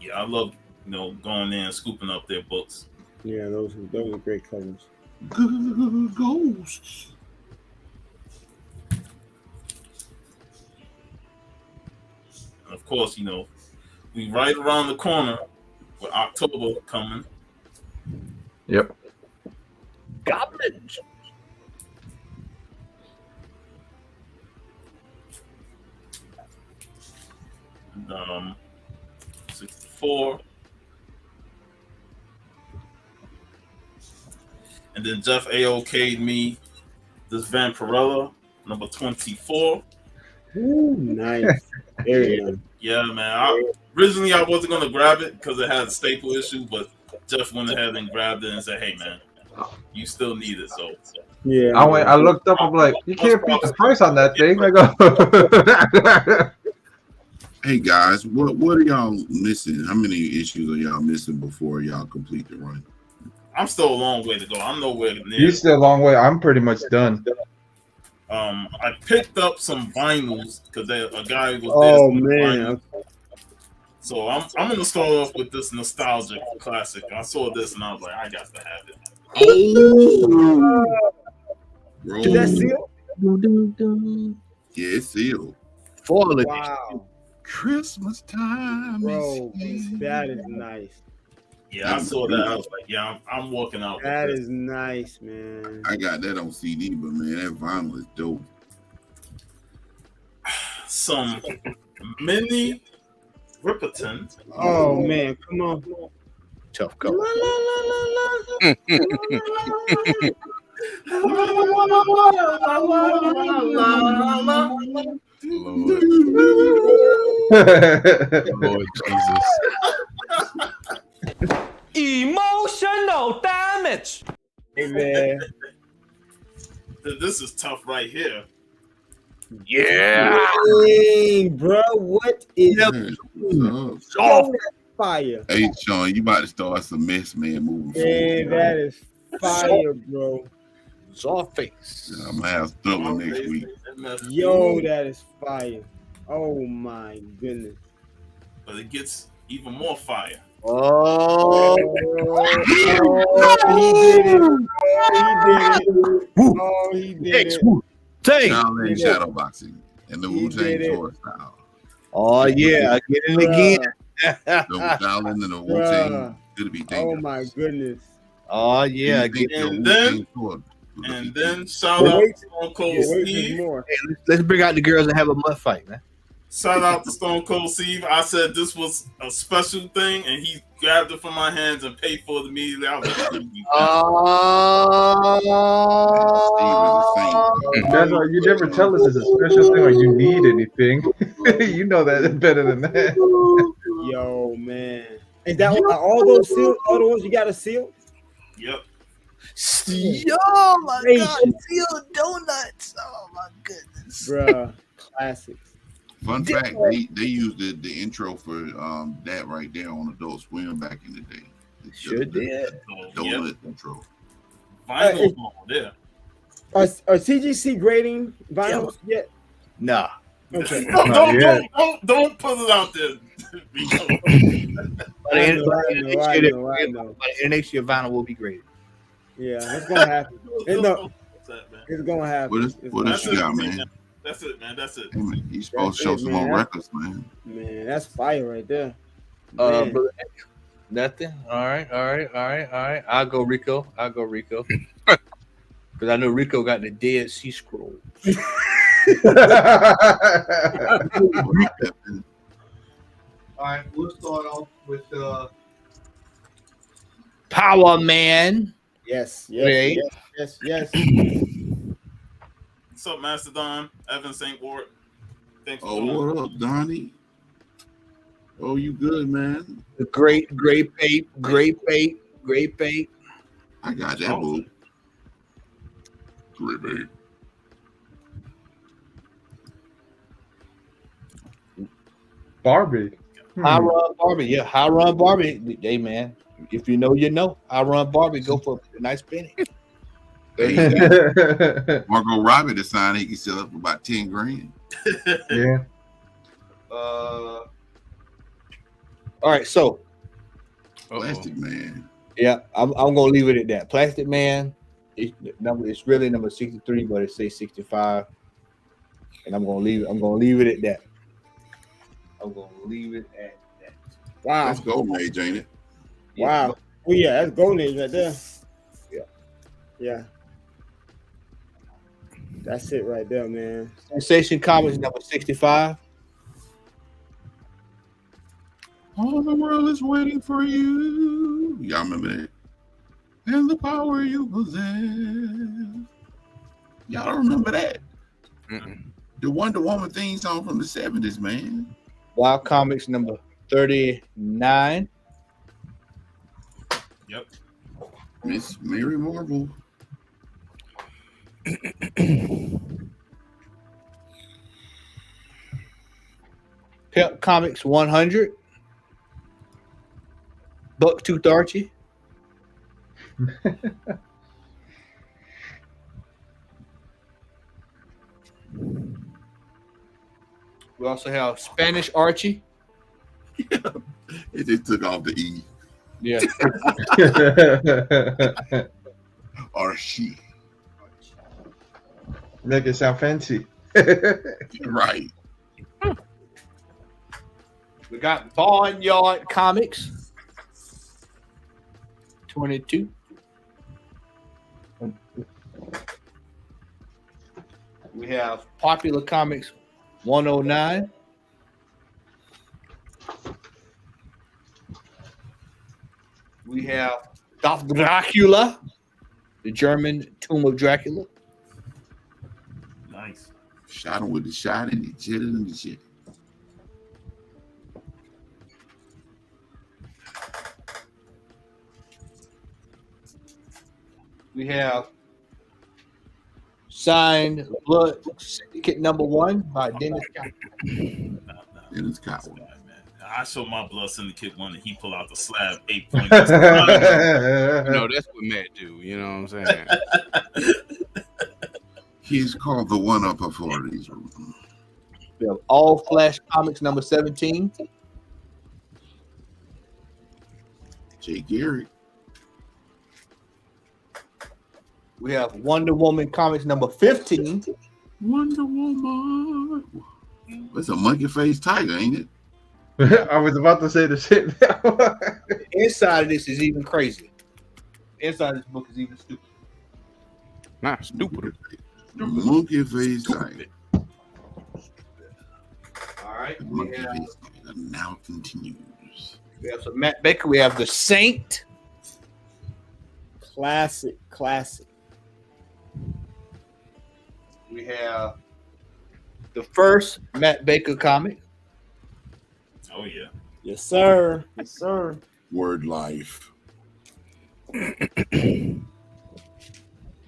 Yeah, I love going in and scooping up their books. Yeah, those are great covers. Ghosts. And of course, we right around the corner with October coming. Yep. Goblins. And, 64. And then Jeff AOK'd me this Vampirella, number 24. Ooh, nice. Very nice. Yeah, man. Originally, I wasn't going to grab it because it had a staple issue, but Jeff went ahead and grabbed it and said, hey, man, you still need it. So yeah. I looked up, I'm like, you can't beat the price on that thing. I go, hey, guys, what are y'all missing? How many issues are y'all missing before y'all complete the run? I'm still a long way to go. I'm nowhere near. you're still a long way. I'm pretty much done. I picked up some vinyls because a guy was there. Oh man! So I'm gonna start off with this nostalgic classic. I saw this and I was like, I got to have it. Is that sealed? Yeah, it's sealed. Fall edition. Wow, Christmas time. bro, that is nice. Yeah, I saw that. I was like, yeah, I'm walking out. That with is nice, man. I got that on CD, but man, that vinyl is dope. Some mini Ripperton. Oh man, come on. Tough cover. Lord Jesus. Emotional damage. Hey man. This is tough right here. Yeah. Dang, bro, what is Soft. fire? Hey, Sean, you about to start some mess, man, moving Man, forward. that is fire, bro. Soft face. I'm gonna have Thriller next week. Yo, that is fire. Oh my goodness. But it gets even more fire. Oh, he did it. Oh, he did it. Take. Shaolin Shadowboxing and the He Wu-Tang did it. Sword style. Oh yeah, get it again. The Shaolin and the Wu-Tang Bruh. gonna be Oh dangerous. my goodness. Oh yeah, You think get the And Wu-Tang Sword will And defeat then you? shout out Wait. to Stone Cold Yeah, wait, there's Steve. more. let's bring out the girls and have a mud fight, man. Shout out to Stone Cold Steve. I said this was a special thing, and he grabbed it from my hands and paid for it immediately. I was like, That's why you never tell us it's a special thing or you need anything. You know that better than that. Yo, man. Is that are all those sealed? All the ones you got to seal? Yep. Yo, my Hey. God, sealed donuts. Oh my goodness. Bruh, classics. Fun fact, they used the intro for that right there on Adult Swim back in the day. Sure did. Donut intro. Vinyl over there. Are CGC grading vinyls yet? Nah. Okay. Don't put it out there. By the next year, vinyl will be graded. Yeah, it's gonna happen. It's gonna happen. What else you got, man? That's it, man. That's it. Hey, man, you supposed to show That's it, some man. more records, man. Man, that's fire right there. Man. Brother, nothing. All right. I'll go Rico. Because I know Rico got the Dead Sea Scrolls. All right, we'll start off with Power Man. Yes. Right. Yes. What's up, Mastodon? Evan St. Ward. Thanks for Oh, joining. what up, Donnie? Oh, you good, man? The great Pape. I got that, boo. Great babe. Barbie. High Run Barbie. Yeah, High Run Barbie. Hey, man. If you know, you know. High Run Barbie. Go for a nice penny. Margot Robbie decided he can sell it for about 10 grand. Yeah. All right, so Plastic Man. yeah, I'm gonna leave it at that. Plastic Man, it's really number 63, but it says 65, and I'm gonna leave it at that. I'm gonna leave it at that. Wow. That's Golden Age, ain't it? Wow. Oh yeah, that's Golden Age right there. Yeah. Yeah. That's it right there, man. Sensation Comics number 65. All the world is waiting for you. Y'all remember that? And the power you possess. Y'all don't remember that? The Wonder Woman theme song from the 70s, man. Wild Comics number 39. Yep. Miss Mary Marvel. Pep Comics 100. Bucktooth Archie. We also have Spanish Archie. It just took off the E. Yeah. Archie. Make it sound fancy. Right. We got Barnyard Comics 22. We have Popular Comics 109. We have Dr. Dracula, the German Tomb of Dracula. Nice. Shot him with the shot and he jetted and the shit. We have signed Blood Syndicate number 1 by Dennis Cotton. Dennis Cotton. I showed my Blood Syndicate one and he pulled out the slab 8 points. No, that's what Matt do. You know what I'm saying? He's called the one-upper for these. We have All Flash Comics number 17. Jay Garrett. We have Wonder Woman Comics number 15. Wonder Woman. That's a monkey faced tiger, ain't it? I was about to say the shit. The inside of this is even crazy. The inside of this book is even stupid. Not stupid. The monkey faced tiger. All right. The We monkey have, faced tiger now continues. we have some Matt Baker. We have The Saint. Classic. We have the first Matt Baker comic. Oh yeah. Yes, sir. Word life.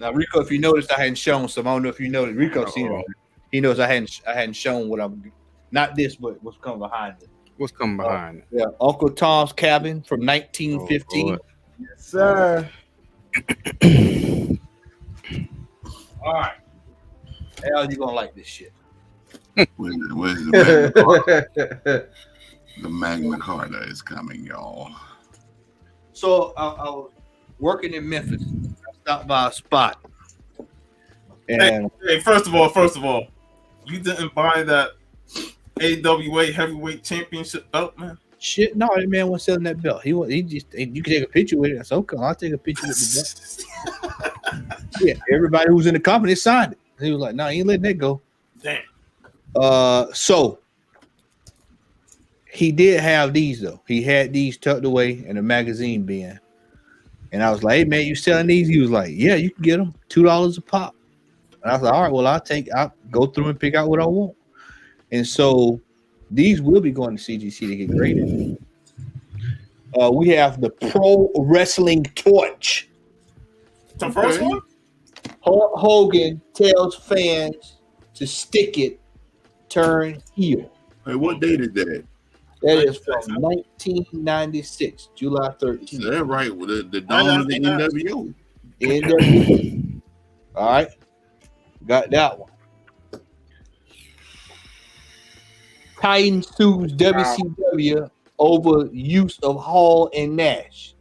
Now, Rico, if you noticed, I hadn't shown some. I don't know if you noticed. Rico seen it. He knows I hadn't shown what I'm. Not this, but what's coming behind it. What's coming behind it? Yeah, Uncle Tom's Cabin from 1915. Lord. Yes, sir. All right. How you gonna like this shit? Where's the Magna Carta? The Magna Carta is coming, y'all. So I was working in Memphis. I stopped by a spot, and Hey, first of all, you didn't buy that AWA heavyweight championship belt, man. shit, no, that man wasn't selling that belt. He just you can take a picture with it. I said, okay, I'll take a picture with the belt. Yeah, everybody who was in the company signed it. He was like, no, he ain't letting that go. Damn. So he did have these though. He had these tucked away in a magazine bin. And I was like, hey man, you selling these? He was like, yeah, you can get them $2 a pop. And I was like, all right, well, I'll go through and pick out what I want. And so these will be going to CGC to get graded. We have the Pro Wrestling Torch. The first one? Hulk Hogan tells fans to stick it, turn heel. Hey, what date is that? That is from 1996, July 13th. Is that right? With the dawn of the NWO. NWO. All right. Got that one. Titan sues WCW over use of Hall and Nash.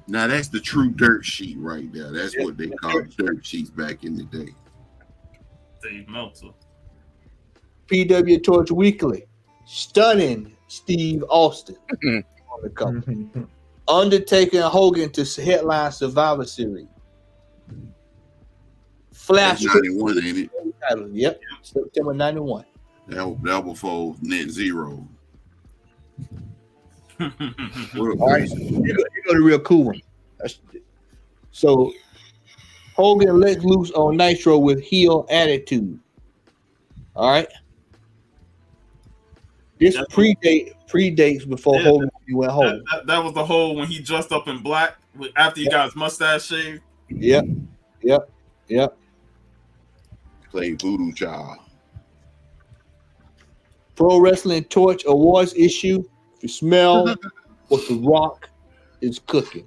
Now that's the true dirt sheet right there. That's what they called dirt sheets back in the day. Dave Meltzer. PW Torch Weekly, stunning Steve Austin on the cover. Undertaker and Hogan to headline Survivor Series. Flash That's 91, ain't it? Yep, September 91. That before Net Zero. All right, so you go to real cool one. So Hogan let loose on Nitro with heel attitude. All right. This predates before Hogan went home. That was the whole when he dressed up in black after he got his mustache shaved. Yep. Play Voodoo Child. Pro Wrestling Torch Awards issue. If you smell what The Rock is cooking.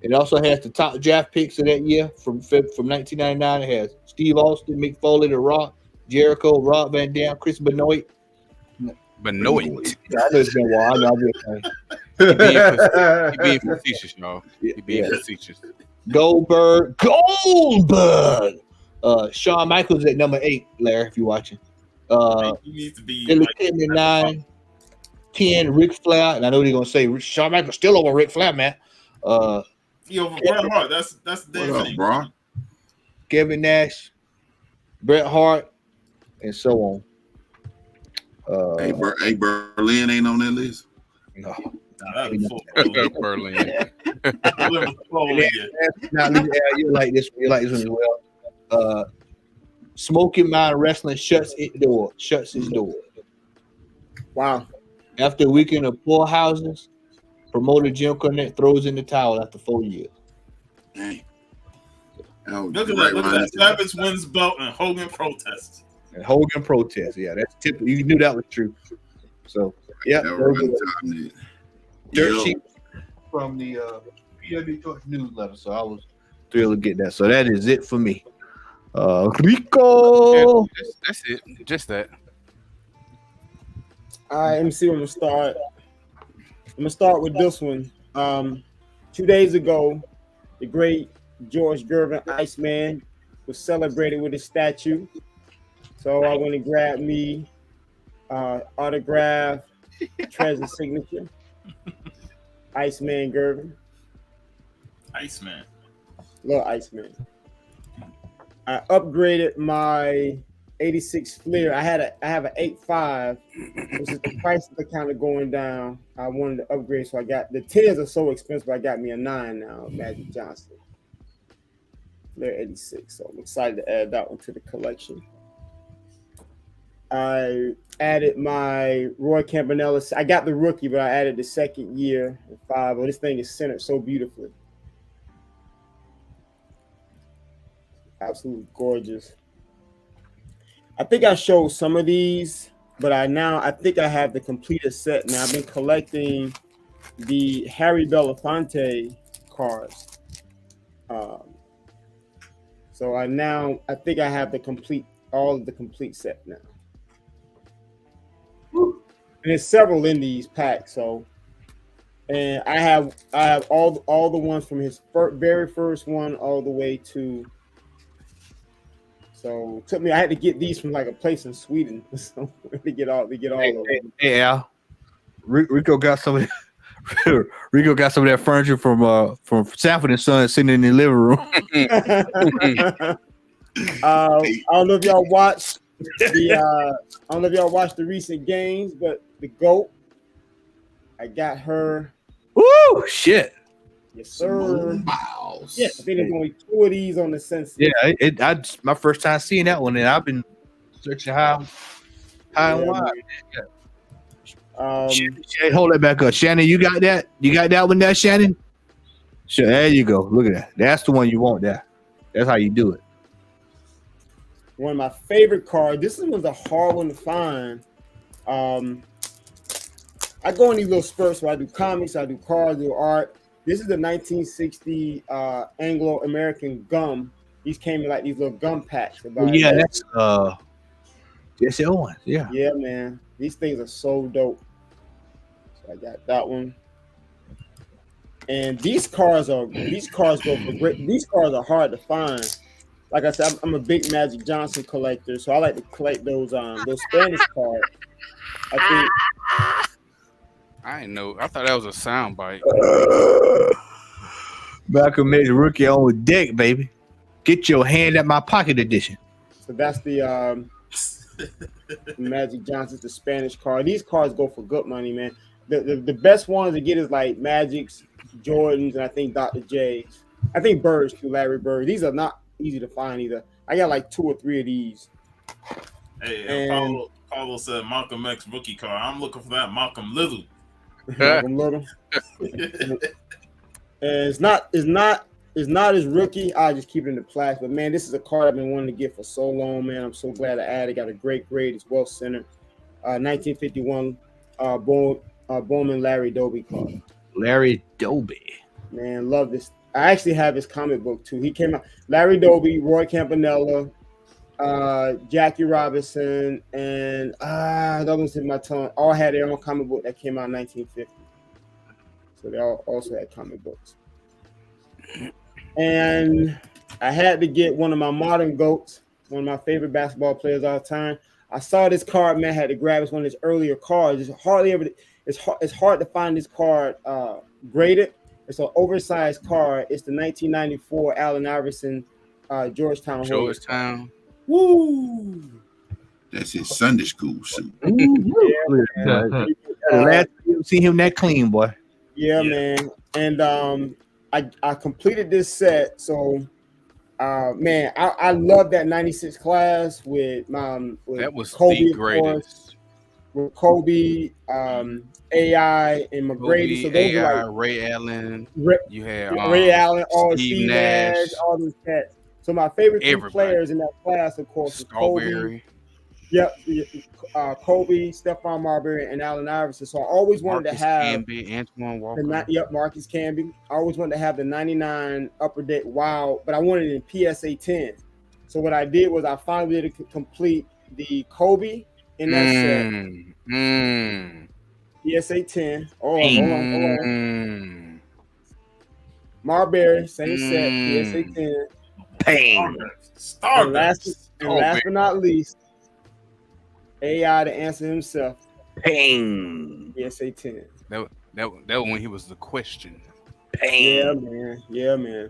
It also has the top draft picks of that year from 1999. It has Steve Austin, Mick Foley, The Rock, Jericho, Rob Van Dam, Chris Benoit. Benoit. I know it's been a while. He being facetious, y'all. He being facetious. Goldberg. Shawn Michaels at number 8, Larry, if you're watching. He needs to be Like 9, 10, Ric Flair. And I know they're going to say Shawn Michaels still over Ric Flair, man. He over Bret Hart. That's the damn What up, thing. bro? Kevin Nash, Bret Hart, and so on. Hey, Berlin ain't on that list. No. Nah, that's full Berlin. You like this one as well. Smoky Mountain Wrestling shuts its door. Wow. After a weekend of poor houses, promoter Jim Cornette throws in the towel after 4 years. Dang. Look at that. Savage wins belt and Hogan protests. And Hogan protests. Yeah, that's typical. You knew that was true. So, yeah. Dirt sheet from the PW Torch newsletter. So I was thrilled to get that. So that is it for me. Rico. Yeah, that's it. Just that. All right, let me see where I'm gonna start. I'm gonna start with this one. 2 days ago, the great George Gervin Iceman was celebrated with his statue. So I went and grabbed me autograph, treasure signature. Iceman Gervin. Iceman. Little Iceman. I upgraded my 86 Fleer. I have an 8.5, which is the price is kind of going down. I wanted to upgrade, so I got the 10s are so expensive. I got me a 9 now, Magic Johnson. Fleer 86. So I'm excited to add that one to the collection. I added my Roy Campanella. I got the rookie, but I added the second year 5. Well, this thing is centered so beautifully. Absolutely gorgeous. I think I showed some of these, but I think I have the completed set now. I've been collecting the Harry Belafonte cards. So I think I have all of the complete set now. And there's several in these packs, and I have all the ones from his very first one all the way to. So it took me. I had to get these from like a place in Sweden so to get all of them. Hey, Al. Rico got some of that. Rico got some of that furniture from Sanford and Son sitting in the living room. I don't know if y'all watched the recent games, but the GOAT, I got her. Woo! Shit. Yes, sir. Mobiles. Yeah, I think there's only 2 of these on the census. Yeah, my first time seeing that one, and I've been searching high and wide. Yeah. Hold that back up, Shannon. You got that? You got that one there, Shannon? Sure. There you go. Look at that. That's the one you want. There. That's how you do it. One of my favorite cards. This was a hard one to find. I go in these little spurts where I do comics, I do cards, I do art. This is the 1960 Anglo-American gum. These came in like these little gum packs. Yeah, that's Jesse Owens. Yeah. Yeah, man. These things are so dope. So I got that one. And these cards go for great. These cards are hard to find. Like I said, I'm a big Magic Johnson collector, so I like to collect those Spanish cards. I didn't know. I thought that was a sound bite. Malcolm X rookie on deck, baby. Get your hand at my pocket edition. So that's the Magic Johnson's, the Spanish card. These cards go for good money, man. The best ones to get is like Magic's, Jordans, and I think Dr. J's. I think Birds too, Larry Bird. These are not easy to find either. I got like 2 or 3 of these. Hey, Paulo said Malcolm X rookie card. I'm looking for that Malcolm Little. Malcolm Little. And it's not his rookie. I just keep it in the plastic. But man, this is a card I've been wanting to get for so long, man. I'm so glad I added. Got a great grade. It's well centered. 1951 Bowman Larry Doby card. Larry Doby. Man, love this. I actually have his comic book too. He came out. Larry Doby, Roy Campanella, Jackie Robinson, and that one's in my tongue. All had their own comic book that came out in 1950. So they all also had comic books. And I had to get one of my modern GOATs, one of my favorite basketball players of all time. I saw this card, man. Had to grab it. It's one of his earlier cards. It's hard to find this card graded. It's an oversized card. It's the 1994 Allen Iverson Georgetown. Woo! That's his Sunday school suit. Last you see him that clean, boy. Yeah, man. And I completed this set. So man, I love that 96 class with that was Kobe, the greatest. With Kobe, AI, and McGrady. So those AI, are like Ray Allen. You had Ray Allen, Steve Nash, all these cats. So my favorite 3 players in that class, of course, was Kobe. Yep, Kobe, Stephon Marbury, and Allen Iverson. So I always wanted to have Antoine Walker. Marcus Camby. I always wanted to have the 99 Upper Deck Wild, but I wanted it in PSA 10. So what I did was I finally did complete the Kobe in that set. PSA 10. Hold on. Marbury, same set. PSA 10. Pain. And last but not least, AI to answer himself. Pain. PSA 10. That was when he was the question. Pain. Yeah, man.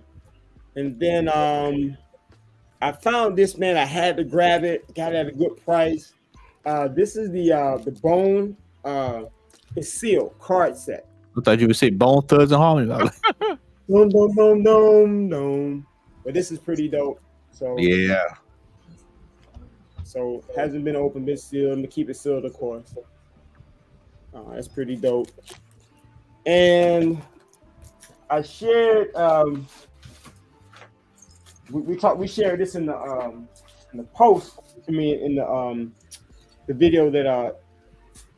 And then I found this, man. I had to grab it. Got it at a good price. This is the Bone it's sealed card set. I thought you would say Bone Thugs and Harmony. Dum. But this is pretty dope. So yeah. So hasn't been opened, been sealed. I'm gonna keep it sealed, of course. That's pretty dope. And I shared we shared this in the post. I mean in the video that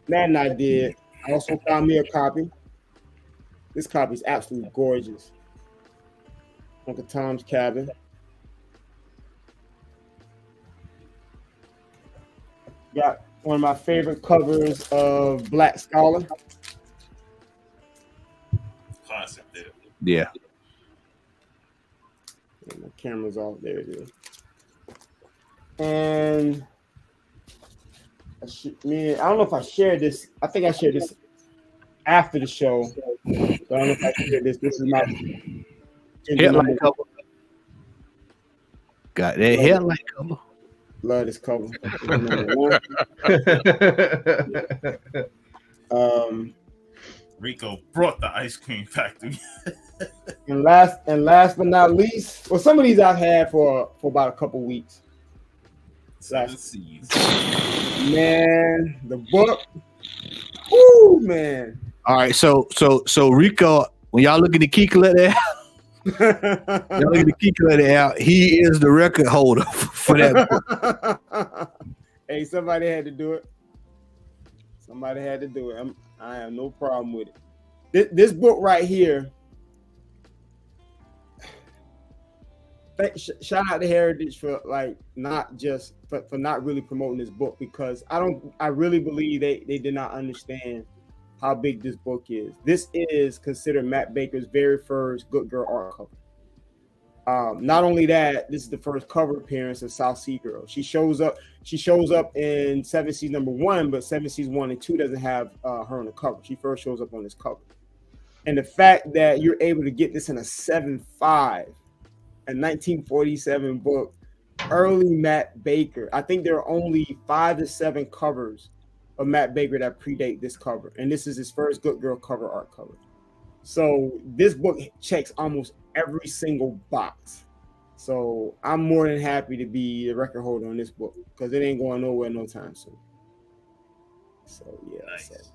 Matt and I did. I also found me a copy. This copy is absolutely gorgeous. Uncle Tom's Cabin. Got one of my favorite covers of Black Scholar. Classic there. Yeah. My camera's off. There it is. And I don't know if I shared this. I think I shared this after the show. But I don't know if I shared this. This is my headlight cover. Got that headlight cover. Love this cover. Rico brought the ice cream factory. And last but not least, well, some of these I've had for about a couple weeks. Seven Seas. Man, the book. Woo, man. All right, so Rico, when y'all look at the key collector, he is the record holder for that book. Hey, somebody had to do it. Somebody had to do it. I have no problem with it. This book right here. Shout out to Heritage for like not just for not really promoting this book, because I really believe they did not understand how big this book is. This is considered Matt Baker's very first Good Girl art cover. Not only that, this is the first cover appearance of South Sea Girl. She shows up in 7 Seas #1, but 7 Seas 1 and 2 doesn't have her on the cover. She first shows up on this cover. And the fact that you're able to get this in a 7.5, a 1947 book, early Matt Baker. I think there are only 5 to 7 covers of Matt Baker that predate this cover. And this is his first Good Girl cover art cover. So this book checks almost every single box. So I'm more than happy to be the record holder on this book, because it ain't going nowhere no time soon. So yeah, nice. That's it.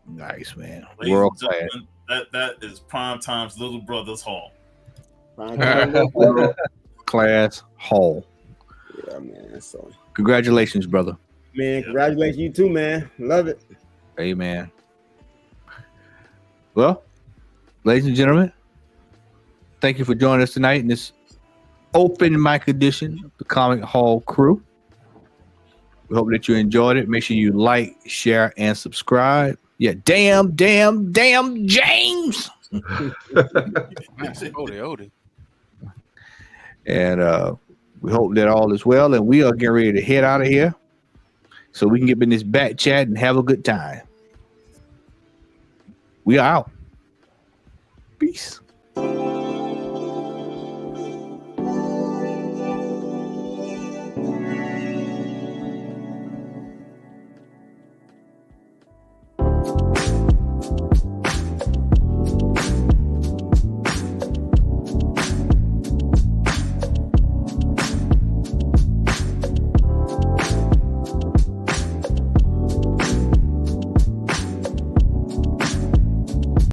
Nice, man. Ladies World and class. gentlemen, that is Primetime's Little Brothers Hall. Class Hall. Yeah, man. So Congratulations, brother. man, congratulations you too, man. Love it. Amen. Well, ladies and gentlemen, thank you for joining us tonight in this open mic edition of the Comic Hall Crew. We hope that you enjoyed it. Make sure you like, share, and subscribe. Yeah, damn, James. Odie. And we hope that all is well, and we are getting ready to head out of here so we can get in this back chat and have a good time. We are out. Peace.